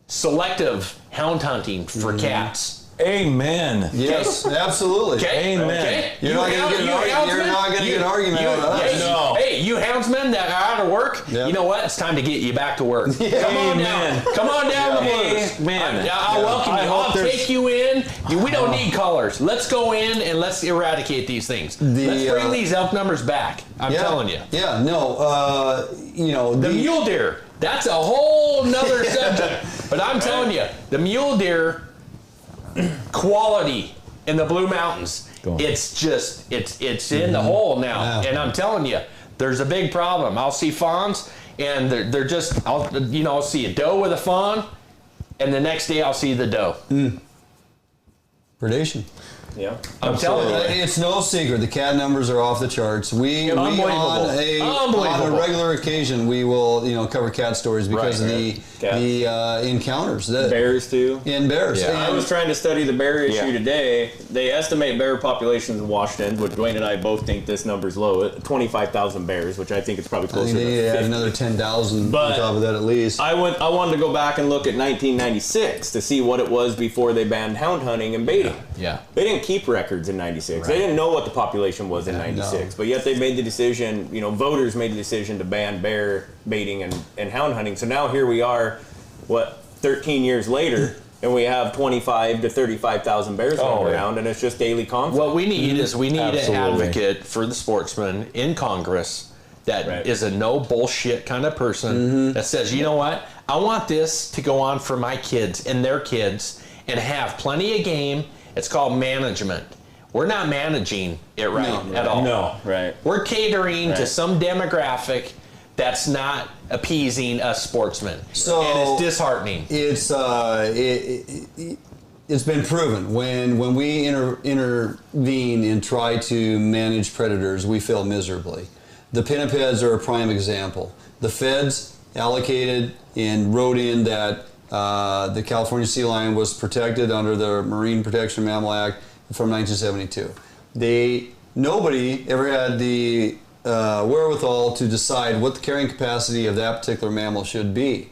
selective hound hunting for cats. Amen. Yes, absolutely. Okay. Amen. Okay. You're not going to get an argument out of us. No. Hey, you houndsmen that are out of work, you know what? It's time to get you back to work. Come on down. Come on down the blues. I'll welcome you. I'll take you in. We don't need colors. Let's go in and let's eradicate these things. Let's bring these elk numbers back. I'm telling you. Yeah, no. The mule deer. That's a whole nother subject. But I'm telling you, the mule deer quality in the Blue Mountains, it's in the hole now. And I'm telling you, there's a big problem. I'll see fawns and they're just, I'll see a doe with a fawn and the next day I'll see the doe. Predation. Yeah. I'm telling you. It's no secret. The cat numbers are off the charts. We on a regular occasion, we will, cover cat stories because of the encounters. Bears, too. In bears. Yeah. I was trying to study the bear issue today. They estimate bear populations in Washington, which Dwayne and I both think this number's low, 25,000 bears, which I think it's probably closer to 50. They add another 10,000 on top of that at least. I wanted to go back and look at 1996 to see what it was before they banned hound hunting and baiting. Yeah. They didn't keep records in 96. Right. They didn't know what the population was in 96. But yet they made the decision, voters made the decision to ban bear baiting and hound hunting. So now here we are, 13 years later, and we have 25 to 35,000 bears running around, and it's just daily conflict. What we need is an advocate for the sportsman in Congress that is a no bullshit kind of person that says, you know what, I want this to go on for my kids and their kids and have plenty of game. It's called management. We're not managing it at all. No, right. We're catering to some demographic that's not appeasing us sportsmen. So, and it's disheartening. It's been proven when we intervene and try to manage predators, we fail miserably. The pinnipeds are a prime example. The feds allocated and wrote in that the California sea lion was protected under the Marine Protection Mammal Act from 1972. Nobody ever had the wherewithal to decide what the carrying capacity of that particular mammal should be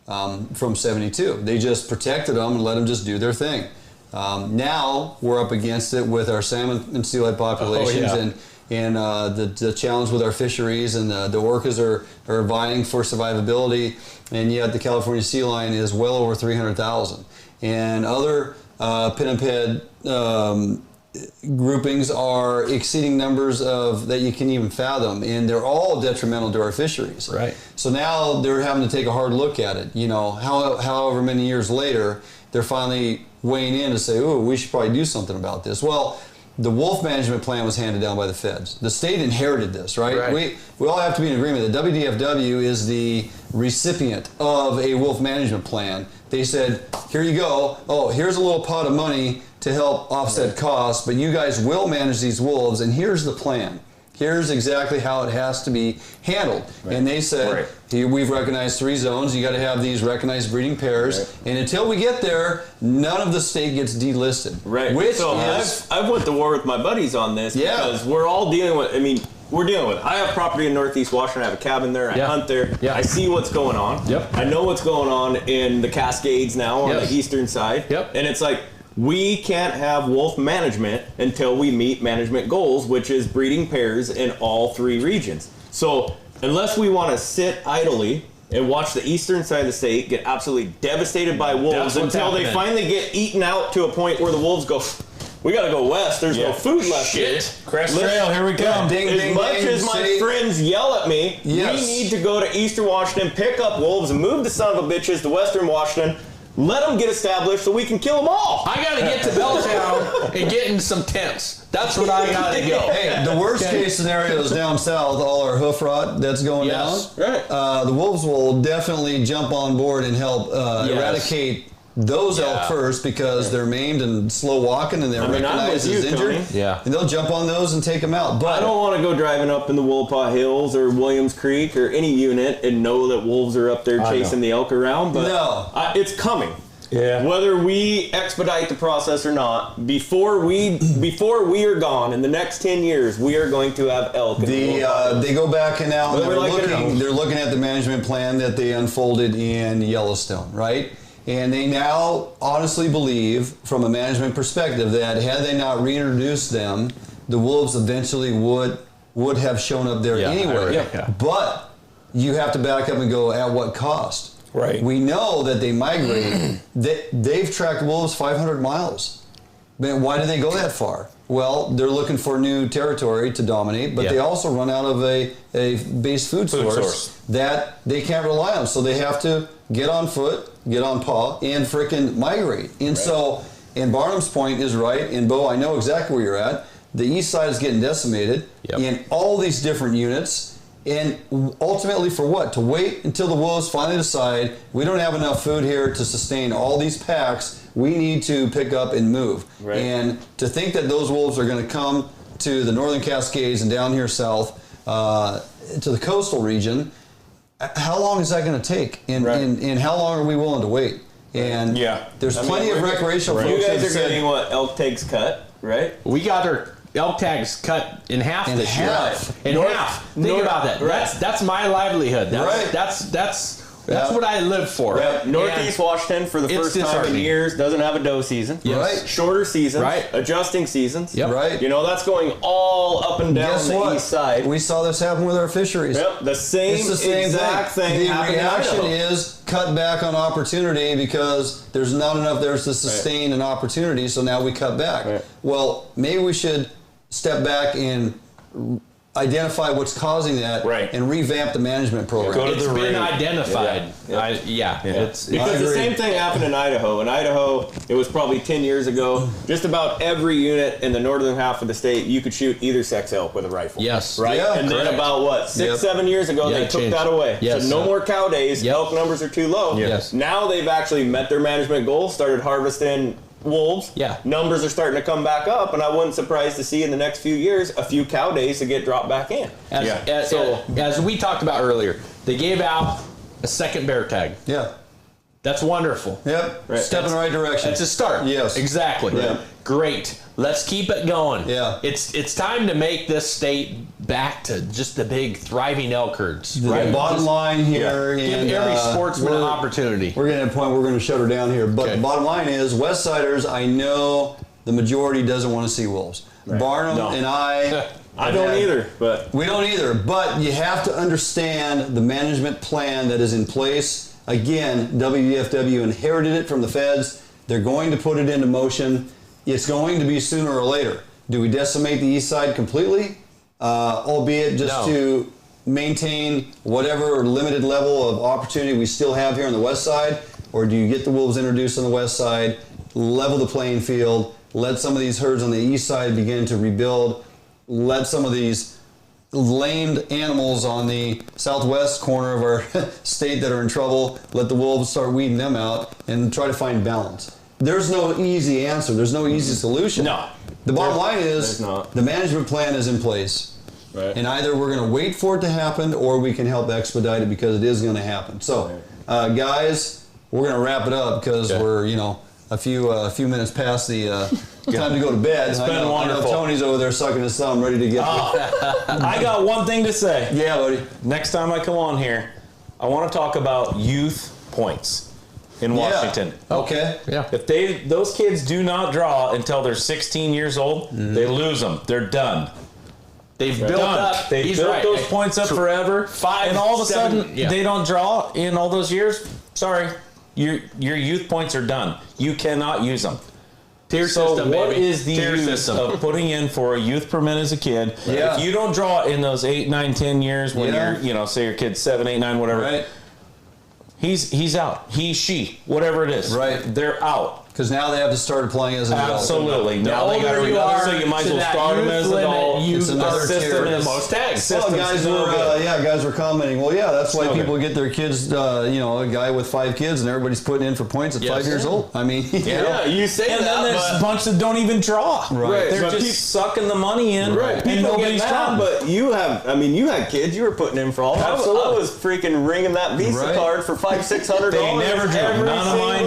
from 72. They just protected them and let them just do their thing. Now we're up against it with our salmon and steelhead populations and the challenge with our fisheries, and the orcas are vying for survivability, and yet the California sea lion is well over 300,000. And other pinniped groupings are exceeding numbers that you can even fathom, and they're all detrimental to our fisheries. Right. So now they're having to take a hard look at it. However many years later, they're finally weighing in to say, "Ooh, we should probably do something about this." Well, the wolf management plan was handed down by the feds. The state inherited this, right? We all have to be in agreement that WDFW is the recipient of a wolf management plan. They said, "Here you go. Oh, here's a little pot of money to help offset costs, but you guys will manage these wolves, and here's the plan. Here's exactly how it has to be handled." Right. And they said, "Here, we've recognized 3 zones. You got to have these recognized breeding pairs, and until we get there, none of the state gets delisted." Right. I've went to war with my buddies on this because we're all dealing with. I have property in Northeast Washington. I have a cabin there. I hunt there. Yeah. I see what's going on. Yep. I know what's going on in the Cascades now on the eastern side. Yep. And it's like, we can't have wolf management until we meet management goals, which is breeding pairs in all 3 regions. So unless we want to sit idly and watch the eastern side of the state get absolutely devastated by wolves until they finally get eaten out to a point where the wolves go, "We got to go west. There's no food left here." Crest Trail, here we come. As much as my friends yell at me, we need to go to eastern Washington, pick up wolves, and move the son of a bitches to western Washington. Let them get established so we can kill them all. I got to get to Belltown and get in some tents. That's what I got to go. Hey, the worst case scenario is down south, all our hoof rot that's going down. Right. The wolves will definitely jump on board and help eradicate those elk first, because they're maimed and slow walking and they're recognized as injured. And they'll jump on those and take them out. But I don't want to go driving up in the Willapa Hills or Williams Creek or any unit and know that wolves are up there chasing the elk around. But it's coming. Yeah. Whether we expedite the process or not, before we are gone in the next 10 years, we are going to have elk. They go back and now they're looking at the management plan that they unfolded in Yellowstone, right? And they now honestly believe, from a management perspective, that had they not reintroduced them, the wolves eventually would have shown up there anyway. But you have to back up and go, at what cost? Right. We know that they migrate. They've tracked wolves 500 miles. Man, why do they go that far? Well, they're looking for new territory to dominate, but they also run out of a base food source that they can't rely on. So they have to get on foot, get on paw, and frickin' migrate. And so, and Barnum's point is right, and Bo, I know exactly where you're at. The east side is getting decimated in all these different units. And ultimately for what? To wait until the wolves finally decide we don't have enough food here to sustain all these packs. we need to pick up and move. Right. And to think that those wolves are going to come to the Northern Cascades and down here south to the coastal region, how long is that going to take? And how long are we willing to wait? And there's plenty of recreational folks. You guys are getting what elk tags cut, right? We got our elk tags cut in half this year. In half. Think about that. That's my livelihood. That's what I live for. Right. Northeast Washington, for the first time in years, doesn't have a doe season. Yes. Right. Shorter seasons. Right. Adjusting seasons. Yep. Right. You know, that's going all up and down the east side. We saw this happen with our fisheries. Yep. The same exact thing. The reaction is cut back on opportunity because there's not enough there to sustain an opportunity, so now we cut back. Right. Well, maybe we should step back and identify what's causing that and revamp the management program. It's been identified. Because the same thing happened in Idaho. In Idaho, it was probably 10 years ago, just about every unit in the northern half of the state, you could shoot either sex elk with a rifle. Yes. Right? Yeah, and then about, 7 years ago, they took that away. Yes. So no more cow days. Elk numbers are too low. Yes. Now they've actually met their management goals, started harvesting wolves. Numbers are starting to come back up, and I wasn't surprised to see in the next few years a few cow days to get dropped back in. As we talked about earlier, they gave out a second bear tag. Yeah. That's wonderful. Yep. Right. Step in the right direction. It's a start. Yes. Exactly. Right. Great. Let's keep it going. Yeah. It's time to make this state back to just the big thriving elk herds. Right. Bottom line here. Give every sportsman an opportunity. We're getting to a point where we're going to shut her down here. But the bottom line is, Westsiders, I know the majority doesn't want to see wolves. Right. Barnum and I don't either. But we don't either. But you have to understand the management plan that is in place. Again, WDFW inherited it from the feds. They're going to put it into motion. It's going to be sooner or later. Do we decimate the east side completely, albeit just to maintain whatever limited level of opportunity we still have here on the west side? Or do you get the wolves introduced on the west side, level the playing field, let some of these herds on the east side begin to rebuild, let some of these lamed animals on the southwest corner of our state that are in trouble, let the wolves start weeding them out and try to find balance. There's no easy answer. There's no easy solution. No. The bottom line is the management plan is in place. Right. And either we're going to wait for it to happen or we can help expedite it because it is going to happen. So, guys, we're going to wrap it up because we're, a few minutes past the time to go to bed. It's been wonderful. I know Tony's over there sucking his thumb, ready to get. I got one thing to say. Yeah, buddy. Next time I come on here, I want to talk about youth points in Washington. Okay. Yeah. If those kids do not draw until they're 16 years old, they lose them. They're done. They've built up. They've built those points up forever. And all of a sudden, they don't draw in all those years. Sorry. Your youth points are done. You cannot use them. Tier system, what is the use of putting in for a youth permit as a kid? Yeah. If you don't draw in those 8, 9, 10 years when you're, say your kid's 7, 8, 9, whatever, he's out. He, she, whatever it is. Right. They're out. Because now they have to start playing as an adult. Absolutely. Now they got to realize, so you might as well start them as an adult. It's another tier. Most tags. Well, guys were commenting. Well, that's why people get their kids. A guy with 5 kids, and everybody's putting in for points at 5 years old. I mean, you say and that, then there's a bunch that don't even draw. Right. They're just sucking the money in, and nobody's drawing. But you had kids. You were putting in for all. Absolutely. I was freaking ringing that Visa card for $500-$600. They never drew. None of mine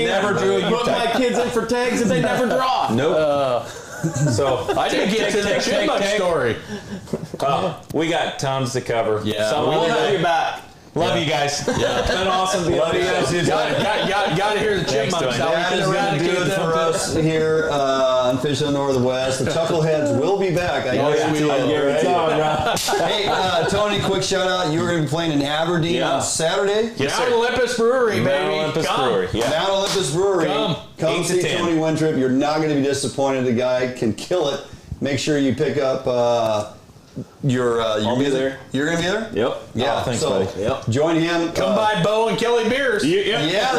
never drew a put my kids in for tags and they never draw. Nope. So I didn't get to the chipmunk story. We got tons to cover. Yeah, we'll have you back. Love you guys. Yeah. It's been awesome. Love you guys. Got to hear the chipmunks. That is going to do it for us here on Fish in the Northwest. The Chuckleheads will be back. I guarantee you. Hey, Tony, quick shout out. You were going to be playing in Aberdeen on Saturday. Yes, Mount Olympus Brewery, baby. Mount Olympus Brewery. Come see Tony Wintrip. You're not going to be disappointed. The guy can kill it. Make sure you pick up I'll be there. You're going to be there? Yep. Yeah. Thanks, so, buddy. Yep. Join him. Come by Bo and Kelly Beers. Yeah. These are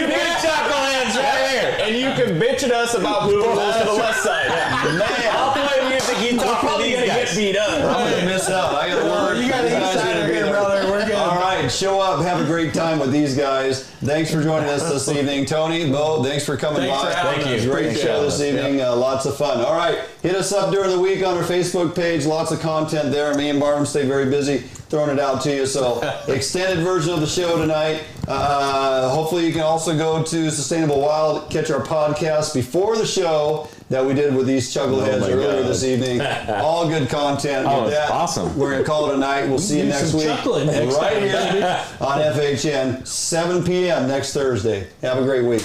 the big chuckleheads right here. And you can bitch at us about moving those to the west side. Man, I'll play music. You talk to these guys. Get beat up. I'm going to miss out. I got to work. You got to eat side here, brother. We're good. All right. right, show up, have a great time with these guys. Thanks for joining us this evening. Tony, Bo, thanks for coming by. Thank you. Great show this evening. Lots of fun. All right, hit us up during the week on our Facebook page. Lots of content there. Me and Barnum stay very busy throwing it out to you. So extended version of the show tonight. Hopefully you can also go to Sustainable Wild, catch our podcast before the show that we did with these chuckleheads earlier this evening. All good content. Oh, it's awesome. We're going to call it a night. We'll see you next week. Right here on FHN, 7 p.m. next Thursday. Have a great week.